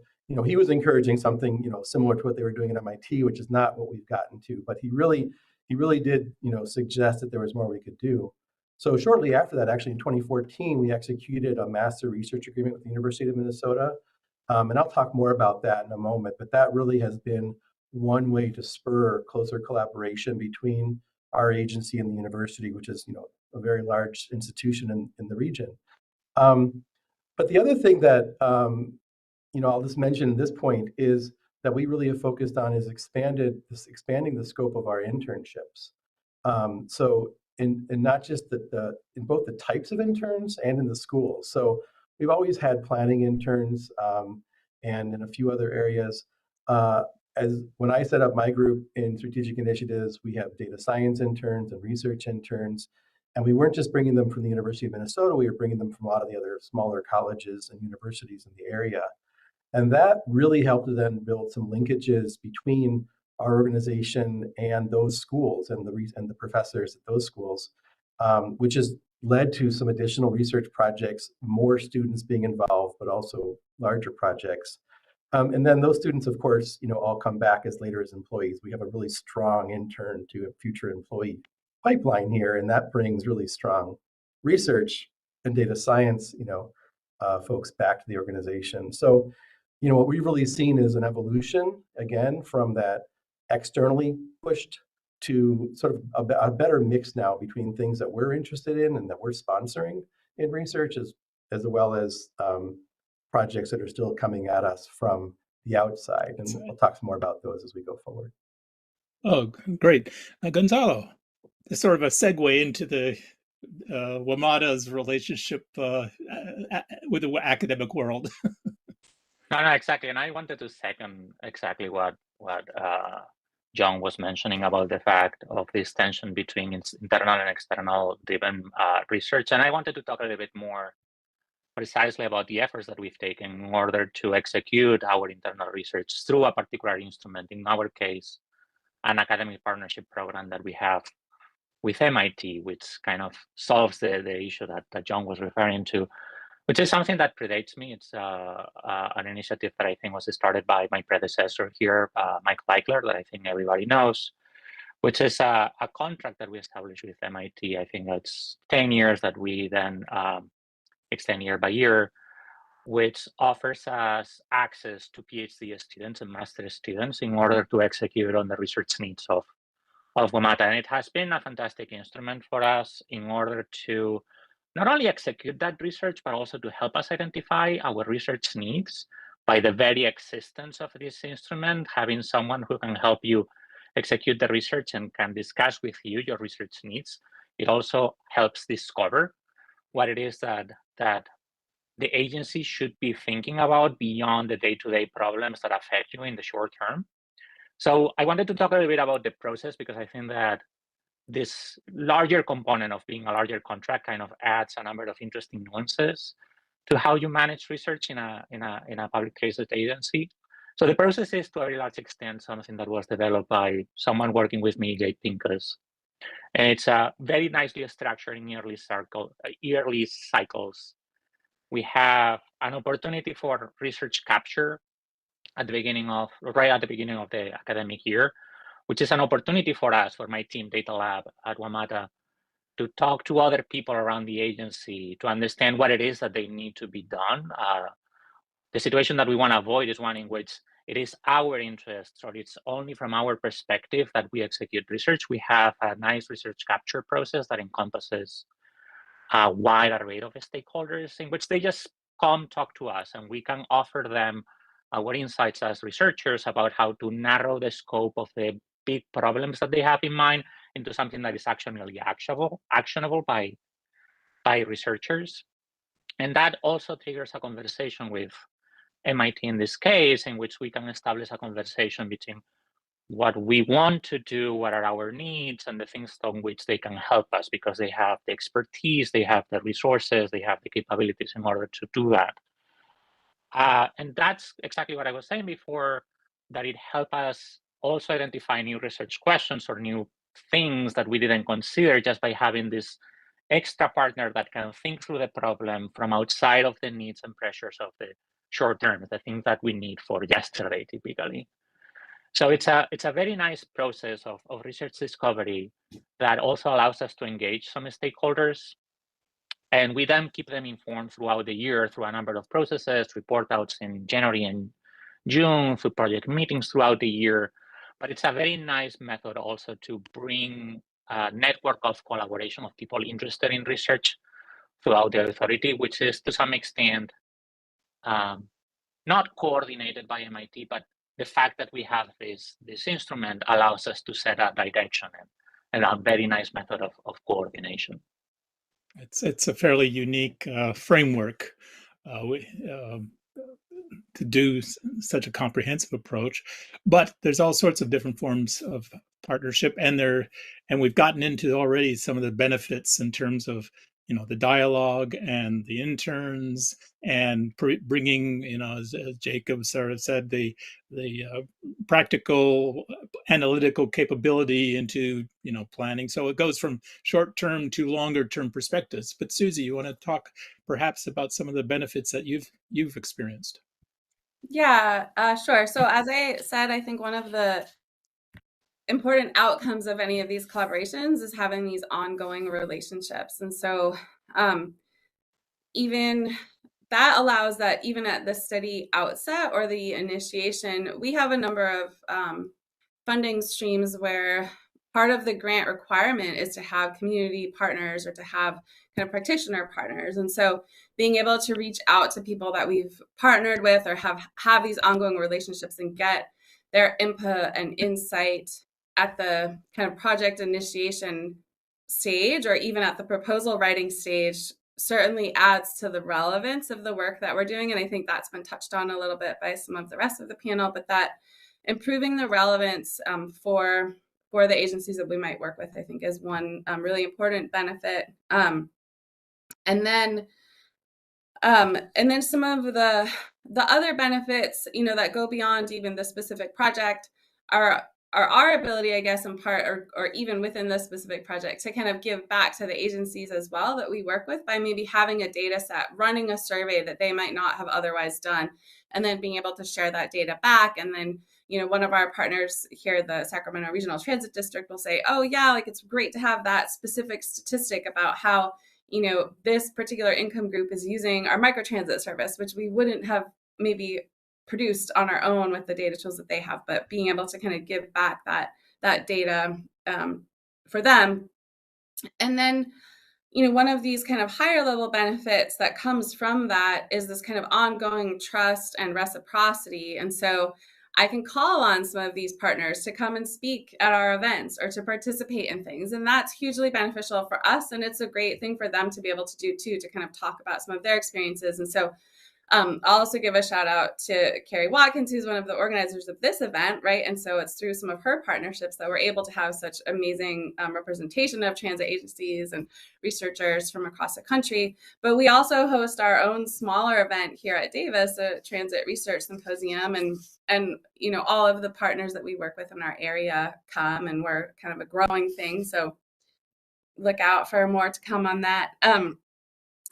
he was encouraging something, similar to what they were doing at MIT, which is not what we've gotten to. But he really did, suggest that there was more we could do. So shortly after that, actually in 2014, we executed a master research agreement with the University of Minnesota. And I'll talk more about that in a moment, but that really has been one way to spur closer collaboration between our agency and the university, which is, a very large institution in the region. But the other thing that, I'll just mention at this point is that we really have focused on is expanding the scope of our internships. So in not just in both the types of interns and in the schools. So we've always had planning interns and in a few other areas. As when I set up my group in strategic initiatives, we have data science interns and research interns. And we weren't just bringing them from the University of Minnesota, we were bringing them from a lot of the other smaller colleges and universities in the area. And that really helped to then build some linkages between our organization and those schools and the professors at those schools, which has led to some additional research projects, more students being involved, but also larger projects. And then those students, of course, all come back later as employees. We have a really strong intern to a future employee pipeline here, and that brings really strong research and data science, folks back to the organization. So, what we've really seen is an evolution, again, from that externally pushed to sort of a better mix now between things that we're interested in and that we're sponsoring in research, as well as projects that are still coming at us from the outside. And we'll talk some more about those as we go forward. Oh, great. Gonzalo, it's sort of a segue into the WMATA's relationship with the academic world. No, exactly. And I wanted to second exactly what John was mentioning about the fact of this tension between internal and external driven research. And I wanted to talk a little bit more precisely about the efforts that we've taken in order to execute our internal research through a particular instrument, in our case, an academic partnership program that we have with MIT, which kind of solves the issue that John was referring to, which is something that predates me. It's an initiative that I think was started by my predecessor here, Mike Leichler, that I think everybody knows, which is a contract that we established with MIT. I think it's 10 years that we then extend year by year, which offers us access to PhD students and master students in order to execute on the research needs of WMATA. And it has been a fantastic instrument for us in order to not only execute that research, but also to help us identify our research needs by the very existence of this instrument. Having someone who can help you execute the research and can discuss with you your research needs, it also helps discover what it is that the agency should be thinking about beyond the day-to-day problems that affect you in the short term. So I wanted to talk a little bit about the process, because I think that this larger component of being a larger contract kind of adds a number of interesting nuances to how you manage research in a public research agency. So the process is, to a very large extent, something that was developed by someone working with me, Gabe Pincus. And it's very nicely structured in yearly cycles. We have an opportunity for research capture right at the beginning of the academic year, which is an opportunity for us, for my team, Data Lab at WMATA, to talk to other people around the agency to understand what it is that they need to be done. The situation that we want to avoid is one in which it is our interest, or it's only from our perspective that we execute research. We have a nice research capture process that encompasses a wide array of stakeholders, in which they just come talk to us, and we can offer them our insights as researchers about how to narrow the scope of the big problems that they have in mind into something that is actually actionable by researchers. And that also triggers a conversation with MIT in this case, in which we can establish a conversation between what we want to do, what are our needs, and the things on which they can help us, because they have the expertise, they have the resources, they have the capabilities in order to do that. And that's exactly what I was saying before, that it helped us also identify new research questions or new things that we didn't consider, just by having this extra partner that can think through the problem from outside of the needs and pressures of the short term, the things that we need for yesterday, typically. So it's a very nice process of research discovery that also allows us to engage some stakeholders. And we then keep them informed throughout the year through a number of processes, report outs in January and June, through project meetings throughout the year. But it's a very nice method also to bring a network of collaboration of people interested in research throughout the authority, which is to some extent not coordinated by MIT, but the fact that we have this instrument allows us to set a direction and a very nice method of coordination. It's a fairly unique framework to do such a comprehensive approach, but there's all sorts of different forms of partnership, and we've gotten into already some of the benefits in terms of the dialogue and the interns, and bringing, as Jacob sort of said, the practical analytical capability into planning. So it goes from short-term to longer-term perspectives. But Susie, you want to talk perhaps about some of the benefits that you've experienced? Yeah, sure. So as I said, I think one of the important outcomes of any of these collaborations is having these ongoing relationships. And so even that allows that even at the study outset or the initiation, we have a number of funding streams where part of the grant requirement is to have community partners or to have kind of practitioner partners. And so being able to reach out to people that we've partnered with or have these ongoing relationships and get their input and insight at the kind of project initiation stage or even at the proposal writing stage certainly adds to the relevance of the work that we're doing. And I think that's been touched on a little bit by some of the rest of the panel, but that improving the relevance for the agencies that we might work with, I think is one really important benefit. And then some of the other benefits, that go beyond even the specific project are our ability, I guess, in part, or even within the specific project, to kind of give back to the agencies as well that we work with by maybe having a data set, running a survey that they might not have otherwise done, and then being able to share that data back. And then, one of our partners here, the Sacramento Regional Transit District, will say, oh yeah, like it's great to have that specific statistic about how, this particular income group is using our microtransit service, which we wouldn't have maybe produced on our own with the data tools that they have, but being able to kind of give back that data for them. And then, one of these kind of higher level benefits that comes from that is this kind of ongoing trust and reciprocity. And so I can call on some of these partners to come and speak at our events or to participate in things. And that's hugely beneficial for us. And it's a great thing for them to be able to do too, to kind of talk about some of their experiences. And so I'll also give a shout out to Carrie Watkins, who's one of the organizers of this event, right? And so it's through some of her partnerships that we're able to have such amazing representation of transit agencies and researchers from across the country. But we also host our own smaller event here at Davis, a Transit Research Symposium, and all of the partners that we work with in our area come, and we're kind of a growing thing. So look out for more to come on that.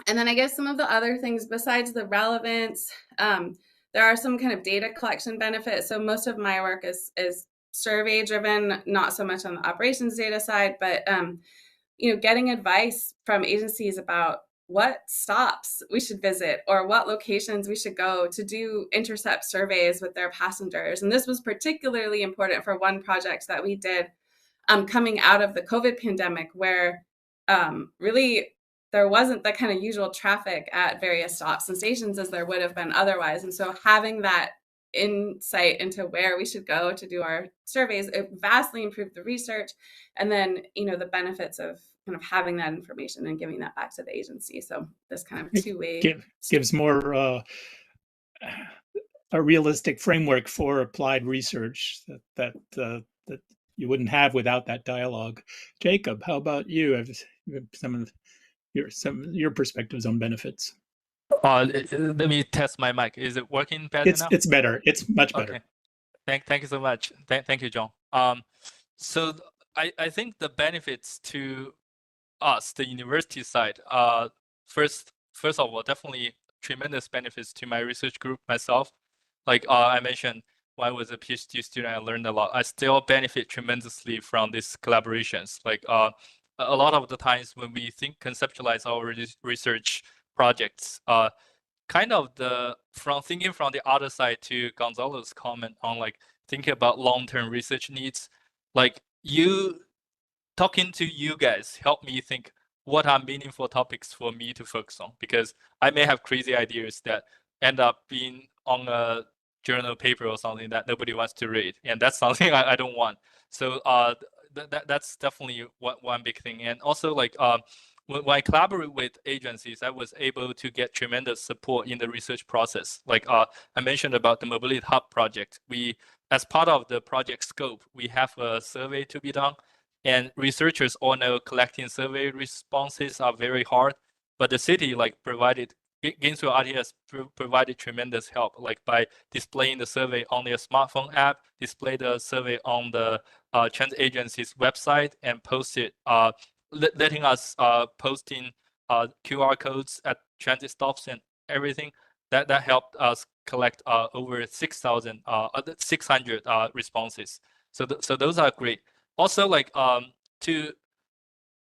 And then I guess some of the other things besides the relevance, there are some kind of data collection benefits. So most of my work is survey driven, not so much on the operations data side, but getting advice from agencies about what stops we should visit or what locations we should go to do intercept surveys with their passengers. And this was particularly important for one project that we did coming out of the COVID pandemic, where really there wasn't the kind of usual traffic at various stops and stations as there would have been otherwise. And so having that insight into where we should go to do our surveys, it vastly improved the research. And then, the benefits of kind of having that information and giving that back to the agency. So this kind of two-way gives more a realistic framework for applied research that you wouldn't have without that dialogue. Jacob, how about you? Have some of your perspectives on benefits? Let me test my mic. Is it working better now? It's better. It's much better. Okay. Thank you so much. Thank you, John. So I think the benefits to us, the university side, first of all, definitely tremendous benefits to my research group, myself. Like I mentioned, when I was a PhD student, I learned a lot. I still benefit tremendously from these collaborations. Like a lot of the times when we conceptualize our research projects, kind of thinking from the other side to Gonzalo's comment on like thinking about long-term research needs, like talking to you guys help me think what are meaningful topics for me to focus on, because I may have crazy ideas that end up being on a journal paper or something that nobody wants to read, and that's something I don't want. So that's definitely one big thing. And also like when I collaborate with agencies, I was able to get tremendous support in the research process. Like I mentioned about the Mobility Hub project, as part of the project scope, we have a survey to be done, and researchers all know collecting survey responses are very hard, but the city Gainesville RTS provided tremendous help, like by displaying the survey on their smartphone app, display the survey on the transit agency's website, and post it, letting us posting QR codes at transit stops and everything. That helped us collect over 600 responses. So those are great. Also, like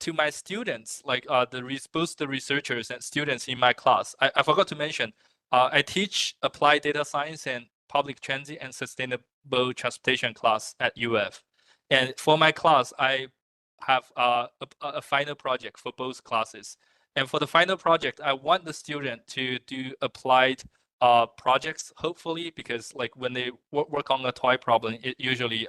to my students, like both the researchers and students in my class, I forgot to mention, I teach applied data science and public transit and sustainable transportation class at UF. And for my class, I have a final project for both classes. And for the final project, I want the student to do applied projects, hopefully, because like when they work on a toy problem, it usually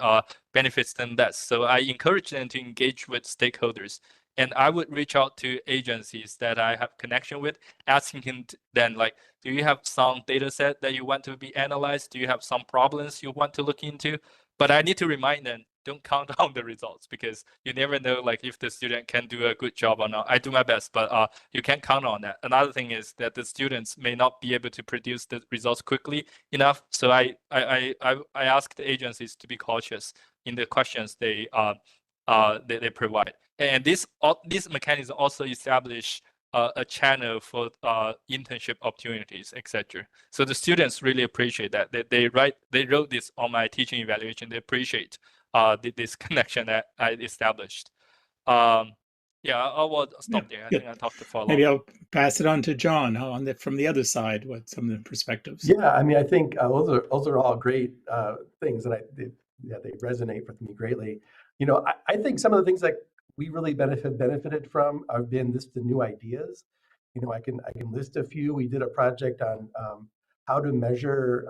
benefits them less. So I encourage them to engage with stakeholders. And I would reach out to agencies that I have connection with, asking him then, like, do you have some data set that you want to be analyzed? Do you have some problems you want to look into? But I need to remind them, don't count on the results, because you never know, like, if the student can do a good job or not. I do my best, but you can't count on that. Another thing is that the students may not be able to produce the results quickly enough. So I ask the agencies to be cautious in the questions they provide. And this mechanism also establish a channel for internship opportunities, etc. So the students really appreciate that. They wrote this on my teaching evaluation. They appreciate this connection that I established. Yeah, I will stop there. I think I talked for a long. Maybe I'll pass it on to John from the other side. What some of the perspectives? Yeah, I mean, I think those are all great things, and they resonate with me greatly. You know, I think some of the things that we really benefited from have been the new ideas. You know, I can list a few. We did a project on how to measure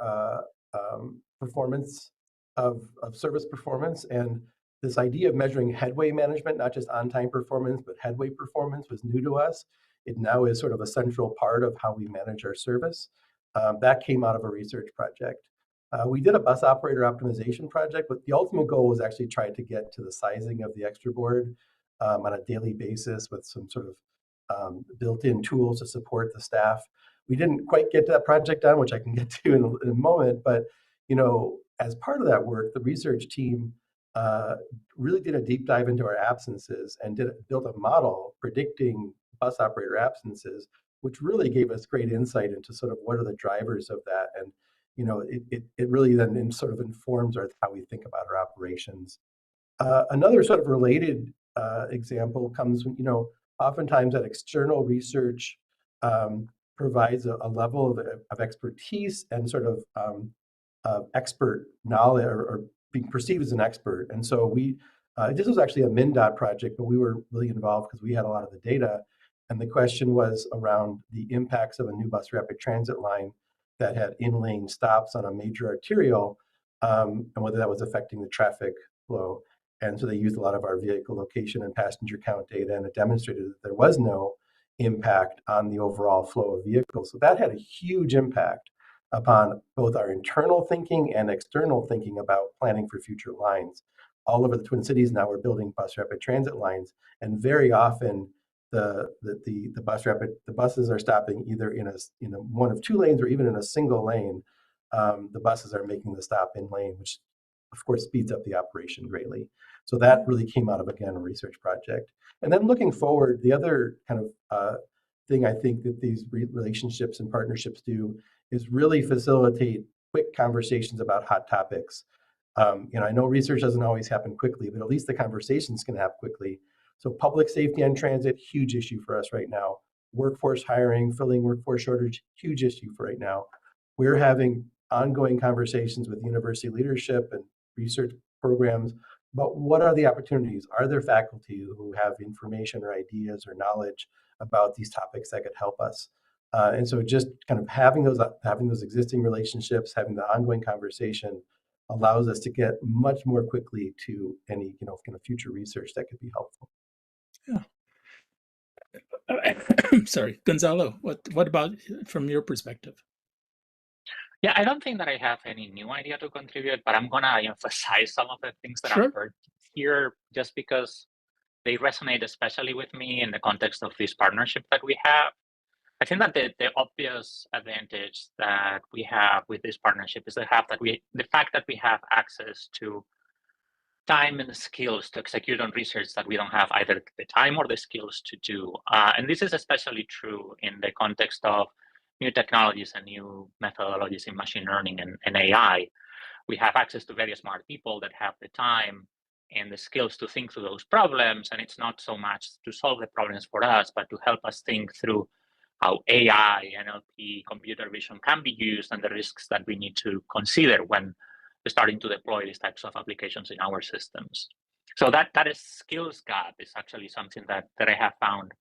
performance of service performance, and this idea of measuring headway management, not just on-time performance, but headway performance, was new to us. It now is sort of a central part of how we manage our service. That came out of a research project. We did a bus operator optimization project, but the ultimate goal was actually try to get to the sizing of the extra board on a daily basis with some sort of built-in tools to support the staff. We didn't quite get that project done, which I can get to in a moment, but you know, as part of that work, the research team really did a deep dive into our absences and built a model predicting bus operator absences, which really gave us great insight into sort of what are the drivers of that. And you know, it really then sort of informs how we think about our operations. Another sort of related example comes, you know, oftentimes that external research provides a level of expertise and sort of expert knowledge or being perceived as an expert. And so this was actually a MnDOT project, but we were really involved because we had a lot of the data. And the question was around the impacts of a new bus rapid transit line that had in-lane stops on a major arterial, and whether that was affecting the traffic flow. And so they used a lot of our vehicle location and passenger count data, and it demonstrated that there was no impact on the overall flow of vehicles. So that had a huge impact upon both our internal thinking and external thinking about planning for future lines. All over the Twin Cities now we're building bus rapid transit lines, and very often the buses are stopping either in one of two lanes or even in a single lane. The buses are making the stop in lane, which of course speeds up the operation greatly. So that really came out of, again, a research project. And then looking forward, the other kind of thing I think that these relationships and partnerships do is really facilitate quick conversations about hot topics. You know, I know research doesn't always happen quickly, but at least the conversations can happen quickly. So public safety on transit, huge issue for us right now. Workforce hiring, filling workforce shortage, huge issue for right now. We're having ongoing conversations with university leadership and research programs about what are the opportunities? Are there faculty who have information or ideas or knowledge about these topics that could help us? And so just kind of having those existing relationships, having the ongoing conversation allows us to get much more quickly to any, you know, kind of future research that could be helpful. Yeah. Sorry, Gonzalo, what about from your perspective? Yeah, I don't think that I have any new idea to contribute, but I'm gonna emphasize some of the things that I've heard here just because they resonate especially with me in the context of this partnership that we have. I think that the obvious advantage that we have with this partnership is the fact that we have access to time and the skills to execute on research that we don't have either the time or the skills to do. And this is especially true in the context of new technologies and new methodologies in machine learning and AI. We have access to very smart people that have the time and the skills to think through those problems. And it's not so much to solve the problems for us, but to help us think through how AI, NLP, computer vision can be used and the risks that we need to consider when starting to deploy these types of applications in our systems. So that is skills gap is actually something that I have found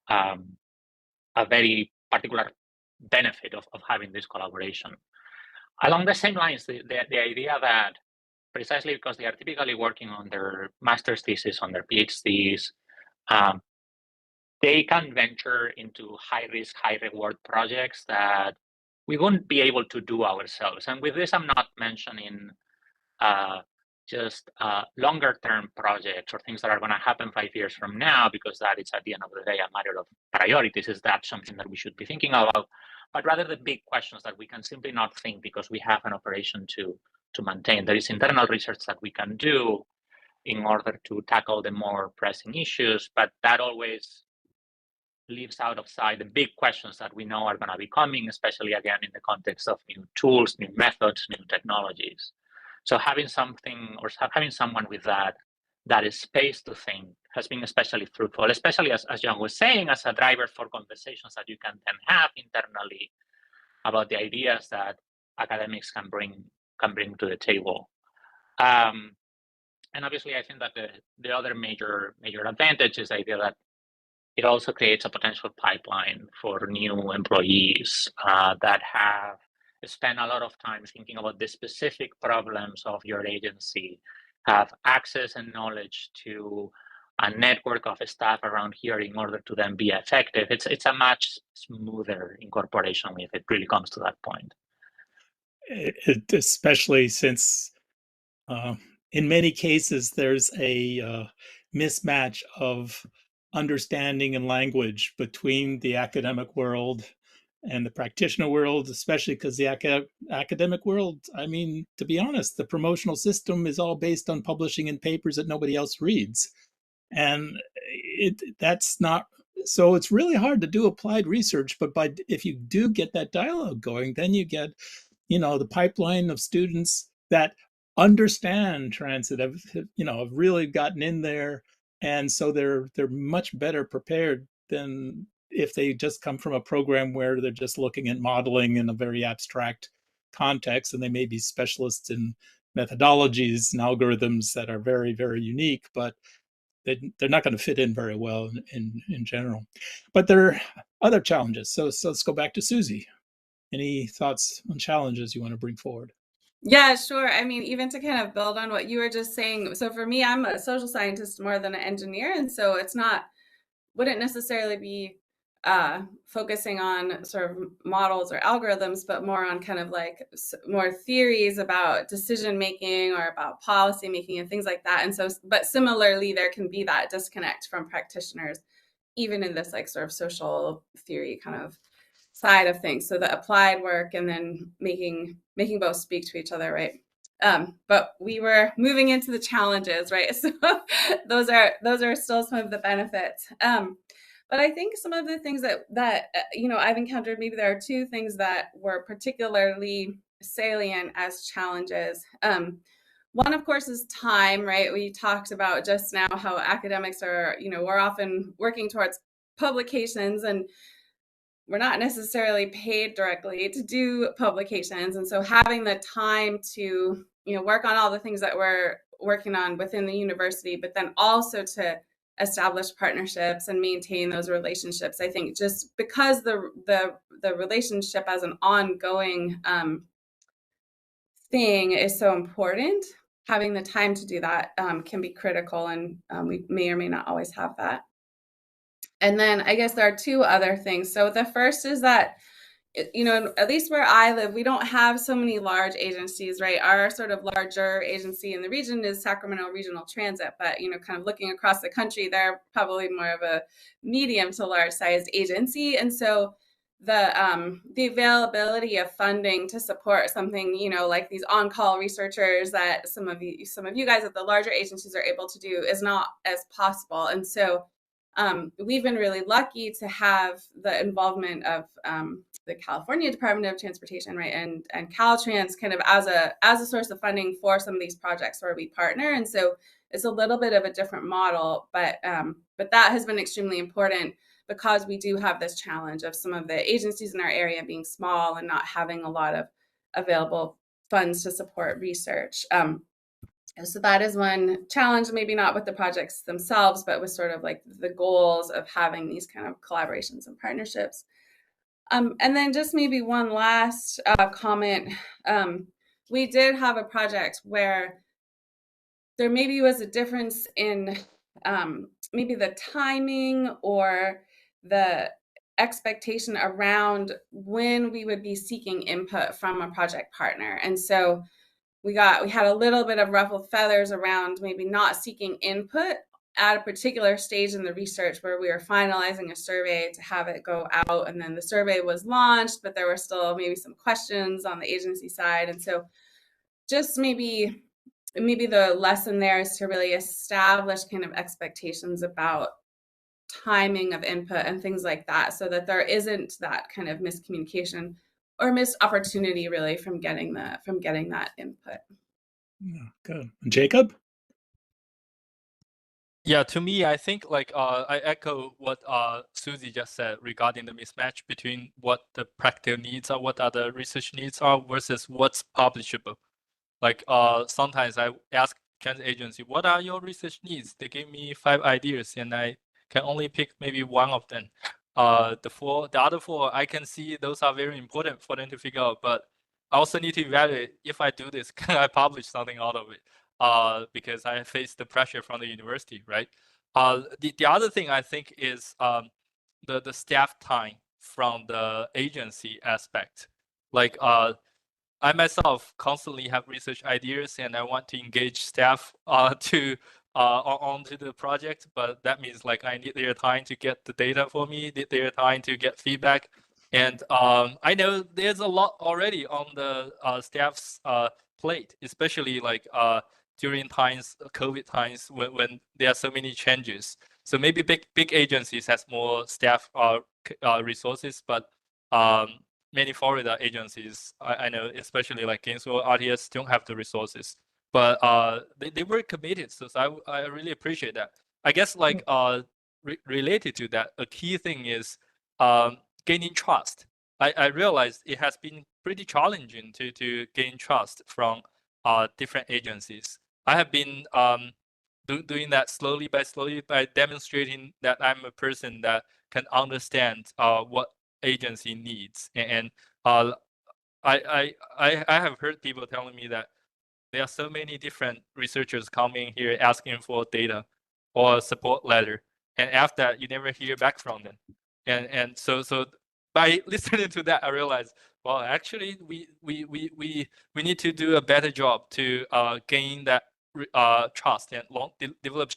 a very particular benefit of having this collaboration. Along the same lines, the idea that precisely because they are typically working on their master's thesis, on their PhDs, they can venture into high-risk, high-reward projects that we wouldn't be able to do ourselves. And with this, I'm not mentioning just longer-term projects or things that are going to happen 5 years from now, because that is at the end of the day a matter of priorities. Is that something that we should be thinking about? But rather the big questions that we can simply not think because we have an operation to maintain. There is internal research that we can do in order to tackle the more pressing issues, but that always leaves out of sight the big questions that we know are going to be coming, especially again in the context of new tools, new methods, new technologies. So having something or having someone with that is space to think has been especially fruitful, especially as John was saying, as a driver for conversations that you can then have internally about the ideas that academics can bring to the table. And obviously, I think that the other major advantage is the idea that it also creates a potential pipeline for new employees that have spent a lot of time thinking about the specific problems of your agency, have access and knowledge to a network of staff around here in order to then be effective. It's a much smoother incorporation if it really comes to that point. Especially since in many cases there's a mismatch of understanding and language between the academic world and the practitioner world, especially because the academic world, I mean, to be honest, the promotional system is all based on publishing in papers that nobody else reads. And that's not, so it's really hard to do applied research, but if you do get that dialogue going, then you get, the pipeline of students that understand transit, have really gotten in there. And so they're much better prepared than if they just come from a program where they're just looking at modeling in a very abstract context, and they may be specialists in methodologies and algorithms that are very, very unique, but they're not going to fit in very well in general. But there are other challenges. So let's go back to Susie. Any thoughts on challenges you want to bring forward? Yeah, sure. I mean, even to kind of build on what you were just saying. So for me, I'm a social scientist more than an engineer. And so wouldn't necessarily be focusing on sort of models or algorithms, but more on kind of like more theories about decision making or about policy making and things like that. And so, but similarly, there can be that disconnect from practitioners, even in this like sort of social theory kind of side of things. So the applied work and then making both speak to each other, right? But we were moving into the challenges, right? So those are still some of the benefits. But I think some of the things that I've encountered, maybe there are two things that were particularly salient as challenges. One, of course, is time, right? We talked about just now how academics are, we're often working towards publications, and we're not necessarily paid directly to do publications. And so having the time to, work on all the things that we're working on within the university, but then also to establish partnerships and maintain those relationships. I think just because the relationship as an ongoing thing is so important, having the time to do that can be critical, and we may or may not always have that. And then I guess there are two other things. So the first is that, at least where I live, we don't have so many large agencies, right? Our sort of larger agency in the region is Sacramento Regional Transit, but, kind of looking across the country, they're probably more of a medium to large sized agency. And so the availability of funding to support something, like these on-call researchers that some of you guys at the larger agencies are able to do is not as possible. And so we've been really lucky to have the involvement of the California Department of Transportation, right, and Caltrans kind of as a source of funding for some of these projects where we partner. And so it's a little bit of a different model, but that has been extremely important because we do have this challenge of some of the agencies in our area being small and not having a lot of available funds to support research. So that is one challenge, maybe not with the projects themselves, but with sort of like the goals of having these kind of collaborations and partnerships. And then just maybe one last comment. We did have a project where there maybe was a difference in maybe the timing or the expectation around when we would be seeking input from a project partner. And so we had a little bit of ruffled feathers around maybe not seeking input at a particular stage in the research where we were finalizing a survey to have it go out, and then the survey was launched, but there were still maybe some questions on the agency side. And so just maybe the lesson there is to really establish kind of expectations about timing of input and things like that, so that there isn't that kind of miscommunication or missed opportunity really from getting that input. Yeah, good. Jacob? Yeah, to me, I think like I echo what Susie just said regarding the mismatch between what the practical needs are, what other research needs are versus what's publishable. Like sometimes I ask transit agency, what are your research needs? They give me 5 ideas and I can only pick maybe one of them. The other 4, I can see those are very important for them to figure out, but I also need to evaluate if I do this, can I publish something out of it? Because I face the pressure from the university, right? The other thing I think is the staff time from the agency aspect. Like I myself constantly have research ideas and I want to engage staff onto the project, but that means like I need their time to get the data for me, need their time to get feedback. And I know there's a lot already on the staff's plate, especially like during times, COVID times, when there are so many changes. So maybe big agencies has more staff resources, but many Florida agencies, I know, especially like Gainesville, RTS, don't have the resources, but they were committed. So I really appreciate that. I guess like related to that, a key thing is gaining trust. I realized it has been pretty challenging to gain trust from different agencies. I have been doing that slowly by demonstrating that I'm a person that can understand what agency needs. And I have heard people telling me that there are so many different researchers coming here asking for data or a support letter, and after that you never hear back from them. And so by listening to that, I realized, well, actually we need to do a better job to gain that trust and develop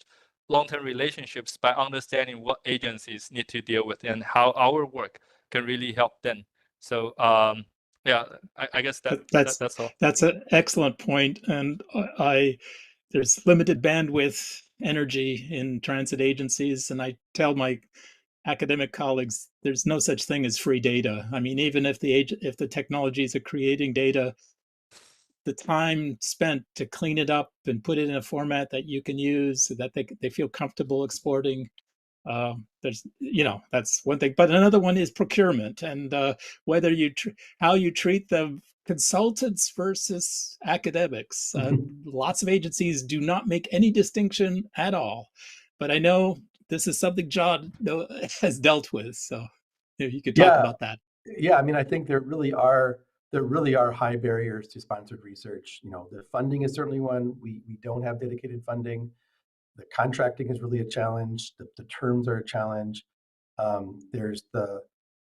long-term relationships by understanding what agencies need to deal with and how our work can really help them. So yeah, I guess that's all. That's an excellent point. And there's limited bandwidth energy in transit agencies, and I tell my academic colleagues there's no such thing as free data. I mean, even if the technologies are creating data, the time spent to clean it up and put it in a format that you can use so that they feel comfortable exporting, there's, that's one thing. But another one is procurement, and whether how you treat the consultants versus academics. Lots of agencies do not make any distinction at all. But I know this is something John has dealt with, so you could talk about that. Yeah, I mean, I think there really are high barriers to sponsored research. The funding is certainly one. We don't have dedicated funding. The contracting is really a challenge. The terms are a challenge. There's the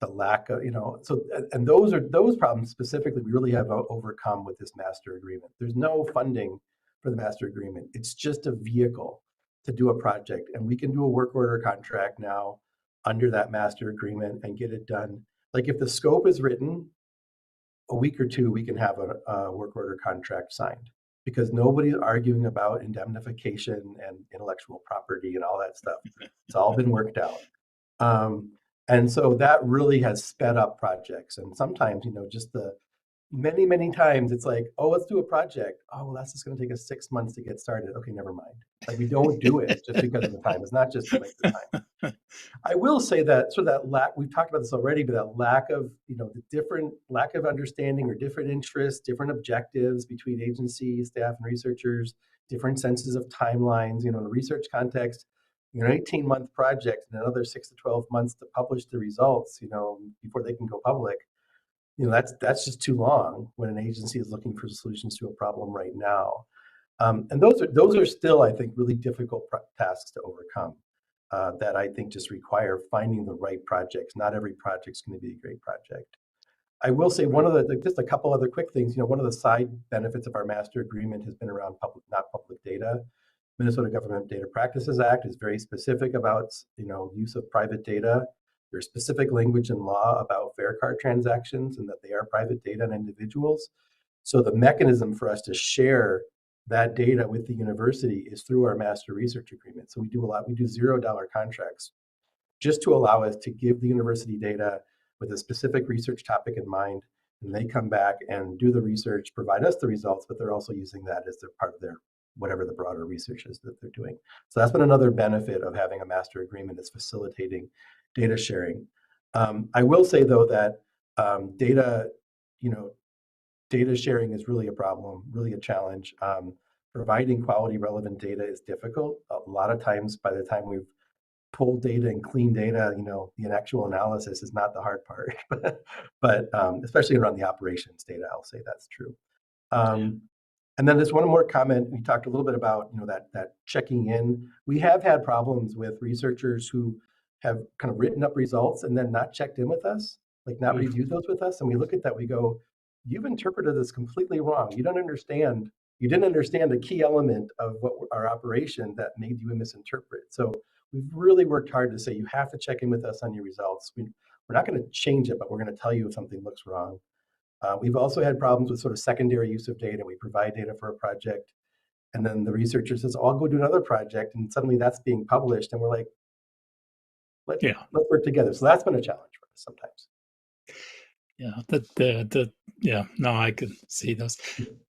lack of, and those problems specifically we really have overcome with this master agreement. There's no funding for the master agreement. It's just a vehicle to do a project, and we can do a work order contract now under that master agreement and get it done. Like if the scope is written, a week or two, we can have a work order contract signed, because nobody's arguing about indemnification and intellectual property and all that stuff. It's all been worked out. And so that really has sped up projects. And sometimes, just the many times it's like, oh, let's do a project. Oh, well, that's just going to take us 6 months to get started. Okay, never mind. Like we don't do it just because of the time. It's not just like the time. I will say that sort of that lack, we've talked about this already, but that lack of, the lack of understanding or different interests, different objectives between agencies, staff, and researchers, different senses of timelines, in a research context, an 18-month project and another 6 to 12 months to publish the results, before they can go public. That's just too long when an agency is looking for solutions to a problem right now. And those are still, I think, really difficult tasks to overcome. That I think just require finding the right projects. Not every project's going to be a great project. I will say just a couple other quick things. One of the side benefits of our master agreement has been around not public data. Minnesota Government Data Practices Act is very specific about use of private data. There's specific language in law about fare card transactions and that they are private data on individuals. So the mechanism for us to share that data with the university is through our master research agreement. So we do $0 contracts just to allow us to give the university data with a specific research topic in mind. And they come back and do the research, provide us the results, but they're also using that as their part of their, whatever the broader research is that they're doing. So that's been another benefit of having a master agreement, is facilitating data sharing. I will say though that data sharing is really a problem, really a challenge. Providing quality relevant data is difficult. A lot of times by the time we've pulled data and clean data, the actual analysis is not the hard part, but especially around the operations data, I'll say that's true. And then there's one more comment. We talked a little bit about, that checking in. We have had problems with researchers who have kind of written up results and then not checked in with us, like not reviewed those with us. And we look at that, we go, you've interpreted this completely wrong. You didn't understand a key element of what our operation that made you misinterpret. So we've really worked hard to say, you have to check in with us on your results. We're not going to change it, but we're going to tell you if something looks wrong. We've also had problems with sort of secondary use of data. We provide data for a project, and then the researcher says, oh, I'll go do another project, and suddenly that's being published, and we're like, let's work together. So that's been a challenge for us sometimes. I could see those.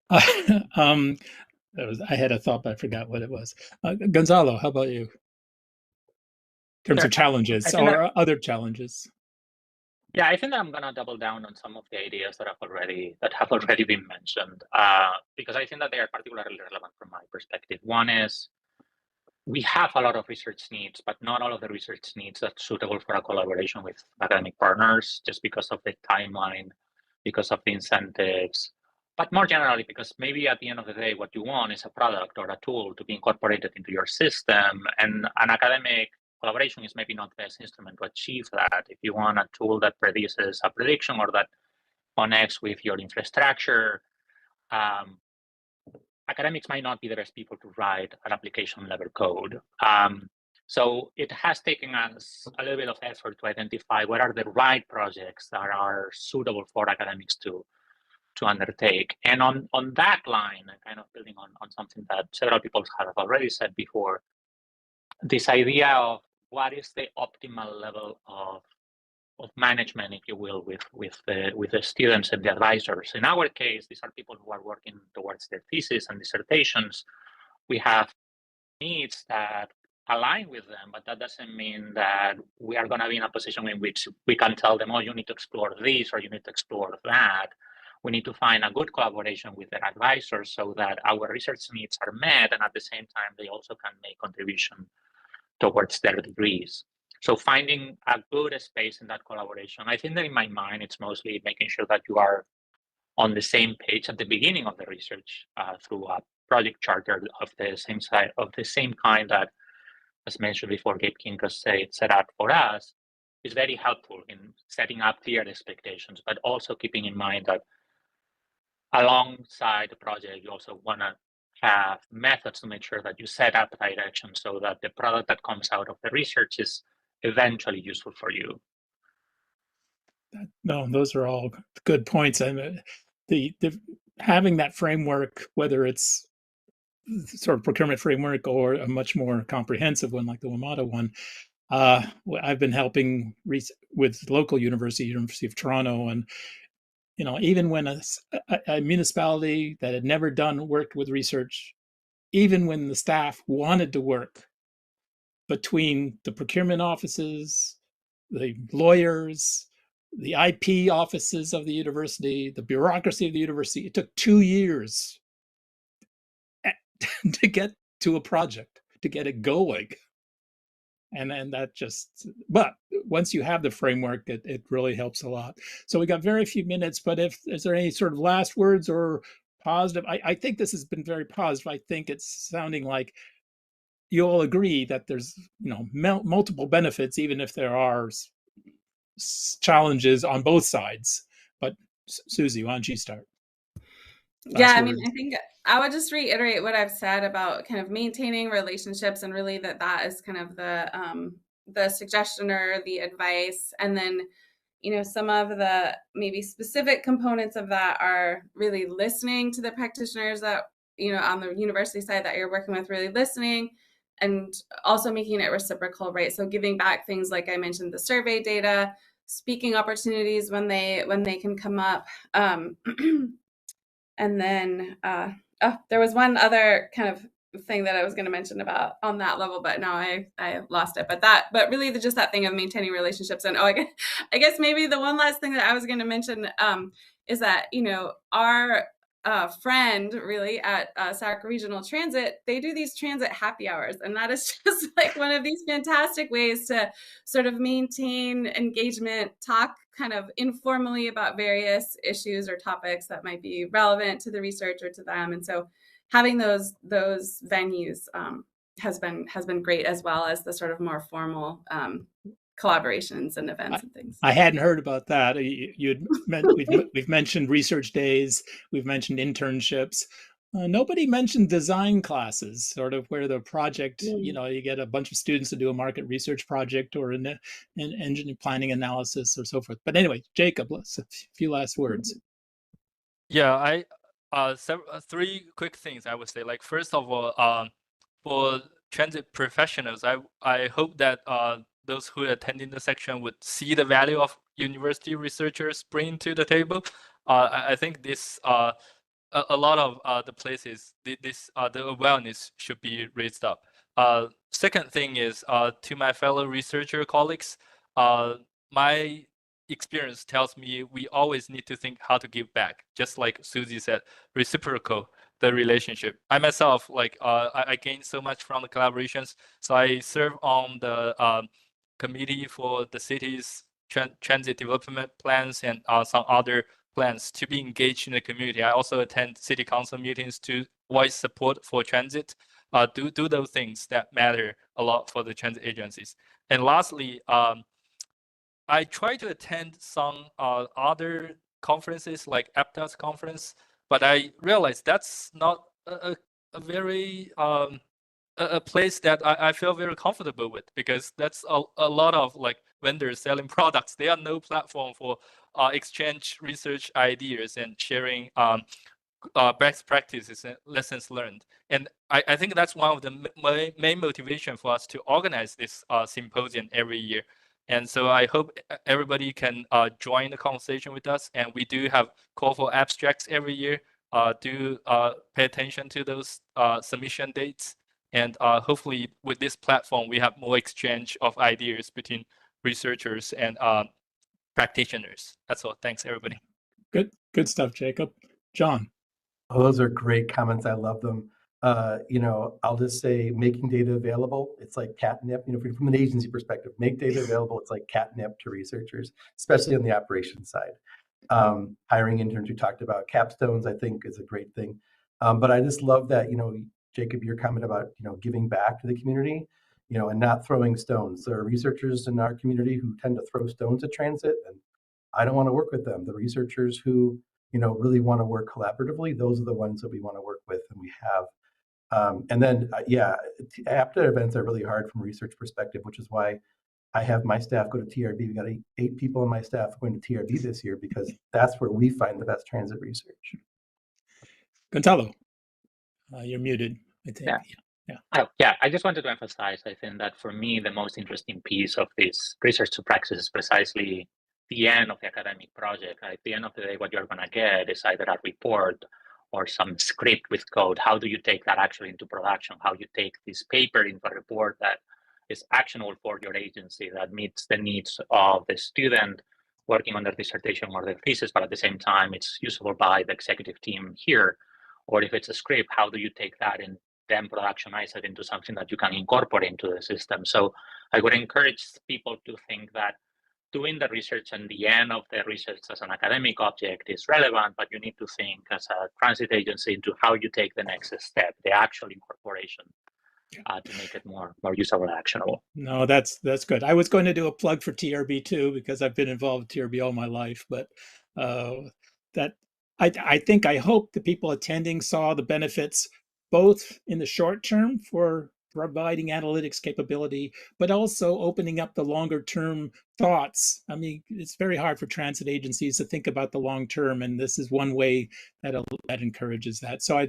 I had a thought, but I forgot what it was. Gonzalo, how about you? In terms of challenges or other challenges? Yeah, I think that I'm going to double down on some of the ideas that have already been mentioned, because I think that they are particularly relevant from my perspective. One is we have a lot of research needs, but not all of the research needs that's suitable for a collaboration with academic partners, just because of the timeline, because of the incentives, but more generally, because maybe at the end of the day, what you want is a product or a tool to be incorporated into your system, and an academic collaboration is maybe not the best instrument to achieve that. If you want a tool that produces a prediction or that connects with your infrastructure, academics might not be the best people to write an application level code. So it has taken us a little bit of effort to identify what are the right projects that are suitable for academics to undertake. And on that line, kind of building on something that several people have already said before, this idea of what is the optimal level of management, if you will, with the students and the advisors. In our case, these are people who are working towards their thesis and dissertations. We have needs that align with them, but that doesn't mean that we are going to be in a position in which we can tell them, oh, you need to explore this or you need to explore that. We need to find a good collaboration with their advisors so that our research needs are met, and at the same time, they also can make contribution towards their degrees. So finding a good space in that collaboration, I think that in my mind, it's mostly making sure that you are on the same page at the beginning of the research through a project charter of the same kind that, as mentioned before, Gabe Kinko's set out for us, is very helpful in setting up clear expectations, but also keeping in mind that alongside the project, you also want to have methods to make sure that you set up direction so that the product that comes out of the research is eventually useful for you. No, those are all good points. And the having that framework, whether it's sort of procurement framework or a much more comprehensive one like the WMATA one, I've been helping with local University of Toronto, and even when a municipality that had never worked with research, even when the staff wanted to work, between the procurement offices, the lawyers, the IP offices of the university, the bureaucracy of the university. It took 2 years to get to a project, to get it going. And that just, but once you have the framework, it really helps a lot. So we got very few minutes, but is there any sort of last words or positive? I think this has been very positive. I think it's sounding like you all agree that there's, multiple benefits, even if there are challenges on both sides. But Susie, why don't you start? Yeah, I mean, I think I would just reiterate what I've said about kind of maintaining relationships, and really that is kind of the suggestion or the advice. And then, some of the maybe specific components of that are really listening to the practitioners that, on the university side that you're working with, really listening, and also making it reciprocal, right? So giving back things like I mentioned, the survey data, speaking opportunities when they can come up. And then there was one other kind of thing that I was going to mention about on that level, but now I lost it. But really just that thing of maintaining relationships. And I guess maybe the one last thing that I was going to mention is that, our friend really at Sac Regional Transit, they do these transit happy hours. And that is just like one of these fantastic ways to sort of maintain engagement, talk kind of informally about various issues or topics that might be relevant to the research or to them. And so having those venues has been great, as well as the sort of more formal collaborations and events and things. I hadn't heard about that. We've mentioned research days, we've mentioned internships. Nobody mentioned design classes, sort of where the project, you get a bunch of students to do a market research project or an engineering planning analysis or so forth. But anyway, Jacob, a few last words. Yeah, three quick things I would say. Like, first of all, for transit professionals, I hope that those who are attending the section would see the value of university researchers bring to the table. I think this a lot of the places, the awareness should be raised up. Second thing is to my fellow researcher colleagues, my experience tells me we always need to think how to give back. Just like Susie said, reciprocal the relationship. I myself, I gained so much from the collaborations. So I serve on the committee for the city's transit development plans and some other plans to be engaged in the community. I also attend city council meetings to voice support for transit, do those things that matter a lot for the transit agencies. And lastly, I try to attend some other conferences like APTA's conference, but I realized that's not a very a place that I feel very comfortable with, because that's a lot of vendors selling products. There are no platform for exchange research ideas and sharing best practices and lessons learned. And I think that's one of the main motivation for us to organize this symposium every year. And so I hope everybody can join the conversation with us. And we do have call for abstracts every year. Do pay attention to those submission dates. And hopefully with this platform, we have more exchange of ideas between researchers and practitioners. That's all. Thanks, everybody. Good stuff, Jacob. John. Oh, those are great comments. I love them. I'll just say making data available, it's like catnip, from an agency perspective, make data available, it's like catnip to researchers, especially on the operations side. Hiring interns, we talked about capstones, I think is a great thing. But I just love that, Jacob, your comment about, giving back to the community, and not throwing stones. There are researchers in our community who tend to throw stones at transit, and I don't want to work with them. The researchers who, really want to work collaboratively, those are the ones that we want to work with, and we have. And then, APTA events are really hard from a research perspective, which is why I have my staff go to TRB. We got 8 people on my staff going to TRB this year, because that's where we find the best transit research. Gonzalo, you're muted, I think. Yeah. I just wanted to emphasize, I think that for me, the most interesting piece of this research to practice is precisely the end of the academic project. At the end of the day, what you're going to get is either a report or some script with code. How do you take that actually into production? How you take this paper into a report that is actionable for your agency, that meets the needs of the student working on their dissertation or their thesis, but at the same time, it's usable by the executive team here. Or if it's a script, how do you take that and then productionize it into something that you can incorporate into the system? So I would encourage people to think that doing the research and the end of the research as an academic object is relevant, but you need to think as a transit agency into how you take the next step, the actual incorporation, to make it more usable and actionable. No, that's good. I was going to do a plug for TRB too, because I've been involved with TRB all my life, but that I hope the people attending saw the benefits both in the short term for providing analytics capability, but also opening up the longer term thoughts. I mean, it's very hard for transit agencies to think about the long term, and this is one way that encourages that. So I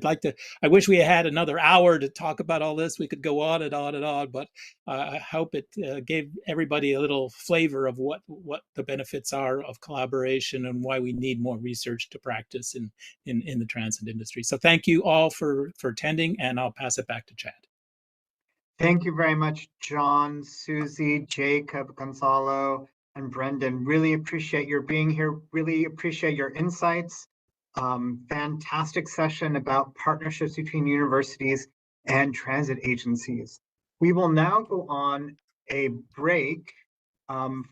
wish we had another hour to talk about all this. We could go on and on and on, but I hope it gave everybody a little flavor of what the benefits are of collaboration and why we need more research to practice in the transit industry. So thank you all for attending, and I'll pass it back to Chad. Thank you very much, John, Susie, Jacob, Gonzalo, and Brendan. Really appreciate your being here. Really appreciate your insights. Fantastic session about partnerships between universities and transit agencies. We will now go on a break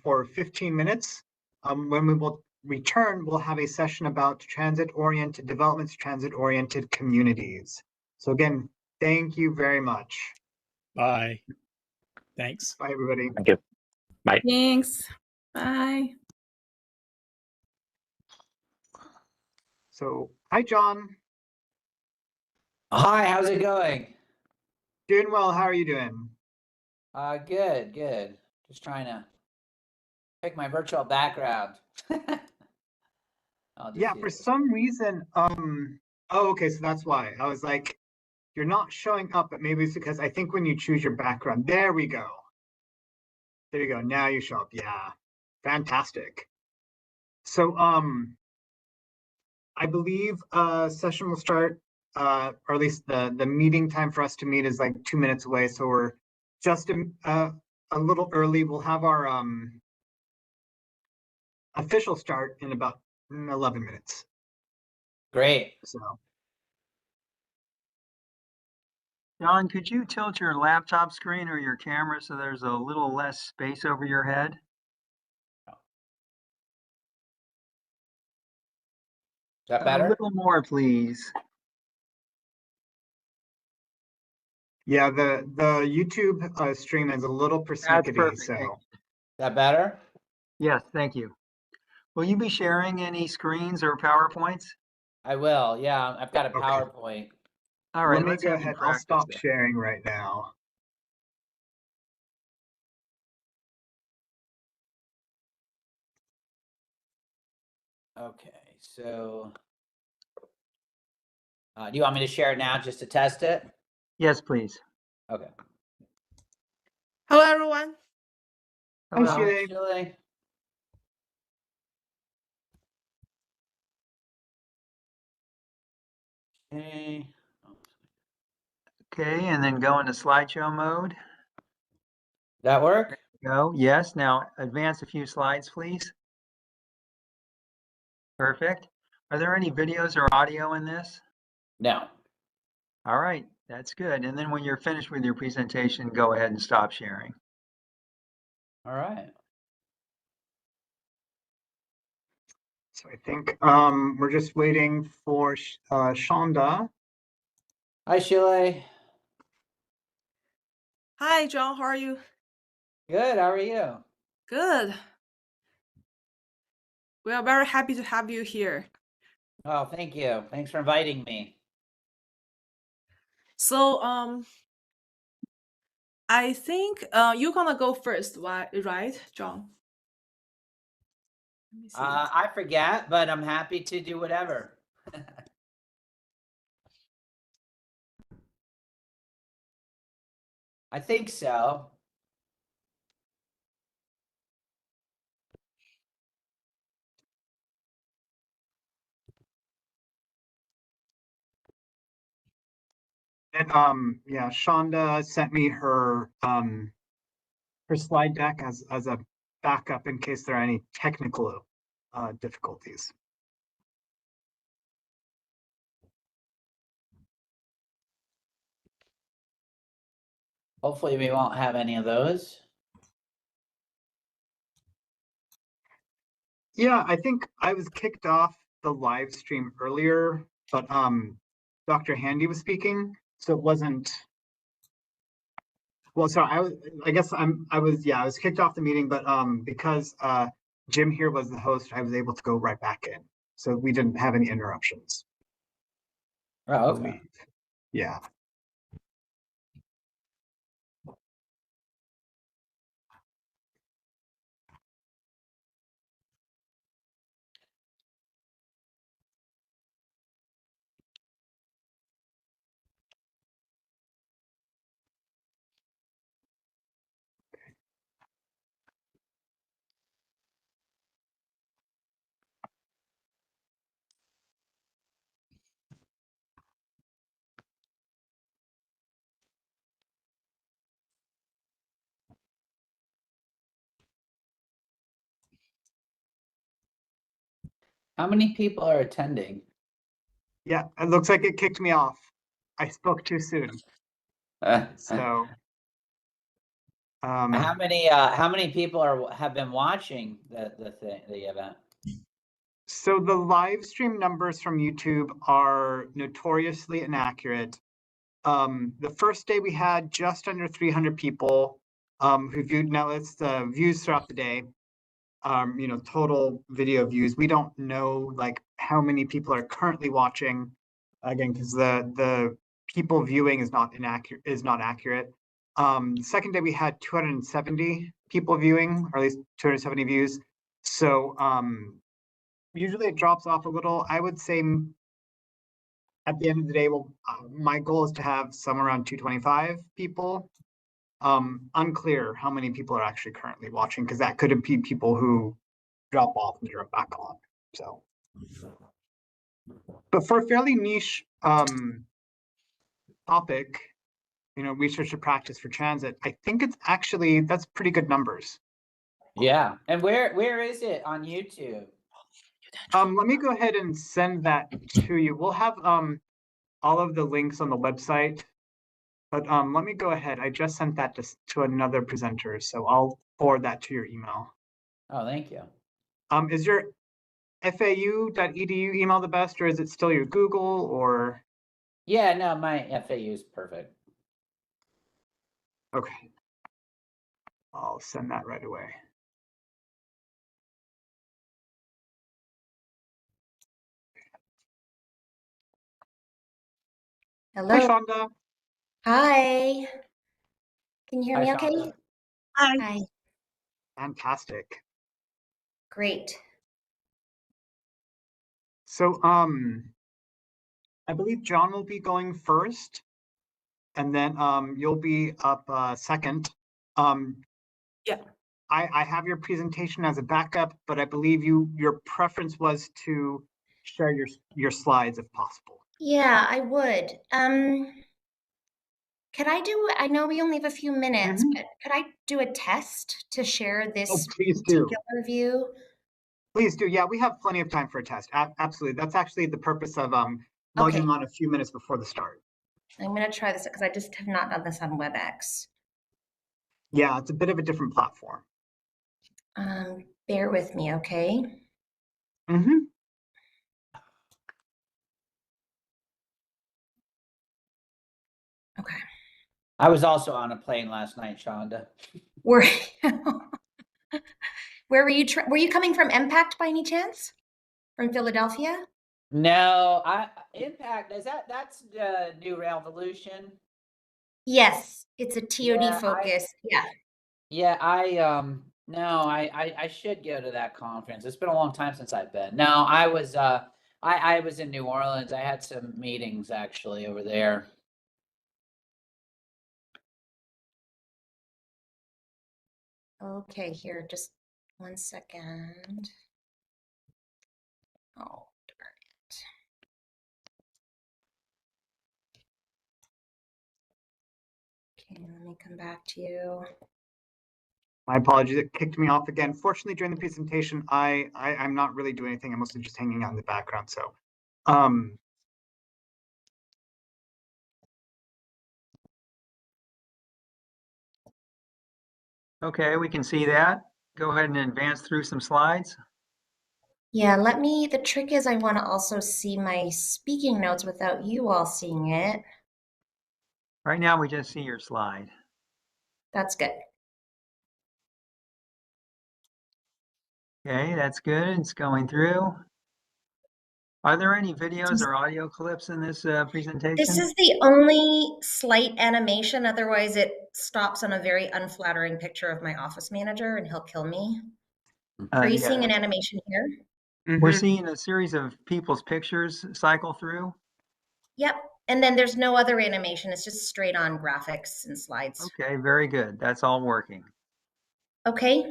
for 15 minutes. When we will return, we'll have a session about transit-oriented developments, transit-oriented communities. So again, thank you very much. Bye. Thanks. Bye, everybody. Thank you. Bye. Thanks. Bye. So, hi, John. Hi, how's it going? Doing well. How are you doing? Good, good. Just trying to pick my virtual background. Yeah, for some reason, oh, okay, so that's why. I was like, you're not showing up, but maybe it's because I think when you choose your background, there we go. There you go. Now you show up. Yeah. Fantastic. So, I believe session will start, or at least the meeting time for us to meet is like 2 minutes away. So we're just a little early. We'll have our official start in about 11 minutes. Great. So, John, could you tilt your laptop screen or your camera so there's a little less space over your head? Is that better? A little more, please. yeah, the YouTube stream is a little persnickety, perfect. so. Is that better? Yes, thank you. Will you be sharing any screens or PowerPoints? I will, yeah. I've got a Okay. PowerPoint. All right, Let me let's go have you ahead. I'll practice stop that. sharing right now. Okay, so do you want me to share it now just to test it? Yes, please. Okay. Hello, everyone. Hi, Hello. Shirley. Shirley. Okay. Okay, and then go into slideshow mode. That work? Go. Yes. Now advance a few slides, please. Perfect. Are there any videos or audio in this? No. All right, that's good. And then when you're finished with your presentation, go ahead and stop sharing. All right. So I think we're just waiting for Shonda. Hi, Shirley. Hi, John. How are you? Good. How are you? Good. We are very happy to have you here. Oh, thank you. Thanks for inviting me. So, I think you're gonna go first, right, John? Let me see. I forget, but I'm happy to do whatever. I think so. And yeah, Shonda sent me her her slide deck as a backup in case there are any technical difficulties. Hopefully we won't have any of those. Yeah, I think I was kicked off the live stream earlier, but Dr. Handy was speaking, so it wasn't. Well, sorry, I was kicked off the meeting, but because Jim here was the host, I was able to go right back in, so we didn't have any interruptions. Oh, okay. Yeah. How many people are attending? Yeah, it looks like it kicked me off. I spoke too soon. So how many people have been watching the event? So the live stream numbers from YouTube are notoriously inaccurate. The first day we had just under 300 people who viewed. Now it's the views throughout the day. Total video views. We don't know like how many people are currently watching, again, because the people viewing is not accurate. Second day we had 270 people viewing, or at least 270 views. So usually it drops off a little. I would say at the end of the day, my goal is to have somewhere around 225 people. Unclear how many people are actually currently watching, because that could be people who drop off and drop back on. So, but for a fairly niche topic, research to practice for transit, I think that's pretty good numbers. Yeah, and where is it on YouTube? Let me go ahead and send that to you. We'll have all of the links on the website, but let me go ahead. I just sent that to another presenter, so I'll forward that to your email. Oh, thank you. Is your fau.edu email the best, or is it still your Google, or? Yeah, no, my FAU is perfect. Okay. I'll send that right away. Hello. Hi, Shonda. Hi. Can you hear Hi, me okay? Shonda. Hi. Fantastic. Great. So, I believe John will be going first, and then you'll be up second. Yeah. I have your presentation as a backup, but I believe your preference was to share your slides if possible. Yeah, I would. Could I know we only have a few minutes, but could I do a test to share this Please do. particular view? Please do. Yeah, we have plenty of time for a test. Absolutely. That's actually the purpose of logging on a few minutes before the start. I'm going to try this because I just have not done this on WebEx. Yeah, it's a bit of a different platform. Bear with me, okay? Mm-hmm. Okay. I was also on a plane last night, Shonda. Where were you? Were you coming from Impact by any chance? From Philadelphia? No, Impact that's New Revolution. Yes, it's a TOD Yeah, focus. Yeah. Yeah, I should go to that conference. It's been a long time since I've been. No, I was I was in New Orleans. I had some meetings actually over there. Okay, here, just 1 second. Oh, darn it. Okay, let me come back to you. My apologies, it kicked me off again. Fortunately, during the presentation, I'm not really doing anything. I'm mostly just hanging out in the background. So, Okay, we can see that. Go ahead and advance through some slides. Yeah, the trick is I want to also see my speaking notes without you all seeing it. Right now, we just see your slide. That's good. Okay, that's good. It's going through. Are there any videos or audio clips in this presentation? This is the only slight animation. Otherwise, it stops on a very unflattering picture of my office manager and he'll kill me. Are you seeing an animation here? We're seeing a series of people's pictures cycle through. Yep. And then there's no other animation. It's just straight on graphics and slides. Okay, very good. That's all working. Okay.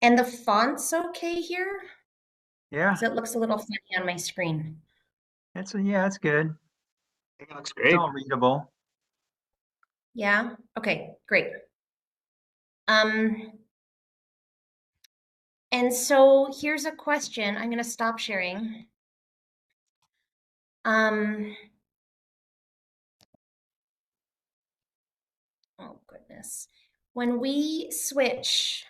And the font's okay here? Yeah. So it looks a little funny on my screen. It's good. It looks It's great. all readable. Yeah. Okay, great. And so here's a question. I'm going to stop sharing. Oh goodness. When we switch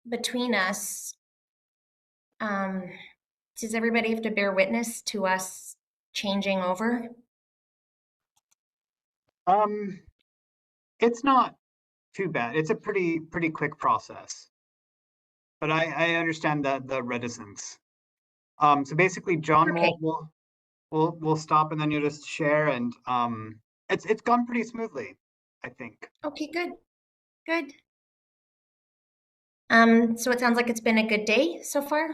between us, does everybody have to bear witness to us changing over? It's not too bad. It's a pretty quick process. But I understand the reticence. So basically, John Okay. will stop, and then you'll just share, and it's gone pretty smoothly, I think. Okay, good. Good. So it sounds like it's been a good day so far.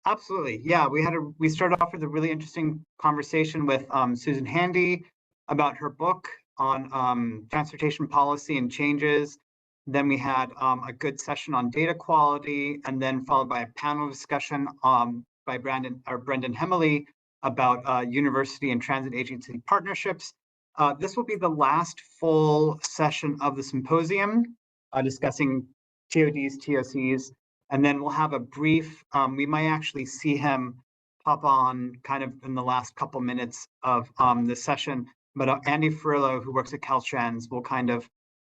Absolutely, yeah. We started off with a really interesting conversation with Susan Handy about her book on transportation policy and changes. Then we had a good session on data quality, and then followed by a panel discussion by Brendan Hemley about university and transit agency partnerships. This will be the last full session of the symposium, discussing TODs, TOCs, and then we'll have a brief, we might actually see him pop on kind of in the last couple minutes of the session, but Andy Ferrillo, who works at Caltrans, will kind of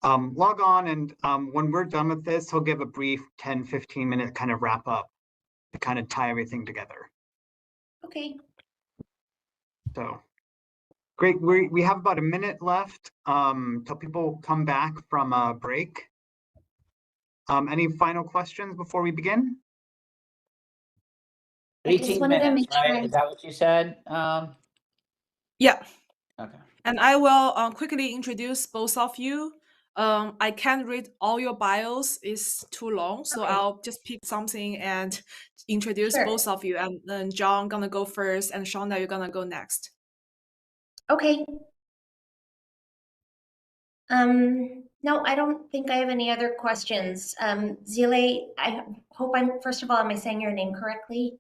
log on, and when we're done with this, he'll give a brief 10-15 minute kind of wrap up to kind of tie everything together. Okay. So great. We have about a minute left till people come back from a break. Any final questions before we begin? 18 minutes, right? Is that what you said? Yeah. Okay. And I will quickly introduce both of you. I can't read all your bios, it's too long. So I'll just pick something and introduce both of you. And then John gonna go first and Shonda, you're gonna go next. Okay. No, I don't think I have any other questions. Zile, I hope first of all, am I saying your name correctly?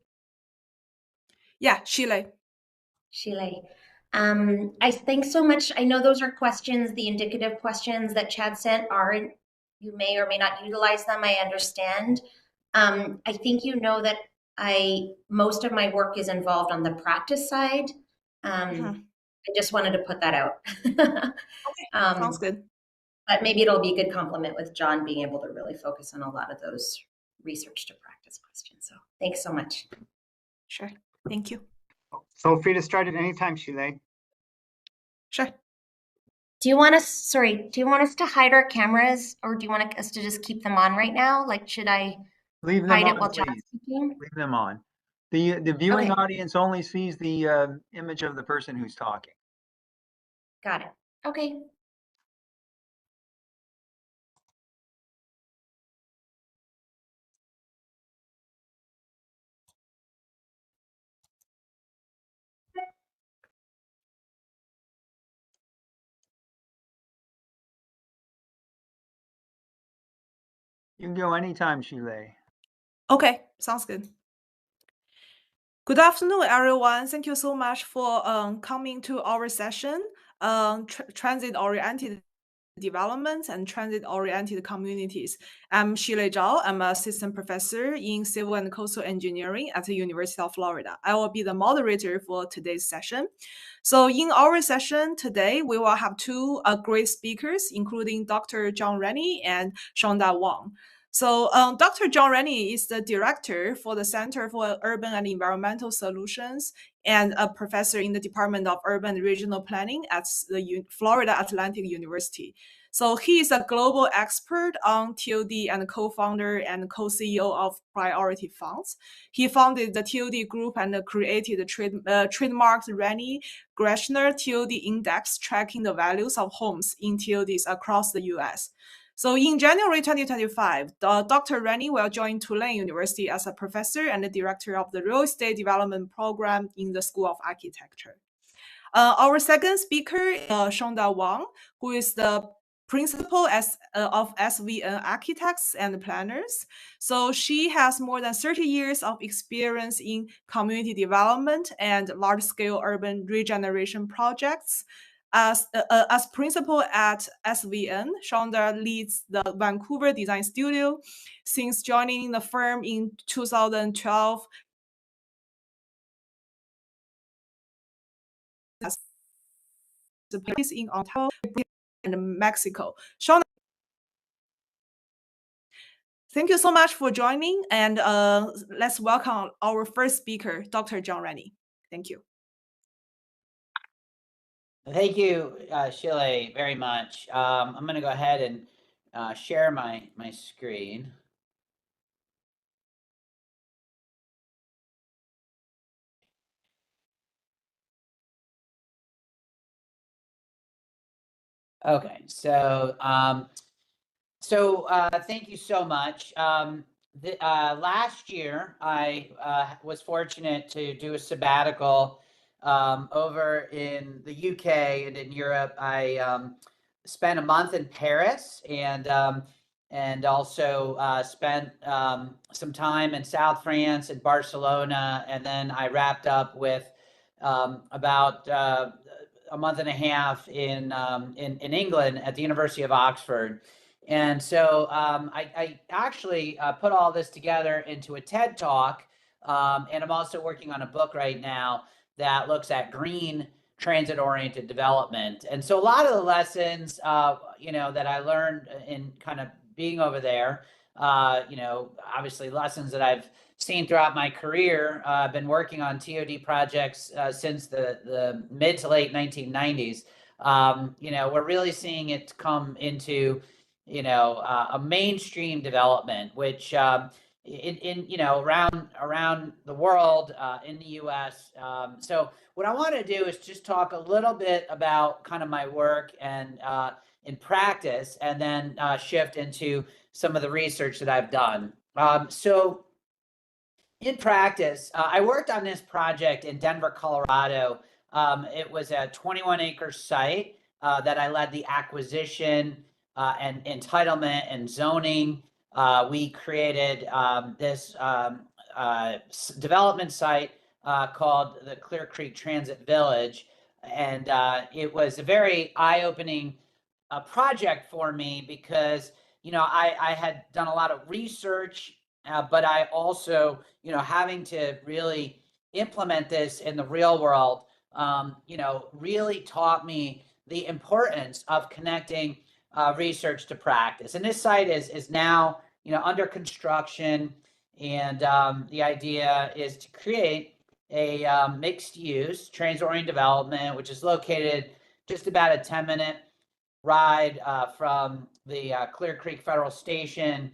Yeah, Shile. Shile. I thanks so much. I know those are questions, the indicative questions that Chad sent are, you may or may not utilize them, I understand. I think you know that most of my work is involved on the practice side. I just wanted to put that out. Okay, sounds good. But maybe it'll be a good complement with John being able to really focus on a lot of those research to practice questions. So thanks so much. Sure, thank you. Feel free to start at any time, Shile. Sure. Do you want us to hide our cameras, or do you want us to just keep them on right now? Like, should I leave them hide on, it while please. John's speaking? Leave them on. The viewing audience only sees the image of the person who's talking. Got it. Okay. You can go anytime, Shile. Okay, sounds good. Good afternoon, everyone. Thank you so much for coming to our session, transit-oriented development and transit-oriented communities. I'm Shilei Zhao. I'm an assistant professor in civil and coastal engineering at the University of Florida. I will be the moderator for today's session. So in our session today, we will have two great speakers, including Dr. John Rennie and Shonda Wang. So Dr. John Rennie is the director for the Center for Urban and Environmental Solutions and a professor in the Department of Urban and Regional Planning at the Florida Atlantic University. So he is a global expert on TOD and co-founder and co-CEO of Priority Funds. He founded the TOD group and created the trademarked Rennie-Greshner TOD Index, tracking the values of homes in TODs across the US. So in January 2025, Dr. Rennie will join Tulane University as a professor and the director of the Real Estate Development Program in the School of Architecture. Our second speaker is Shonda Wang, who is the principal of SVN Architects and Planners. So she has more than 30 years of experience in community development and large-scale urban regeneration projects. As principal at SVN, Shonda leads the Vancouver Design Studio. Since joining the firm in 2012, the place in Ontario and Mexico. Shonda, thank you so much for joining, and let's welcome our first speaker, Dr. John Rennie. Thank you. Thank you, Shilei, very much. I'm going to go ahead and share my screen. Okay, so thank you so much. Last year, I was fortunate to do a sabbatical over in the UK and in Europe. I spent a month in Paris and also spent some time in South France and Barcelona, and then I wrapped up with about a month and a half in England at the University of Oxford. And so I actually put all this together into a TED Talk, and I'm also working on a book right now that looks at green transit-oriented development. And so a lot of the lessons, that I learned in kind of being over there, obviously lessons that I've seen throughout my career. I've been working on TOD projects since the mid to late 1990s. We're really seeing it come into, a mainstream development, which around the world, in the US. So what I want to do is just talk a little bit about kind of my work and in practice, and then shift into some of the research that I've done. So in practice, I worked on this project in Denver, Colorado. It was a 21-acre site that I led the acquisition and entitlement and zoning. We created this development site called the Clear Creek Transit Village. And it was a very eye-opening project for me because, I had done a lot of research, but I also, having to really implement this in the real world, really taught me the importance of connecting research to practice. And this site is now, under construction, and the idea is to create a mixed-use transit-oriented development, which is located just about a 10-minute ride from the Clear Creek Federal Station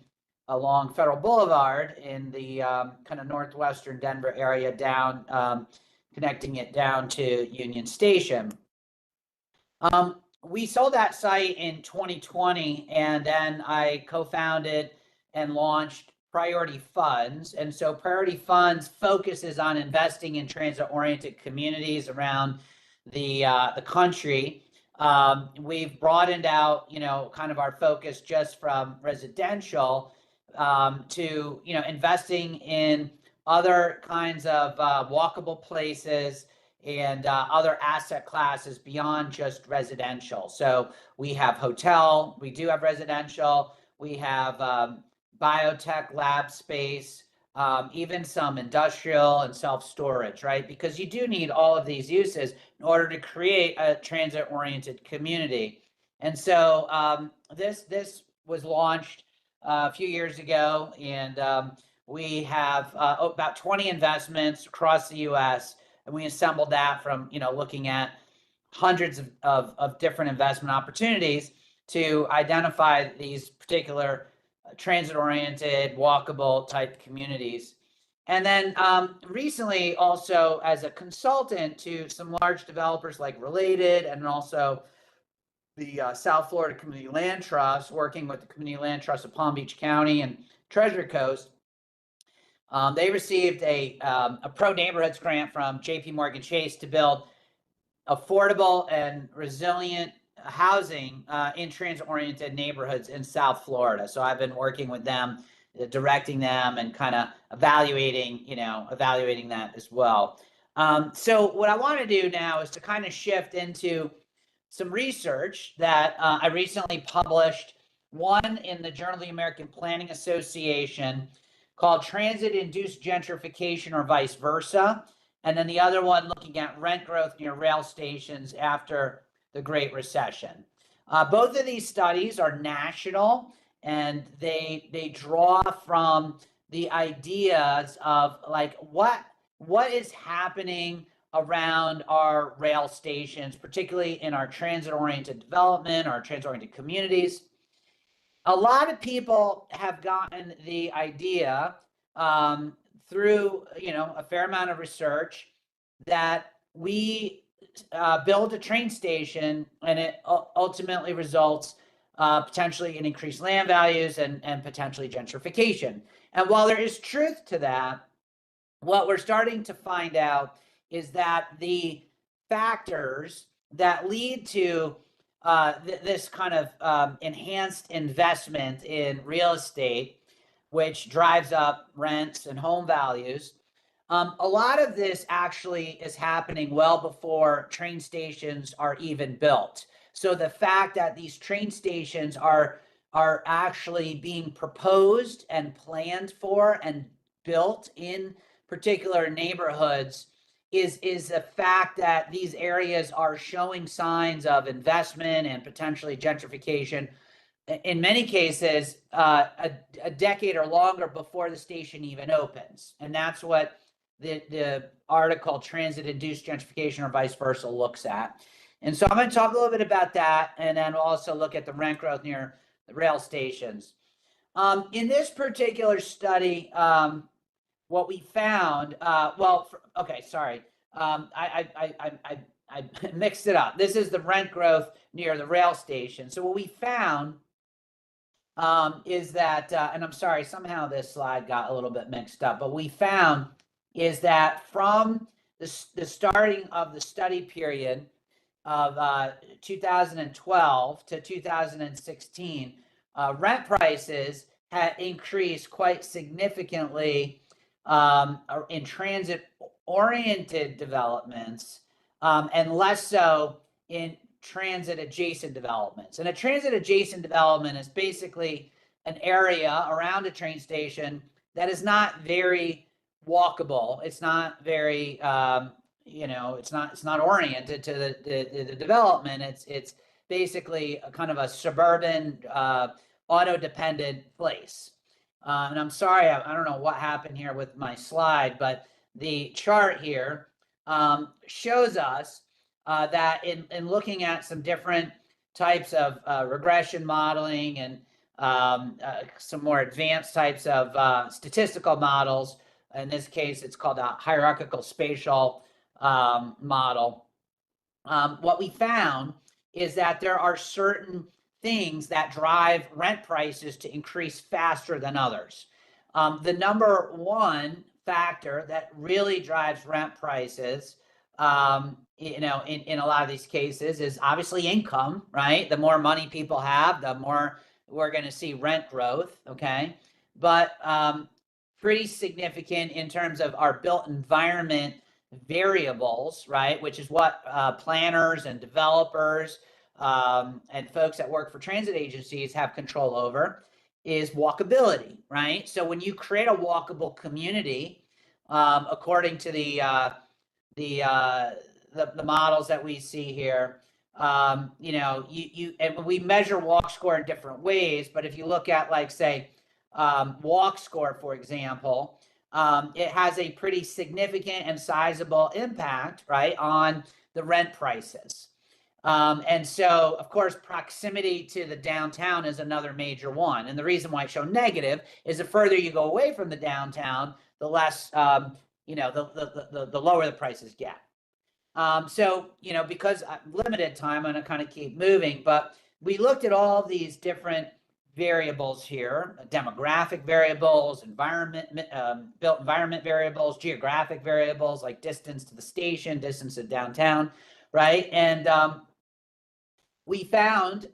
along Federal Boulevard in the kind of northwestern Denver area, down connecting it down to Union Station. We sold that site in 2020, and then I co-founded and launched Priority Funds. And so Priority Funds focuses on investing in transit-oriented communities around the country. We've broadened out, kind of our focus just from residential to, investing in other kinds of walkable places and other asset classes beyond just residential. So we have hotel, we do have residential, we have biotech lab space, even some industrial and self-storage, right? Because you do need all of these uses in order to create a transit-oriented community. And so this was launched a few years ago, and we have about 20 investments across the U.S., and we assembled that from looking at hundreds of different investment opportunities to identify these particular transit-oriented, walkable type communities. And then recently also as a consultant to some large developers like Related, and also the South Florida Community Land Trust, working with the Community Land Trust of Palm Beach County and Treasure Coast. They received a Pro Neighborhoods grant from JP Morgan Chase to build affordable and resilient housing in transit-oriented neighborhoods in South Florida. So I've been working with them, directing them, and kind of evaluating that as well. So what I want to do now is to kind of shift into some research that I recently published, one in the Journal of the American Planning Association called Transit-Induced Gentrification or Vice Versa, and then the other one looking at rent growth near rail stations after the Great Recession. Both of these studies are national, and they draw from the ideas of like what is happening around our rail stations, particularly in our transit-oriented development, our transit-oriented communities. A lot of people have gotten the idea through a fair amount of research that we build a train station and it ultimately results potentially in increased land values and potentially gentrification. And while there is truth to that, what we're starting to find out is that the factors that lead to this kind of enhanced investment in real estate, which drives up rents and home values, a lot of this actually is happening well before train stations are even built. So the fact that these train stations are actually being proposed and planned for and built in particular neighborhoods is a fact that these areas are showing signs of investment and potentially gentrification, in many cases a decade or longer before the station even opens. And that's what the article Transit-Induced Gentrification or Vice Versa looks at. And so I'm going to talk a little bit about that, and then we'll also look at the rent growth near the rail stations. In this particular study, what we found, I mixed it up. This is the rent growth near the rail station. So what we found is that, and I'm sorry, somehow this slide got a little bit mixed up, but we found is that from the starting of the study period of 2012 to 2016, rent prices had increased quite significantly in transit-oriented developments, and less so in transit-adjacent developments. And a transit-adjacent development is basically an area around a train station that is not very walkable. It's not very, it's not oriented to the development. It's basically a kind of a suburban, auto-dependent place. And I'm sorry, I don't know what happened here with my slide, but the chart here shows us that in looking at some different types of regression modeling and some more advanced types of statistical models, in this case, it's called a hierarchical spatial model. What we found is that there are certain things that drive rent prices to increase faster than others. The number one factor that really drives rent prices, in a lot of these cases, is obviously income, right? The more money people have, the more we're going to see rent growth, okay? But pretty significant in terms of our built environment variables, right, which is what planners and developers and folks that work for transit agencies have control over, is walkability, right? So when you create a walkable community, according to the models that we see here, you know, and we measure walk score in different ways, but if you look at, like, say, walk score, for example, it has a pretty significant and sizable impact, right, on the rent prices. And so, of course, proximity to the downtown is another major one. And the reason why I show negative is the further you go away from the downtown, the less, you know, the lower the prices get. So, you know, because limited time, I'm going to kind of keep moving, but we looked at all these different variables here: demographic variables, built environment variables, geographic variables like distance to the station, distance to downtown, right? And we found,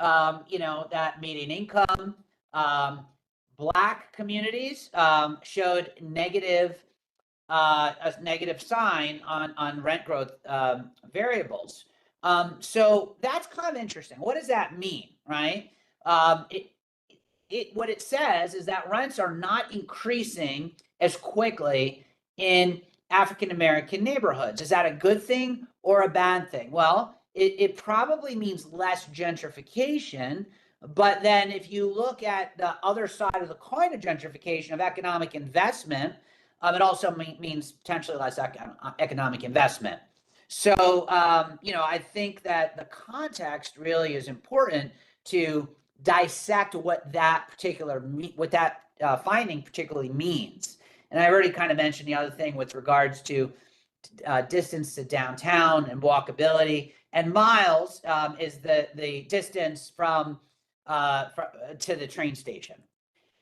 you know, that median income, Black communities showed negative, a negative sign on rent growth variables. So that's kind of interesting. What does that mean, right? What it says is that rents are not increasing as quickly in African American neighborhoods. Is that a good thing or a bad thing? Well, it probably means less gentrification. But then if you look at the other side of the coin of gentrification, of economic investment, it also means potentially less economic investment. So, you know, I think that the context really is important to dissect what that particular finding particularly means. And I already kind of mentioned the other thing with regards to distance to downtown and walkability, and miles is the distance from to the train station.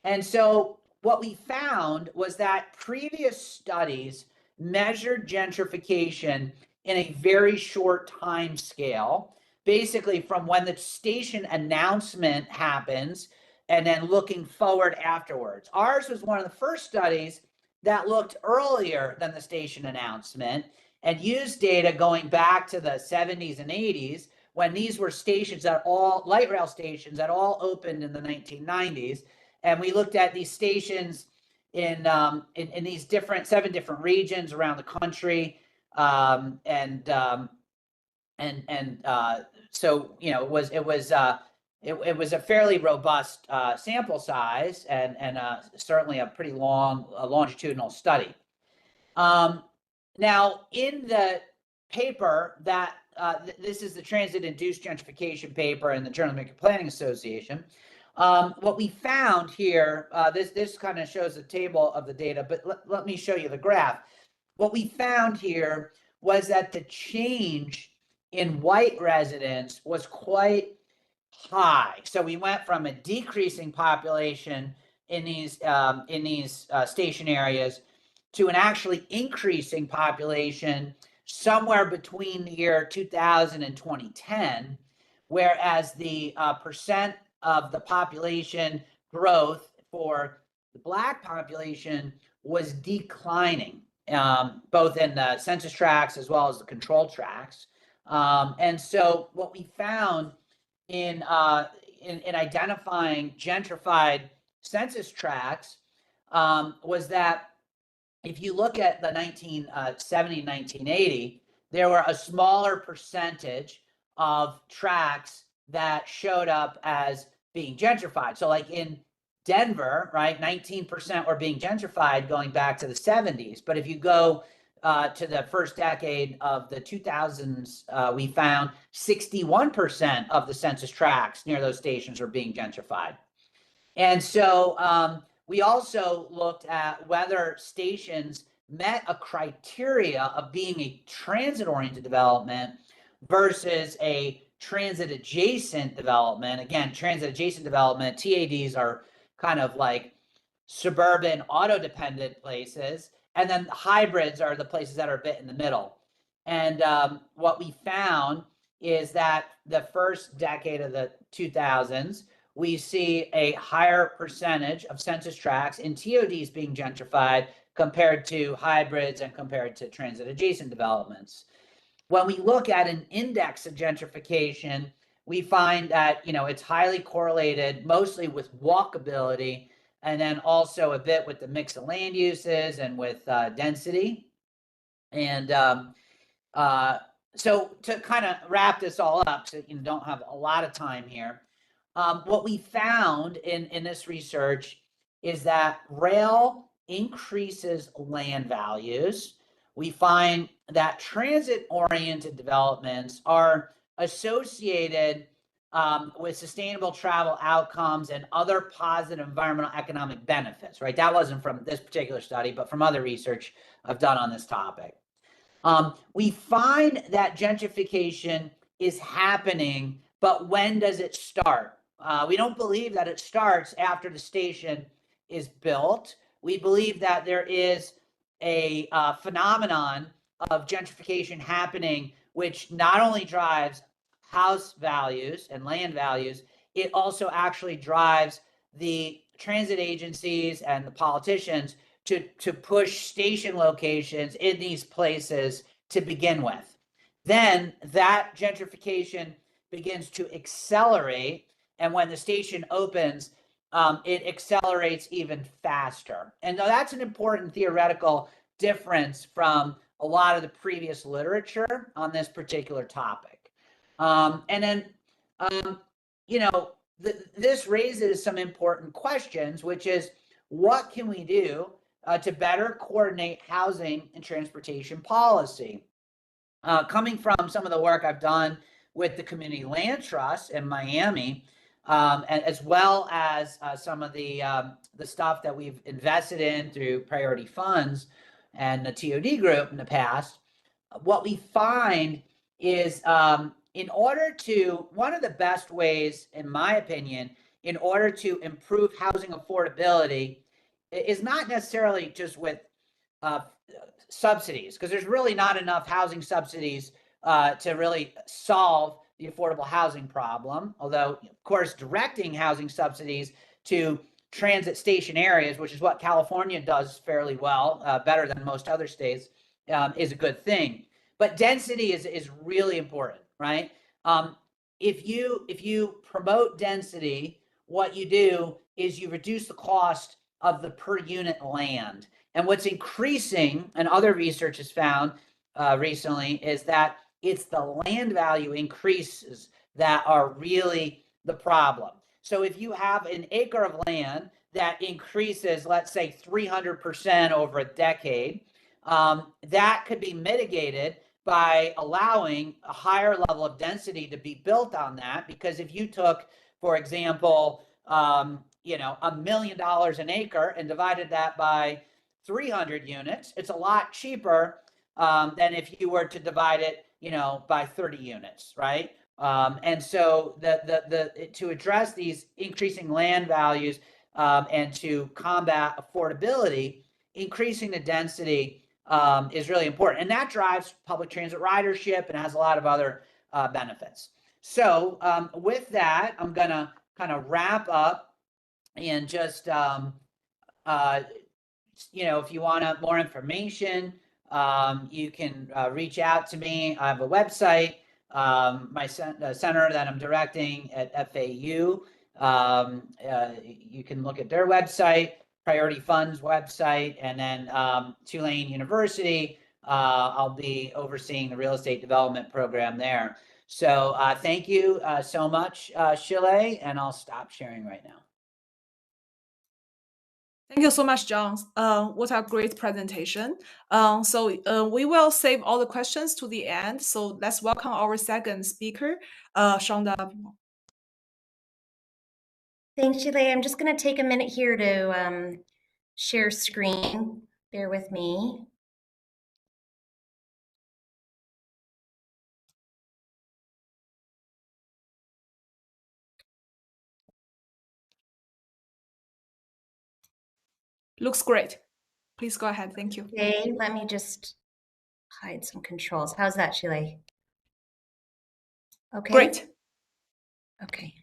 And so what we found was that previous studies measured gentrification in a very short time scale, basically from when the station announcement happens and then looking forward afterwards. Ours was one of the first studies that looked earlier than the station announcement and used data going back to the 70s and 80s, when these were stations that all, light rail stations that all opened in the 1990s. And we looked at these stations in these seven different regions around the country. So, you know, it was a fairly robust sample size, and certainly a pretty long longitudinal study. Now, in the paper that this is the transit-induced gentrification paper in the Journal of American Planning Association. What we found here, this kind of shows a table of the data, but let me show you the graph. What we found here was that the change in white residents was quite high. So we went from a decreasing population in these station areas to an actually increasing population somewhere between the year 2000 and 2010, whereas the percent of the population growth for the Black population was declining, both in the census tracts as well as the control tracts. And so what we found in identifying gentrified census tracts was that if you look at the 1970, 1980, there were a smaller percentage of tracts that showed up as being gentrified. So like in Denver, right, 19% were being gentrified going back to the 70s. But if you go to the first decade of the 2000s, we found 61% of the census tracts near those stations were being gentrified. And so we also looked at whether stations met a criteria of being a transit-oriented development versus a transit-adjacent development. Again, transit-adjacent development, TADs are kind of like suburban auto-dependent places, and then hybrids are the places that are a bit in the middle. And what we found is that the first decade of the 2000s, we see a higher percentage of census tracts in TODs being gentrified compared to hybrids and compared to transit adjacent developments. When we look at an index of gentrification, we find that, it's highly correlated mostly with walkability, and then also a bit with the mix of land uses and with density. And so to kind of wrap this all up, so you don't have a lot of time here, what we found in this research is that rail increases land values. We find that transit-oriented developments are associated with sustainable travel outcomes and other positive environmental economic benefits, right? That wasn't from this particular study, but from other research I've done on this topic. We find that gentrification is happening, but when does it start? We don't believe that it starts after the station is built. We believe that there is a phenomenon of gentrification happening, which not only drives house values and land values, it also actually drives the transit agencies and the politicians to push station locations in these places to begin with. Then that gentrification begins to accelerate, and when the station opens, it accelerates even faster. And that's an important theoretical difference from a lot of the previous literature on this particular topic. And then, this raises some important questions, which is, what can we do to better coordinate housing and transportation policy? Coming from some of the work I've done with the Community Land Trust in Miami, as well as some of the stuff that we've invested in through priority funds and the TOD group in the past, what we find is one of the best ways, in my opinion, in order to improve housing affordability is not necessarily just with subsidies, because there's really not enough housing subsidies to really solve the affordable housing problem. Although, of course, directing housing subsidies to transit station areas, which is what California does fairly well, better than most other states, is a good thing. But density is really important, right? If you promote density, what you do is you reduce the cost of the per unit land. And what's increasing, and other research has found recently, is that it's the land value increases that are really the problem. So if you have an acre of land that increases, let's say 300% over a decade, that could be mitigated by allowing a higher level of density to be built on that. Because if you took, for example, $1 million an acre and divided that by 300 units, it's a lot cheaper than if you were to divide it, by 30 units, right? And so to address these increasing land values and to combat affordability, increasing the density is really important. And that drives public transit ridership and has a lot of other benefits. So with that, I'm going to kind of wrap up and just, if you want more information, you can reach out to me. I have a website, my center that I'm directing at FAU. You can look at their website, Priority Funds website, and then Tulane University. I'll be overseeing the real estate development program there. So thank you so much, Shile, and I'll stop sharing right now. Thank you so much, John. What a great presentation. So we will save all the questions to the end. So let's welcome our second speaker, Shonda. Thanks, Shile. I'm just going to take a minute here to share screen. Bear with me. Looks great. Please go ahead. Thank you. Okay, let me just hide some controls. How's that, Shile? Okay. Great. Okay.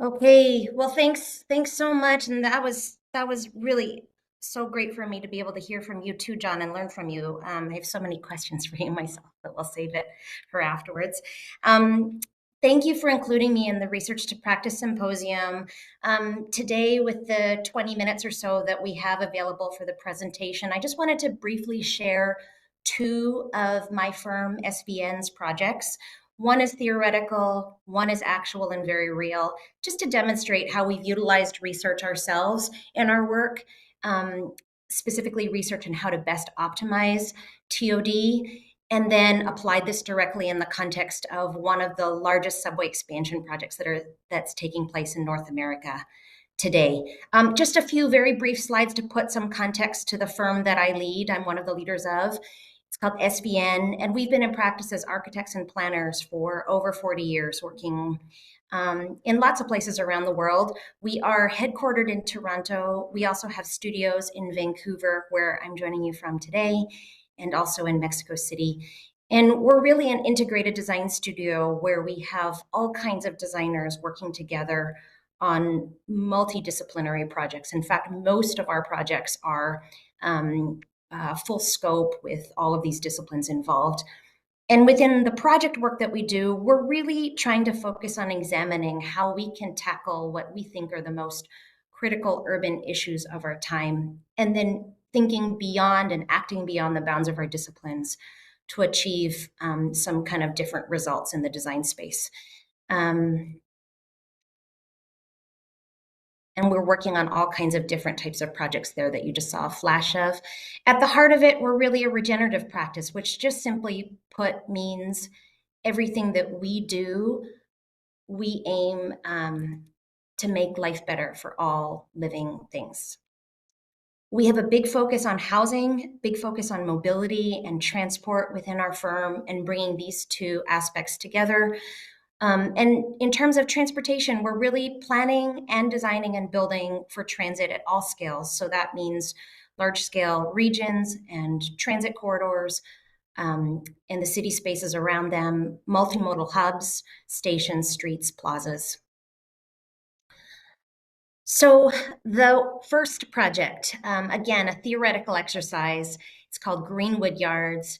Okay, well, thanks so much. And that was really so great for me to be able to hear from you too, John, and learn from you. I have so many questions for you myself, but we'll save it for afterwards. Thank you for including me in the Research to Practice Symposium. Today, with the 20 minutes or so that we have available for the presentation, I just wanted to briefly share two of my firm SVN's projects. One is theoretical, one is actual and very real, just to demonstrate how we've utilized research ourselves in our work, specifically research on how to best optimize TOD, and then applied this directly in the context of one of the largest subway expansion projects that's taking place in North America today. Just a few very brief slides to put some context to the firm that I lead. I'm one of the leaders of. It's called SVN, and we've been in practice as architects and planners for over 40 years, working in lots of places around the world. We are headquartered in Toronto. We also have studios in Vancouver, where I'm joining you from today, and also in Mexico City. And we're really an integrated design studio where we have all kinds of designers working together on multidisciplinary projects. In fact, most of our projects are full scope with all of these disciplines involved. And within the project work that we do, we're really trying to focus on examining how we can tackle what we think are the most critical urban issues of our time, and then thinking beyond and acting beyond the bounds of our disciplines to achieve some kind of different results in the design space. And we're working on all kinds of different types of projects there that you just saw a flash of. At the heart of it, we're really a regenerative practice, which just simply put means everything that we do, we aim to make life better for all living things. We have a big focus on housing, big focus on mobility and transport within our firm, and bringing these two aspects together. And in terms of transportation, we're really planning and designing and building for transit at all scales. So that means large scale regions and transit corridors, and the city spaces around them, multimodal hubs, stations, streets, plazas. So the first project, again, a theoretical exercise, it's called Greenwood Yards.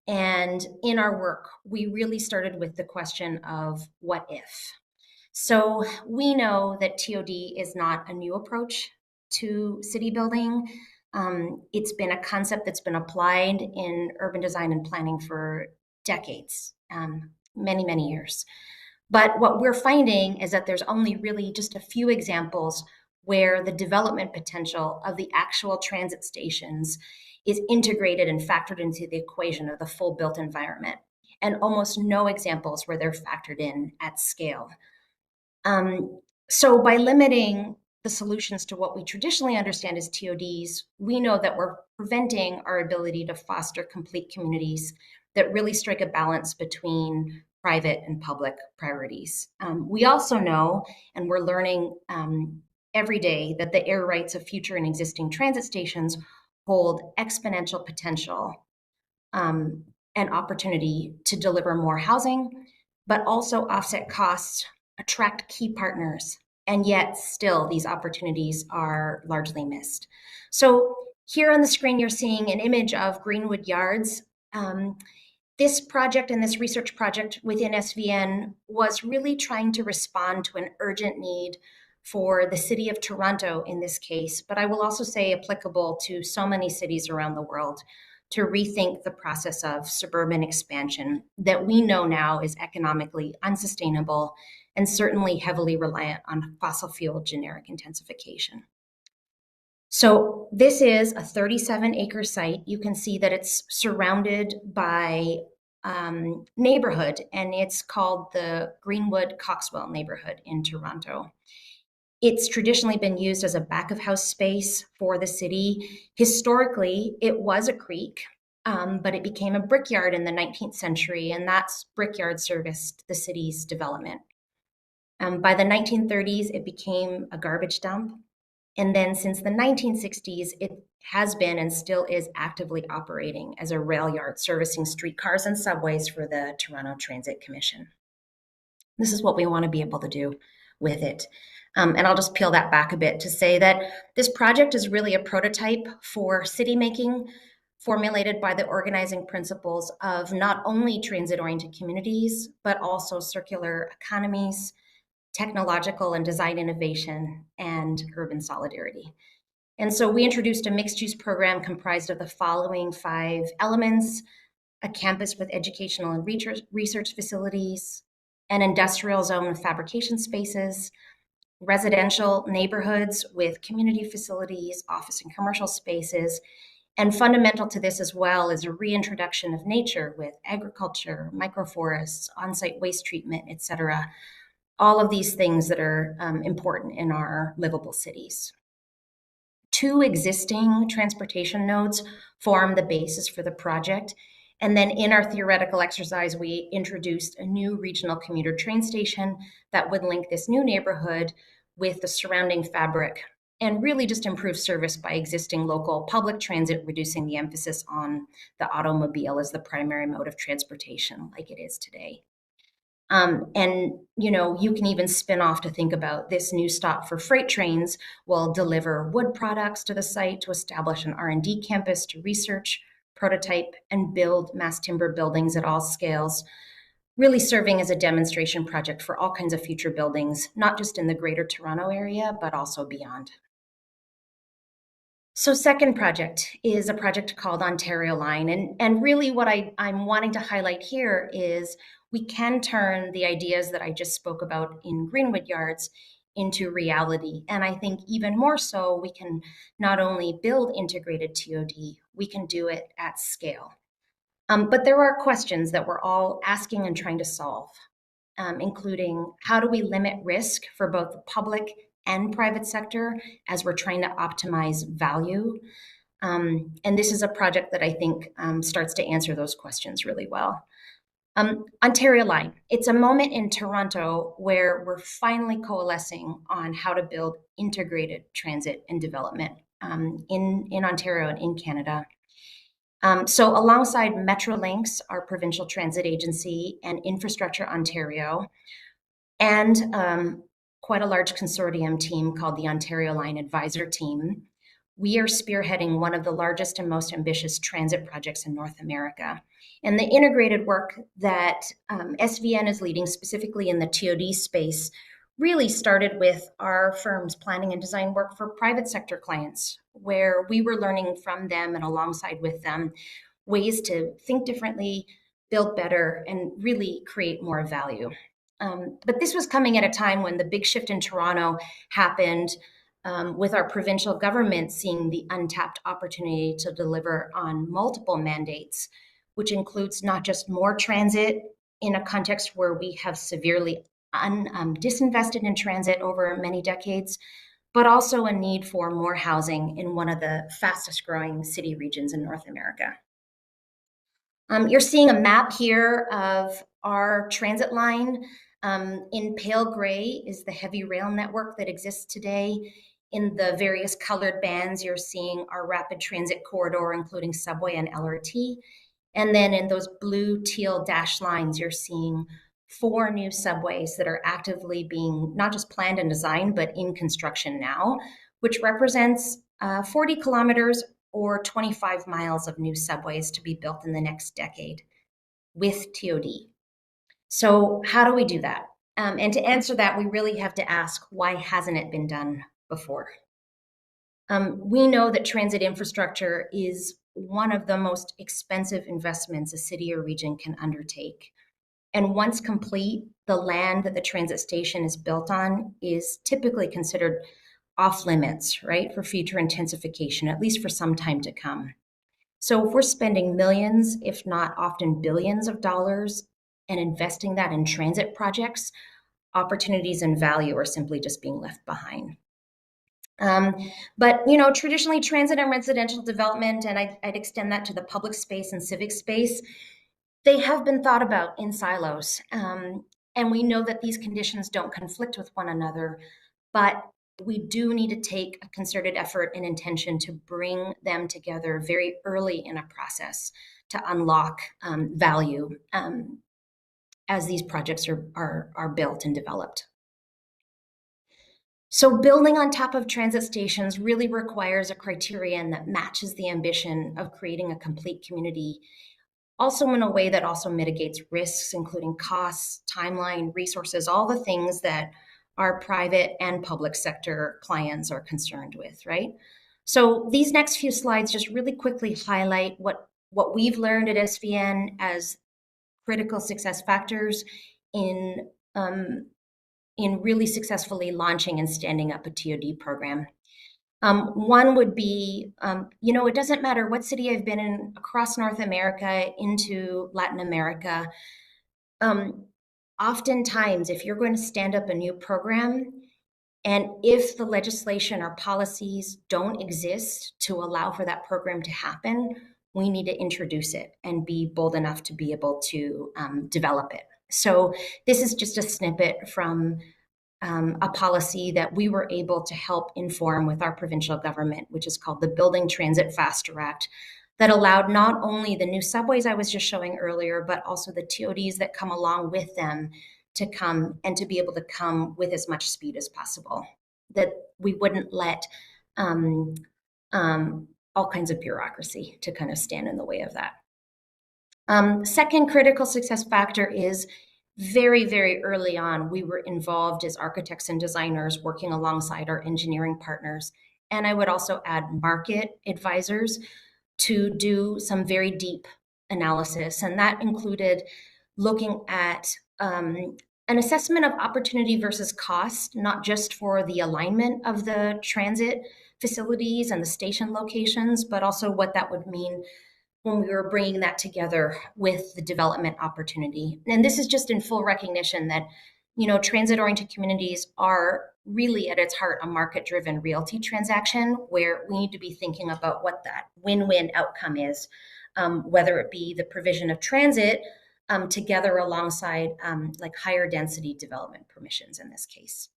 And in our work, we really started with the question of what if. So we know that TOD is not a new approach to city building. It's been a concept that's been applied in urban design and planning for decades, many, many years. But what we're finding is that there's only really just a few examples where the development potential of the actual transit stations is integrated and factored into the equation of the full built environment, and almost no examples where they're factored in at scale. So by limiting the solutions to what we traditionally understand as TODs, we know that we're preventing our ability to foster complete communities that really strike a balance between private and public priorities. We also know, and we're learning every day, that the air rights of future and existing transit stations hold exponential potential and opportunity to deliver more housing, but also offset costs, attract key partners, and yet still these opportunities are largely missed. So here on the screen, you're seeing an image of Greenwood Yards. This project and this research project within SVN was really trying to respond to an urgent need for the city of Toronto in this case, but I will also say applicable to so many cities around the world, to rethink the process of suburban expansion that we know now is economically unsustainable and certainly heavily reliant on fossil fuel generic intensification. So this is a 37-acre site. You can see that it's surrounded by neighborhood, and it's called the Greenwood Coxwell neighborhood in Toronto. It's traditionally been used as a back of house space for the city. Historically, it was a creek, but it became a brickyard in the 19th century, and that's brickyard serviced the city's development. By the 1930s, it became a garbage dump. And then since the 1960s, it has been and still is actively operating as a rail yard servicing streetcars and subways for the Toronto Transit Commission. This is what we want to be able to do. with it. And I'll just peel that back a bit to say that this project is really a prototype for city making formulated by the organizing principles of not only transit-oriented communities, but also circular economies, technological and design innovation, and urban solidarity. And so we introduced a mixed-use program comprised of the following 5 elements: a campus with educational and research facilities, an industrial zone with fabrication spaces, residential neighborhoods with community facilities, office and commercial spaces. And fundamental to this as well is a reintroduction of nature with agriculture, microforests, on-site waste treatment, et cetera. All of these things that are important in our livable cities. 2 existing transportation nodes form the basis for the project. And then in our theoretical exercise, we introduced a new regional commuter train station that would link this new neighborhood with the surrounding fabric and really just improve service by existing local public transit, reducing the emphasis on the automobile as the primary mode of transportation like it is today. And you can even spin off to think about this new stop for freight trains will deliver wood products to the site to establish an R&D campus to research, prototype, and build mass timber buildings at all scales, really serving as a demonstration project for all kinds of future buildings, not just in the greater Toronto area, but also beyond. So second project is a project called Ontario Line. And really what I'm wanting to highlight here is we can turn the ideas that I just spoke about in Greenwood Yards into reality. And I think even more so, we can not only build integrated TOD, we can do it at scale. But there are questions that we're all asking and trying to solve, including how do we limit risk for both the public and private sector as we're trying to optimize value. And this is a project that I think starts to answer those questions really well. Ontario Line, it's a moment in Toronto where we're finally coalescing on how to build integrated transit and development in Ontario and in Canada. So alongside Metrolinx, our provincial transit agency, and Infrastructure Ontario, and quite a large consortium team called the Ontario Line Advisor Team, we are spearheading one of the largest and most ambitious transit projects in North America. And the integrated work that SVN is leading, specifically in the TOD space, really started with our firm's planning and design work for private sector clients, where we were learning from them and alongside with them ways to think differently, build better, and really create more value. But this was coming at a time when the big shift in Toronto happened, with our provincial government seeing the untapped opportunity to deliver on multiple mandates, which includes not just more transit in a context where we have severely disinvested in transit over many decades, but also a need for more housing in one of the fastest growing city regions in North America. You're seeing a map here of our transit line. In pale gray is the heavy rail network that exists today. In the various colored bands, you're seeing our rapid transit corridor, including subway and LRT. And then in those blue teal dashed lines, you're seeing 4 new subways that are actively being not just planned and designed, but in construction now, which represents 40 kilometers or 25 miles of new subways to be built in the next decade with TOD. So how do we do that? And to answer that, we really have to ask, why hasn't it been done before? We know that transit infrastructure is one of the most expensive investments a city or region can undertake. And once complete, the land that the transit station is built on is typically considered off limits, right, for future intensification, at least for some time to come. So if we're spending millions, if not often billions of dollars, and investing that in transit projects, opportunities and value are simply just being left behind. But traditionally transit and residential development, and I'd extend that to the public space and civic space, they have been thought about in silos. And we know that these conditions don't conflict with one another, but we do need to take a concerted effort and intention to bring them together very early in a process to unlock value as these projects are built and developed. So building on top of transit stations really requires a criterion that matches the ambition of creating a complete community, also in a way that also mitigates risks, including costs, timeline, resources, all the things that our private and public sector clients are concerned with, right? So these next few slides just really quickly highlight what we've learned at SVN as critical success factors in really successfully launching and standing up a TOD program. One would be, it doesn't matter what city I've been in across North America into Latin America. Oftentimes, if you're going to stand up a new program, and if the legislation or policies don't exist to allow for that program to happen, we need to introduce it and be bold enough to be able to develop it. So this is just a snippet from a policy that we were able to help inform with our provincial government, which is called the Building Transit Faster Act, that allowed not only the new subways I was just showing earlier, but also the TODs that come along with them to come and to be able to come with as much speed as possible, that we wouldn't let all kinds of bureaucracy to kind of stand in the way of that. Second critical success factor is very, very early on, we were involved as architects and designers working alongside our engineering partners. And I would also add market advisors to do some very deep analysis. And that included looking at an assessment of opportunity versus cost, not just for the alignment of the transit facilities and the station locations, but also what that would mean when we were bringing that together with the development opportunity. And this is just in full recognition that, transit-oriented communities are really at its heart a market-driven realty transaction where we need to be thinking about what that win-win outcome is, whether it be the provision of transit together alongside like higher density development permissions in this case.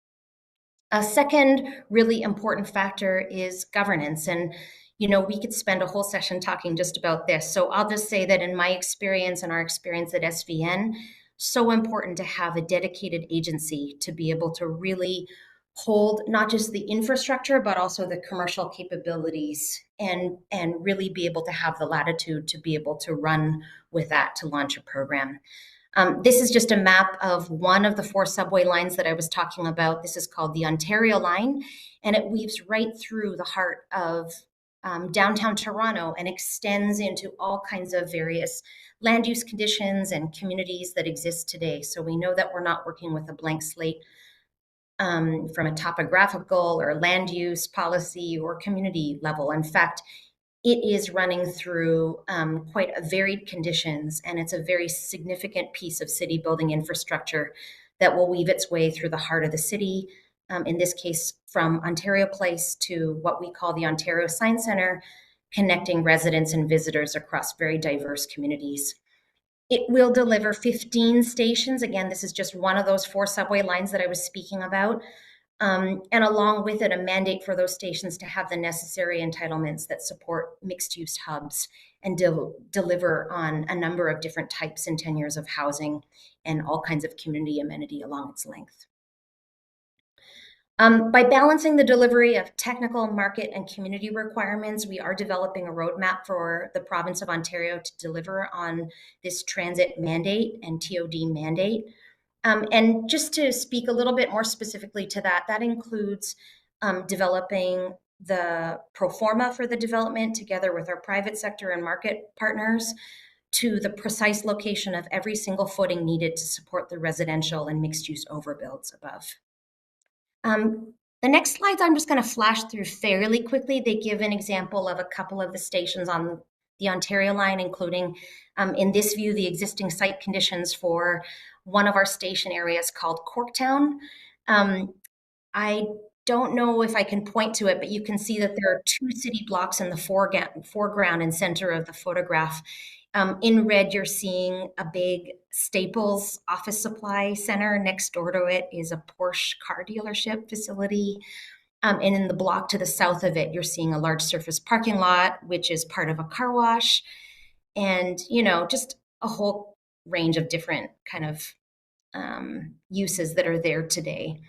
A second really important factor is governance. And we could spend a whole session talking just about this. So I'll just say that in my experience and our experience at SVN, so important to have a dedicated agency to be able to really hold not just the infrastructure, but also the commercial capabilities and really be able to have the latitude to be able to run with that to launch a program. This is just a map of one of the 4 subway lines that I was talking about. This is called the Ontario line, and it weaves right through the heart of downtown Toronto and extends into all kinds of various land use conditions and communities that exist today. So we know that we're not working with a blank slate from a topographical or land use policy or community level. In fact, it is running through quite a varied conditions, and it's a very significant piece of city building infrastructure that will weave its way through the heart of the city, in this case from Ontario Place to what we call the Ontario Science Centre, connecting residents and visitors across very diverse communities. It will deliver 15 stations. Again, this is just one of those 4 subway lines that I was speaking about. And along with it, a mandate for those stations to have the necessary entitlements that support mixed-use hubs and deliver on a number of different types and tenures of housing and all kinds of community amenity along its length. By balancing the delivery of technical, market, and community requirements, we are developing a roadmap for the province of Ontario to deliver on this transit mandate and TOD mandate. And just to speak a little bit more specifically to that, that includes developing the pro forma for the development together with our private sector and market partners to the precise location of every single footing needed to support the residential and mixed-use overbuilds above. The next slides I'm just going to flash through fairly quickly. They give an example of a couple of the stations on the Ontario line, including in this view, the existing site conditions for one of our station areas called Corktown. I don't know if I can point to it, but you can see that there are 2 city blocks in the foreground and center of the photograph. In red, you're seeing a big Staples office supply center. Next door to it is a Porsche car dealership facility. And in the block to the south of it, you're seeing a large surface parking lot, which is part of a car wash. And, just a whole range of different kind of uses that are there today.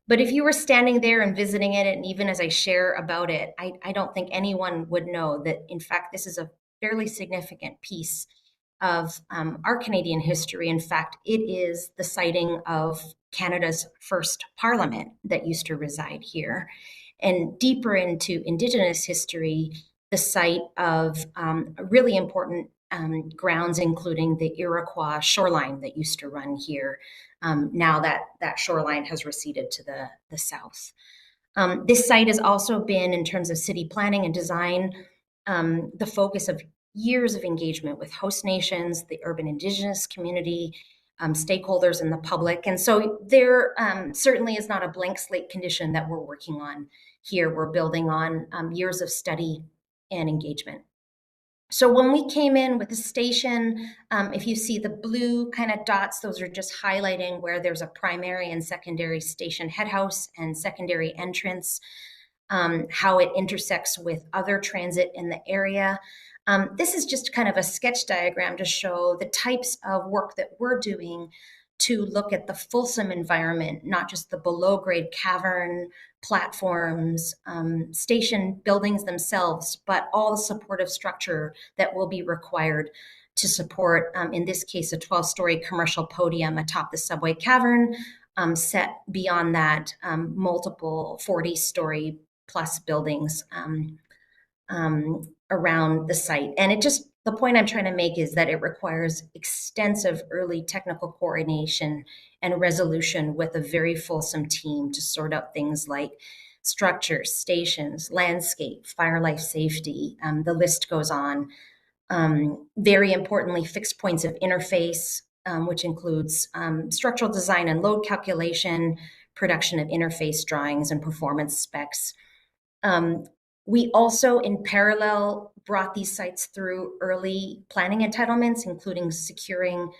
But if you were standing there and visiting it, and even as I share about it, I don't think anyone would know that, in fact, this is a fairly significant piece of our Canadian history. In fact, it is the siting of Canada's first parliament that used to reside here. And deeper into Indigenous history, the site of really important grounds, including the Iroquois shoreline that used to run here. Now that shoreline has receded to the south. This site has also been, in terms of city planning and design, the focus of years of engagement with host nations, the urban Indigenous community, stakeholders, and the public. And so there certainly is not a blank slate condition that we're working on here. We're building on years of study and engagement. So when we came in with the station, if you see the blue kind of dots, those are just highlighting where there's a primary and secondary station head house and secondary entrance, how it intersects with other transit in the area. This is just kind of a sketch diagram to show the types of work that we're doing to look at the fulsome environment, not just the below-grade cavern, platforms, station buildings themselves, but all the supportive structure that will be required to support, in this case, a 12-story commercial podium atop the subway cavern, set beyond that, multiple 40-story plus buildings around the site. And it just, the point I'm trying to make is that it requires extensive early technical coordination and resolution with a very fulsome team to sort out things like structures, stations, landscape, fire life safety, the list goes on. Very importantly, fixed points of interface, which includes structural design and load calculation, production of interface drawings and performance specs. We also, in parallel, brought these sites through early planning entitlements, including securing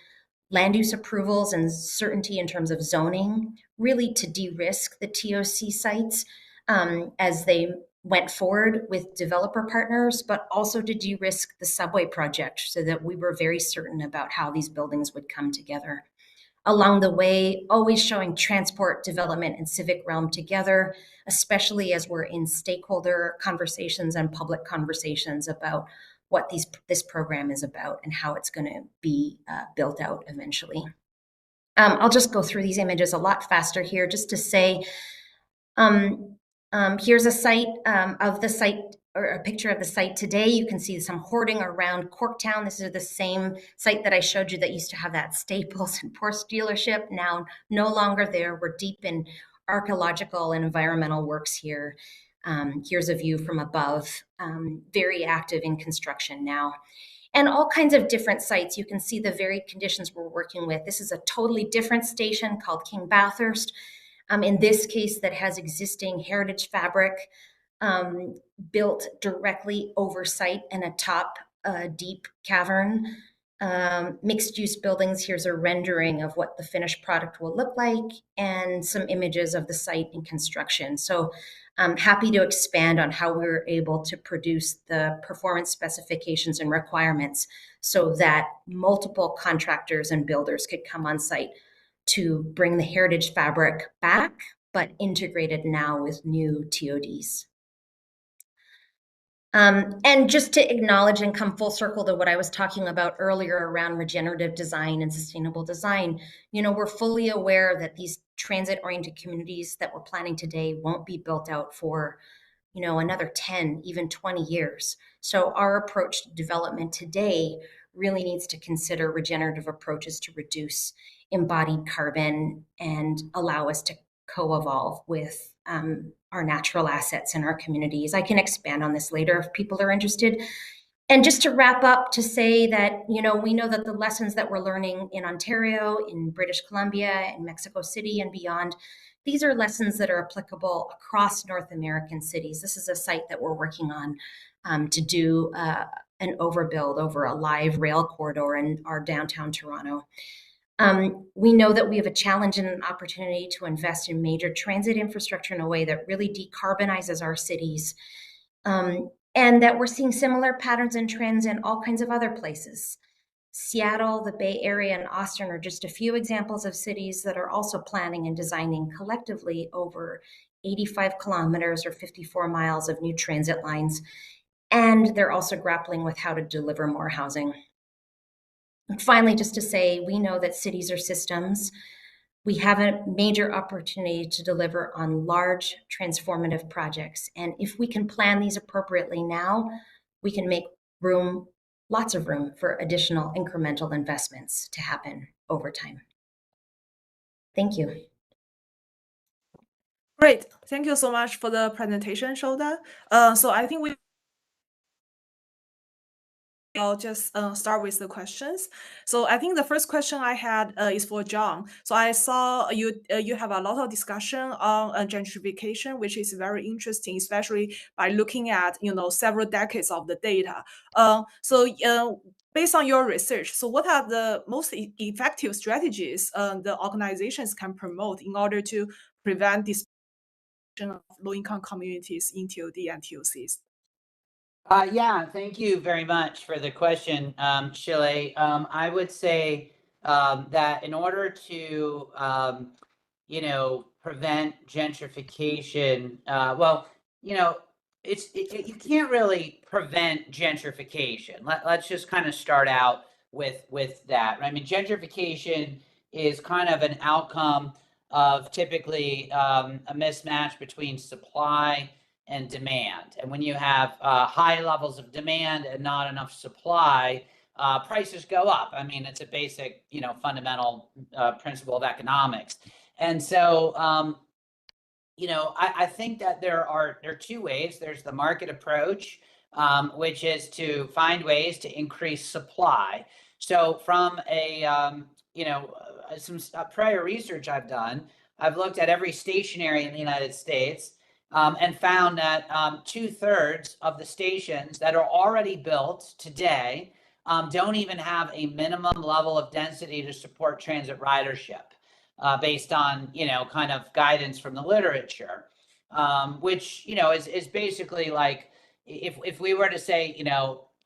land use approvals and certainty in terms of zoning, really to de-risk the TOC sites as they went forward with developer partners, but also to de-risk the subway project so that we were very certain about how these buildings would come together. Along the way, always showing transport, development, and civic realm together, especially as we're in stakeholder conversations and public conversations about what this program is about and how it's going to be built out eventually. I'll just go through these images a lot faster here just to say, here's a site of the site, or a picture of the site today. You can see some hoarding around Corktown. This is the same site that I showed you that used to have that Staples and Porsche dealership. Now no longer there. We're deep in archaeological and environmental works here. Here's a view from above, very active in construction now. And all kinds of different sites. You can see the varied conditions we're working with. This is a totally different station called King Bathurst. In this case, that has existing heritage fabric built directly over site and atop a deep cavern. Mixed-use buildings. Here's a rendering of what the finished product will look like and some images of the site in construction. So I'm happy to expand on how we were able to produce the performance specifications and requirements so that multiple contractors and builders could come on site to bring the heritage fabric back, but integrated now with new TODs. And just to acknowledge and come full circle to what I was talking about earlier around regenerative design and sustainable design, you know, we're fully aware that these transit-oriented communities that we're planning today won't be built out for, you know, another 10, even 20 years. So our approach to development today really needs to consider regenerative approaches to reduce embodied carbon and allow us to co-evolve with our natural assets in our communities. I can expand on this later if people are interested. And just to wrap up, to say that, you know, we know that the lessons that we're learning in Ontario, in British Columbia, in Mexico City and beyond, these are lessons that are applicable across North American cities. This is a site that we're working on to do an overbuild over a live rail corridor in our downtown Toronto. We know that we have a challenge and an opportunity to invest in major transit infrastructure in a way that really decarbonizes our cities, and that we're seeing similar patterns and trends in all kinds of other places. Seattle, the Bay Area, and Austin are just a few examples of cities that are also planning and designing collectively over 85 kilometers or 54 miles of new transit lines. And they're also grappling with how to deliver more housing. And finally, just to say, we know that cities are systems. We have a major opportunity to deliver on large transformative projects. And if we can plan these appropriately now, we can make room, lots of room for additional incremental investments to happen over time. Thank you. Great. Thank you so much for the presentation, Shoda. So I think I'll just start with the questions. So I think the first question I had is for John. So I saw you have a lot of discussion on gentrification, which is very interesting, especially by looking at several decades of the data. Based on your research, so what are the most effective strategies the organizations can promote in order to prevent this of low-income communities in TOD and TOCs? Yeah, thank you very much for the question, Shile. I would say that in order to, prevent gentrification, you can't really prevent gentrification. Let's just kind of start out with that. I mean, gentrification is kind of an outcome of typically a mismatch between supply and demand. And when you have high levels of demand and not enough supply, prices go up. I mean, it's a basic, fundamental principle of economics. And so, I think that there are two ways. There's the market approach, which is to find ways to increase supply. So from some prior research I've done, I've looked at every station area in the United States and found that 2/3 of the stations that are already built today don't even have a minimum level of density to support transit ridership based on, kind of guidance from the literature, which, is basically like if we were to say,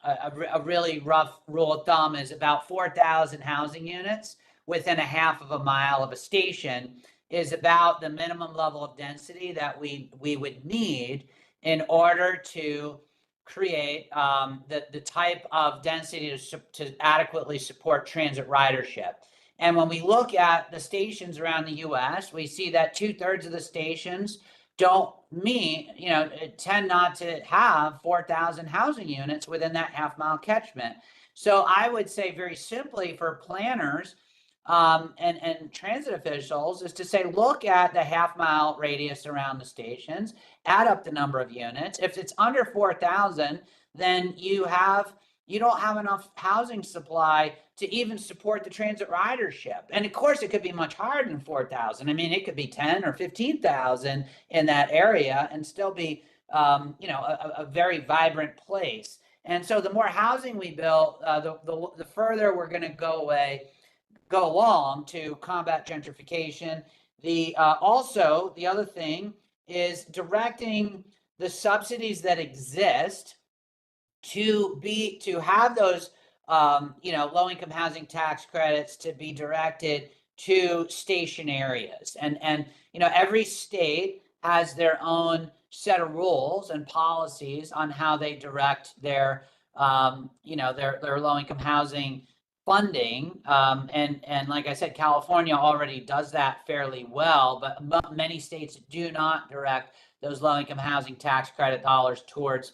a really rough rule of thumb is about 4,000 housing units within a half of a mile of a station is about the minimum level of density that we would need in order to create the type of density to adequately support transit ridership. And when we look at the stations around the US, we see that 2/3 of the stations don't tend not to have 4,000 housing units within that half-mile catchment. So I would say very simply for planners, and transit officials is to say, look at the half-mile radius around the stations, add up the number of units. If it's under 4,000, then you don't have enough housing supply to even support the transit ridership. And of course, it could be much higher than 4,000. I mean, it could be 10 or 15,000 in that area and still be, a very vibrant place. And so the more housing we build, the further we're going to go along to combat gentrification. Also, the other thing is directing the subsidies that exist to have those low-income housing tax credits to be directed to station areas. And every state has their own set of rules and policies on how they direct their low-income housing funding. And like I said, California already does that fairly well, but many states do not direct those low-income housing tax credit dollars towards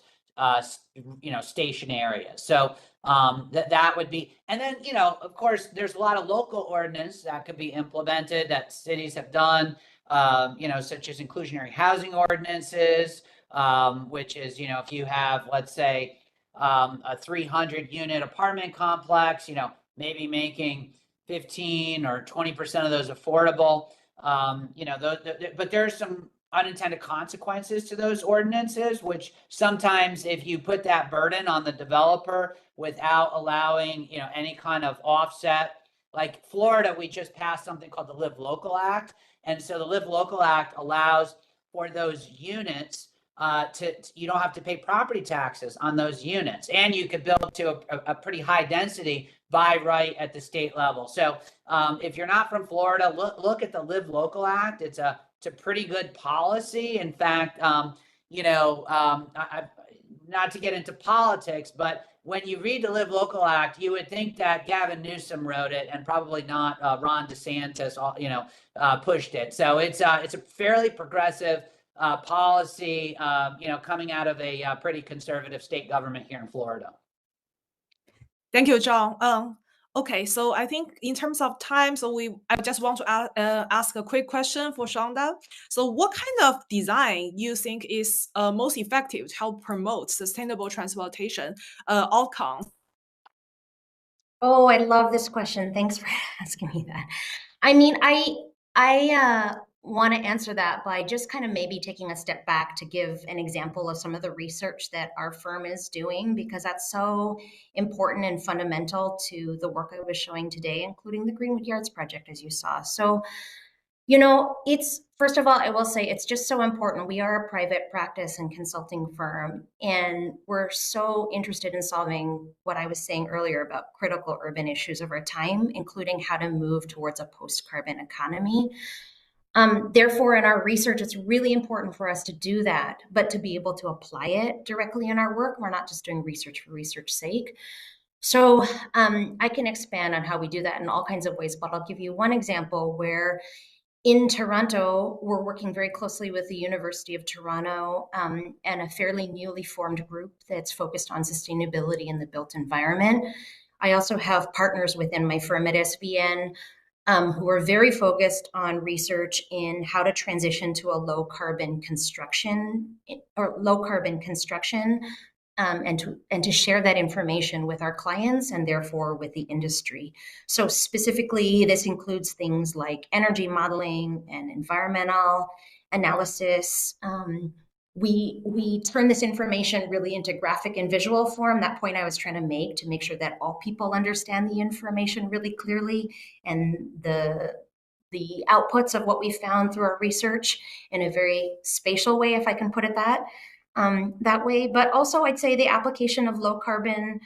station areas. So that would be, and then, of course, there's a lot of local ordinance that could be implemented that cities have done, such as inclusionary housing ordinances, which is, if you have, let's say, a 300 unit apartment complex, maybe making 15 or 20% of those affordable, but there's some unintended consequences to those ordinances, which sometimes if you put that burden on the developer without allowing, any kind of offset, like Florida, we just passed something called the Live Local Act. And so the Live Local Act allows for those units you don't have to pay property taxes on those units, and you could build to a pretty high density by right at the state level. So if you're not from Florida, look at the Live Local Act. It's a pretty good policy. In fact, you know, not to get into politics, but when you read the Live Local Act, you would think that Gavin Newsom wrote it and probably not Ron DeSantis, you know, pushed it. So it's a fairly progressive policy, you know, coming out of a pretty conservative state government here in Florida. Thank you, John. Okay, so I think in terms of time, I just want to ask a quick question for Shonda. So what kind of design you think is most effective to help promote sustainable transportation outcomes? Oh, I love this question. Thanks for asking me that. I mean, I want to answer that by just kind of maybe taking a step back to give an example of some of the research that our firm is doing, because that's so important and fundamental to the work I was showing today, including the Greenwood Yards project, as you saw. So, you know, first of all, I will say it's just so important. We are a private practice and consulting firm, and we're so interested in solving what I was saying earlier about critical urban issues of our time, including how to move towards a post-carbon economy. Therefore, in our research, it's really important for us to do that, but to be able to apply it directly in our work. We're not just doing research for research's sake. So I can expand on how we do that in all kinds of ways, but I'll give you one example where in Toronto, we're working very closely with the University of Toronto and a fairly newly formed group that's focused on sustainability in the built environment. I also have partners within my firm at SVN who are very focused on research in how to transition to a low carbon construction and to share that information with our clients and therefore with the industry. So specifically, this includes things like energy modeling and environmental analysis. We turn this information really into graphic and visual form. That point I was trying to make sure that all people understand the information really clearly and the outputs of what we found through our research in a very spatial way, if I can put it that way. But also I'd say the application of low carbon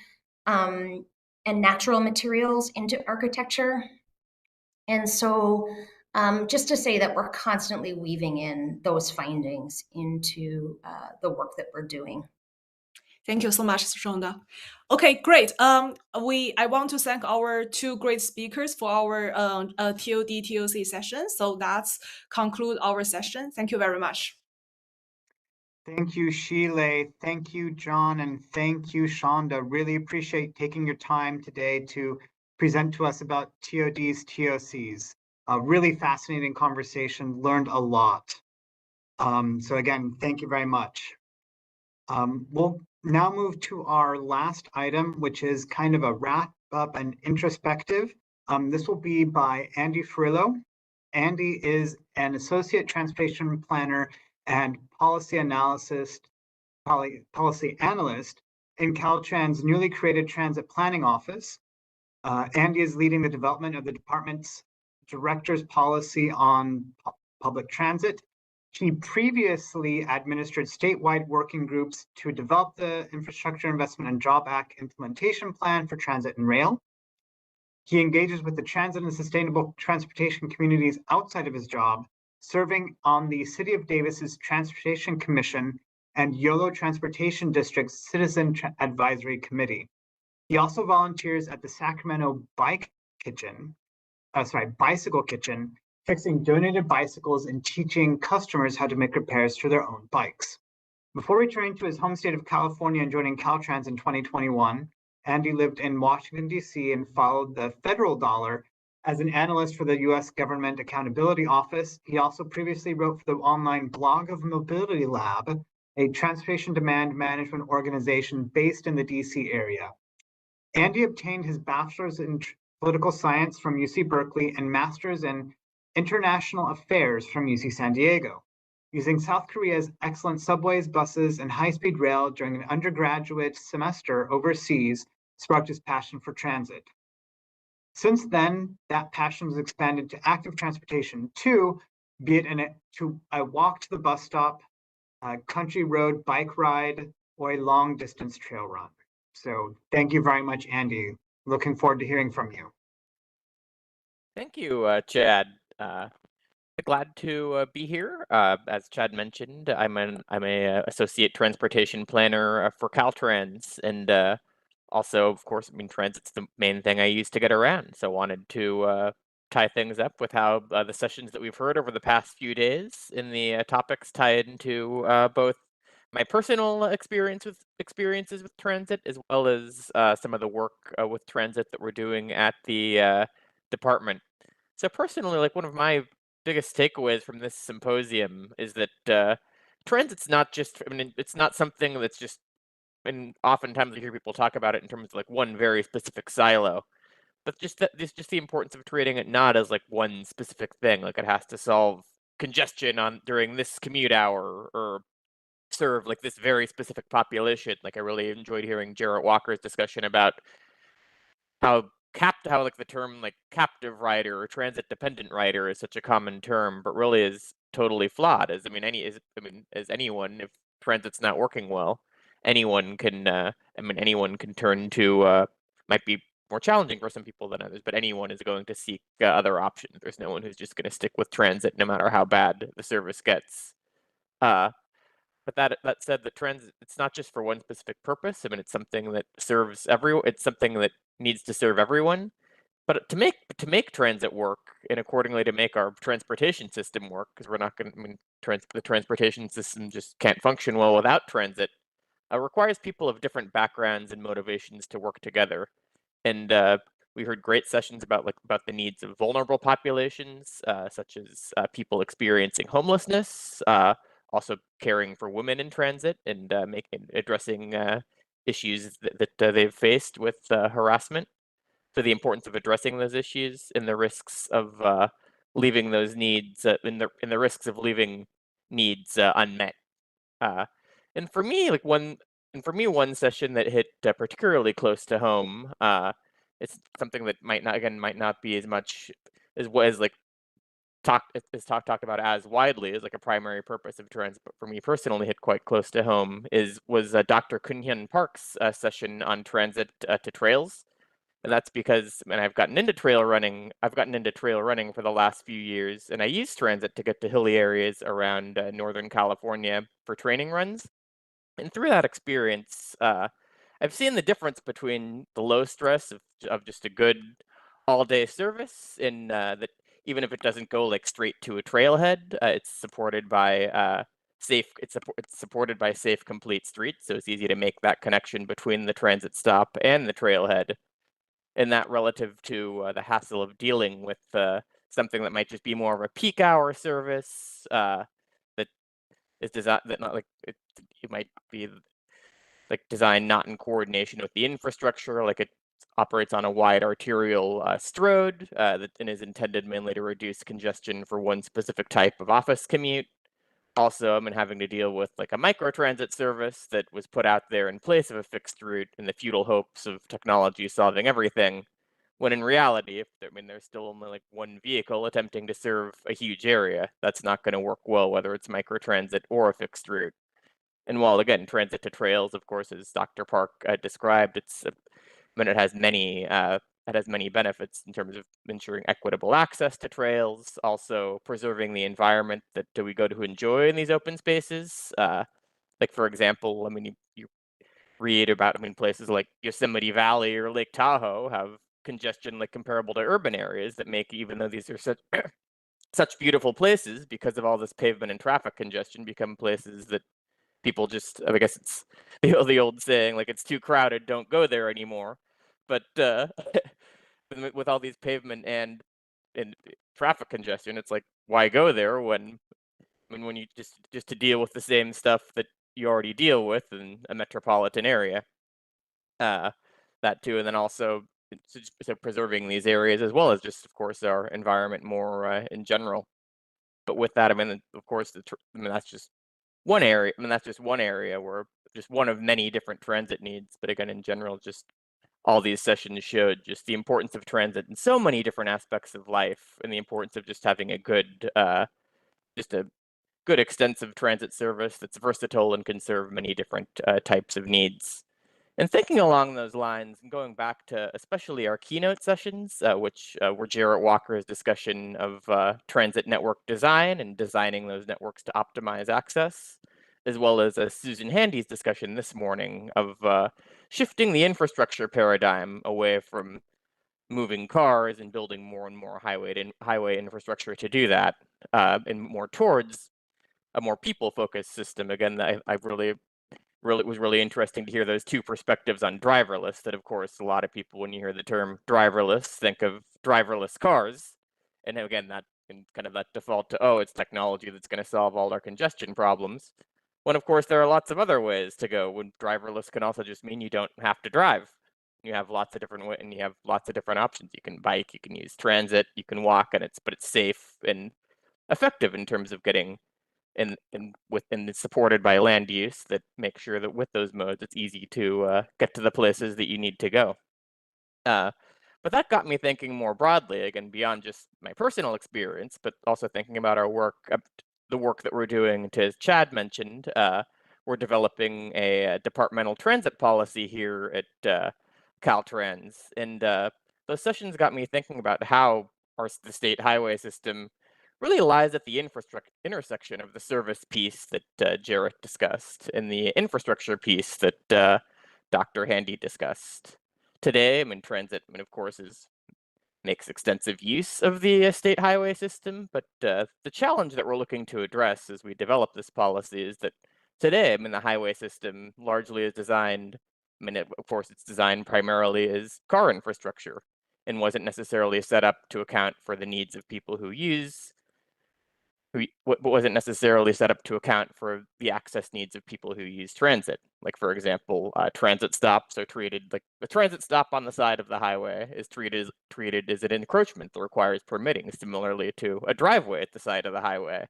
and natural materials into architecture. And so just to say that we're constantly weaving in those findings into the work that we're doing. Thank you so much, Shonda. Okay, great. I want to thank our two great speakers for our TOD-TOC session. So that's conclude our session. Thank you very much. Thank you, Sheila. Thank you, John, and thank you, Shonda. Really appreciate taking your time today to present to us about TODs, TOCs. A really fascinating conversation, learned a lot. So again, thank you very much. We'll now move to our last item, which is kind of a wrap up and introspective. This will be by Andy Furillo. Andy is an associate transportation planner and policy analyst in Caltrans' newly created transit planning office. Andy is leading the development of the department's director's policy on public transit. He previously administered statewide working groups to develop the Infrastructure Investment and Job Act implementation plan for transit and rail. He engages with the transit and sustainable transportation communities outside of his job, serving on the City of Davis's Transportation Commission and YOLO Transportation District's Citizen Advisory Committee. He also volunteers at the Sacramento Bicycle Kitchen, fixing donated bicycles and teaching customers how to make repairs to their own bikes. Before returning to his home state of California and joining Caltrans in 2021, Andy lived in Washington, D.C. and followed the federal dollar as an analyst for the U.S. Government Accountability Office. He also previously wrote for the online blog of Mobility Lab, a transportation demand management organization based in the D.C. area. Andy obtained his bachelor's in political science from UC Berkeley and master's in international affairs from UC San Diego. Using South Korea's excellent subways, buses, and high-speed rail during an undergraduate semester overseas sparked his passion for transit. Since then, that passion has expanded to active transportation too, be it to a walk to the bus stop, country road bike ride, or a long distance trail run. So thank you very much, Andy. Looking forward to hearing from you. Thank you, Chad. Glad to be here. As Chad mentioned, I'm a associate transportation planner for Caltrans, and also, of course, I mean, transit's the main thing I use to get around. So wanted to tie things up with how the sessions that we've heard over the past few days in the topics tie into both my personal experiences with transit, as well as some of the work with transit that we're doing at the department. So personally, like one of my biggest takeaways from this symposium is that transit's not just, I mean, it's not something that's just, and oftentimes I hear people talk about it in terms of like one very specific silo, but just that this just the importance of treating it not as like one specific thing, like it has to solve congestion on during this commute hour or serve like this very specific population. Like I really enjoyed hearing Jarrett Walker's discussion about how like the term like captive rider or transit dependent rider is such a common term, but really is totally flawed. As as anyone, if transit's not working well, anyone can anyone can turn to might be more challenging for some people than others, but anyone is going to seek other options. There's no one who's just going to stick with transit no matter how bad the service gets. But that said, the transit, it's not just for one specific purpose. I mean, it's something that serves everyone. It's something that needs to serve everyone. But to make transit work and accordingly to make our transportation system work, because we're not going to, I mean, the transportation system just can't function well without transit, requires people of different backgrounds and motivations to work together. And we heard great sessions about the needs of vulnerable populations, such as people experiencing homelessness, also caring for women in transit, and addressing issues that they've faced with harassment. So the importance of addressing those issues and the risks of leaving those needs in the risks of leaving needs unmet. And for me, one session that hit particularly close to home. It's something that might not be as much as like talked about as widely as like a primary purpose of transit, but for me personally hit quite close to home was Dr. Kunhyun Park's session on transit to trails. And that's because I've gotten into trail running for the last few years, and I use transit to get to hilly areas around Northern California for training runs. And through that experience, I've seen the difference between the low stress of just a good all-day service in that even if it doesn't go like straight to a trailhead, it's supported by it's supported by safe, complete streets, so it's easy to make that connection between the transit stop and the trailhead. And that relative to the hassle of dealing with something that might just be more of a peak hour service that is designed that not like it might be like designed not in coordination with the infrastructure, like it operates on a wide arterial strode that and is intended mainly to reduce congestion for one specific type of office commute. Also, I'm having to deal with like a microtransit service that was put out there in place of a fixed route in the futile hopes of technology solving everything, when in reality, there's still only like one vehicle attempting to serve a huge area. That's not going to work well, whether it's microtransit or a fixed route. And while again, transit to trails, of course, as Dr. Park described, it has many benefits in terms of ensuring equitable access to trails, also preserving the environment that we go to enjoy in these open spaces. Like for example, you read about places like Yosemite Valley or Lake Tahoe have congestion like comparable to urban areas that make, even though these are such beautiful places, because of all this pavement and traffic congestion, become places that people just, I guess it's the old saying, like, it's too crowded, don't go there anymore. But with all these pavement and traffic congestion, it's like, why go there when you just to deal with the same stuff that you already deal with in a metropolitan area. That too, and then also so preserving these areas as well as just, of course, our environment more in general. But with that, of course, that's just one area. That's just one area where just one of many different transit needs. But again, in general, just all these sessions showed just the importance of transit in so many different aspects of life, and the importance of just having a good, just a good extensive transit service that's versatile and can serve many different types of needs. And thinking along those lines, and going back to especially our keynote sessions, which were Jarrett Walker's discussion of transit network design and designing those networks to optimize access, as well as Susan Handy's discussion this morning of shifting the infrastructure paradigm away from moving cars and building more and more highway infrastructure to do that, and more towards a more people-focused system. Again, I really was really interesting to hear those two perspectives on driverless. That, of course, a lot of people, when you hear the term driverless, think of driverless cars, and again, that and kind of that default to, oh, it's technology that's going to solve all our congestion problems. When, of course, there are lots of other ways to go. When driverless can also just mean you don't have to drive. You have lots of different ways, and you have lots of different options. You can bike, you can use transit, you can walk, and it's safe and effective in terms of getting and it's supported by land use that makes sure that with those modes, it's easy to get to the places that you need to go. But that got me thinking more broadly, again, beyond just my personal experience, but also thinking about our work, the work that we're doing. As Chad mentioned, we're developing a departmental transit policy here at Caltrans, and those sessions got me thinking about how the state highway system really lies at the intersection of the service piece that Jarrett discussed and the infrastructure piece that Dr. Handy discussed. Today, I mean, transit, of course, makes extensive use of the state highway system, but the challenge that we're looking to address as we develop this policy is that today, the highway system largely is designed, of course, it's designed primarily as car infrastructure and wasn't necessarily set up to account for the needs of people who wasn't necessarily set up to account for the access needs of people who use transit. Like, for example, transit stops are treated like the transit stop on the side of the highway is treated as an encroachment that requires permitting, similarly to a driveway at the side of the highway.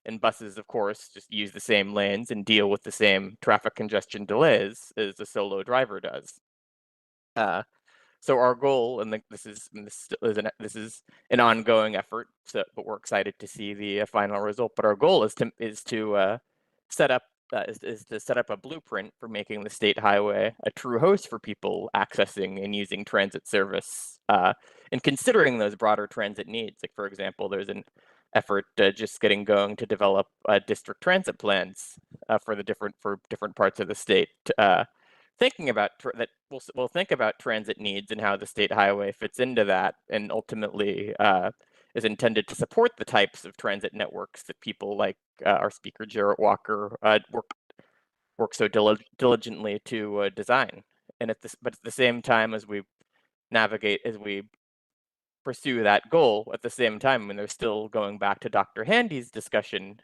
And buses, of course, just use the same lanes and deal with the same traffic congestion delays as a solo driver does. So our goal, and this is an ongoing effort, but we're excited to see the final result. But our goal is to set up a blueprint for making the state highway a true host for people accessing and using transit service, and considering those broader transit needs. Like, for example, there's an effort just getting going to develop district transit plans for different parts of the state. Thinking about that, we'll think about transit needs and how the state highway fits into that, and ultimately is intended to support the types of transit networks that people like our speaker Jarrett Walker work so diligently to design. And but at the same time, as we pursue that goal, at the same time, when they're still going back to Dr. Handy's discussion,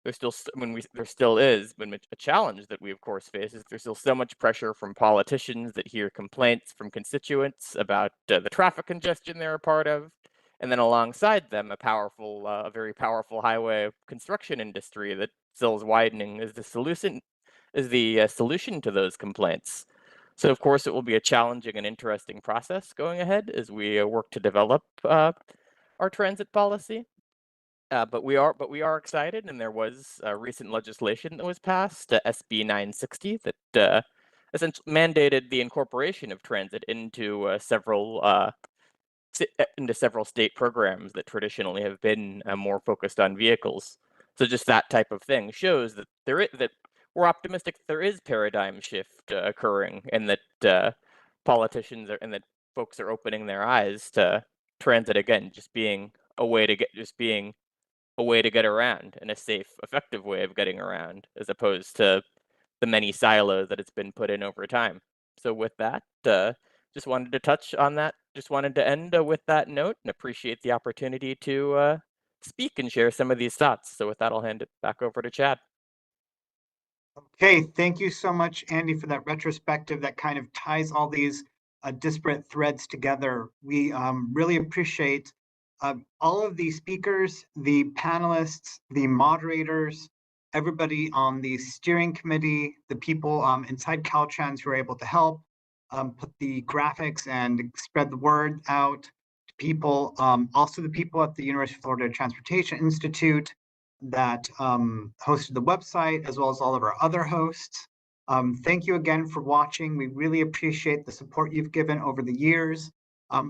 there still is a challenge that we of course face. Is there's still so much pressure from politicians that hear complaints from constituents about the traffic congestion they're a part of, and then alongside them a very powerful highway construction industry that still is widening as the solution to those complaints. So of course it will be a challenging and interesting process going ahead as we work to develop our transit policy. But we are excited, and there was recent legislation that was passed, SB 960, that essentially mandated the incorporation of transit into several state programs that traditionally have been more focused on vehicles. So just that type of thing shows that that we're optimistic that there is paradigm shift occurring, and that politicians and that folks are opening their eyes to transit again, just being a way to get around, and a safe, effective way of getting around, as opposed to the many silos that it's been put in over time. So with that, just wanted to touch on that. Just wanted to end with that note, and appreciate the opportunity to speak and share some of these thoughts. So with that, I'll hand it back over to Chad. Okay, thank you so much, Andy, for that retrospective that kind of ties all these disparate threads together. We really appreciate all of the speakers, the panelists, the moderators, everybody on the steering committee, the people inside Caltrans who are able to help put the graphics and spread the word out to people. Also the people at the University of Florida Transportation Institute, that hosted the website, as well as all of our other hosts. Thank you again for watching. We really appreciate the support you've given over the years.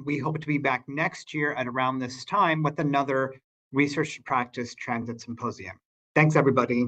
We hope to be back next year at around this time with another Research to Practice Transit Symposium. Thanks, everybody.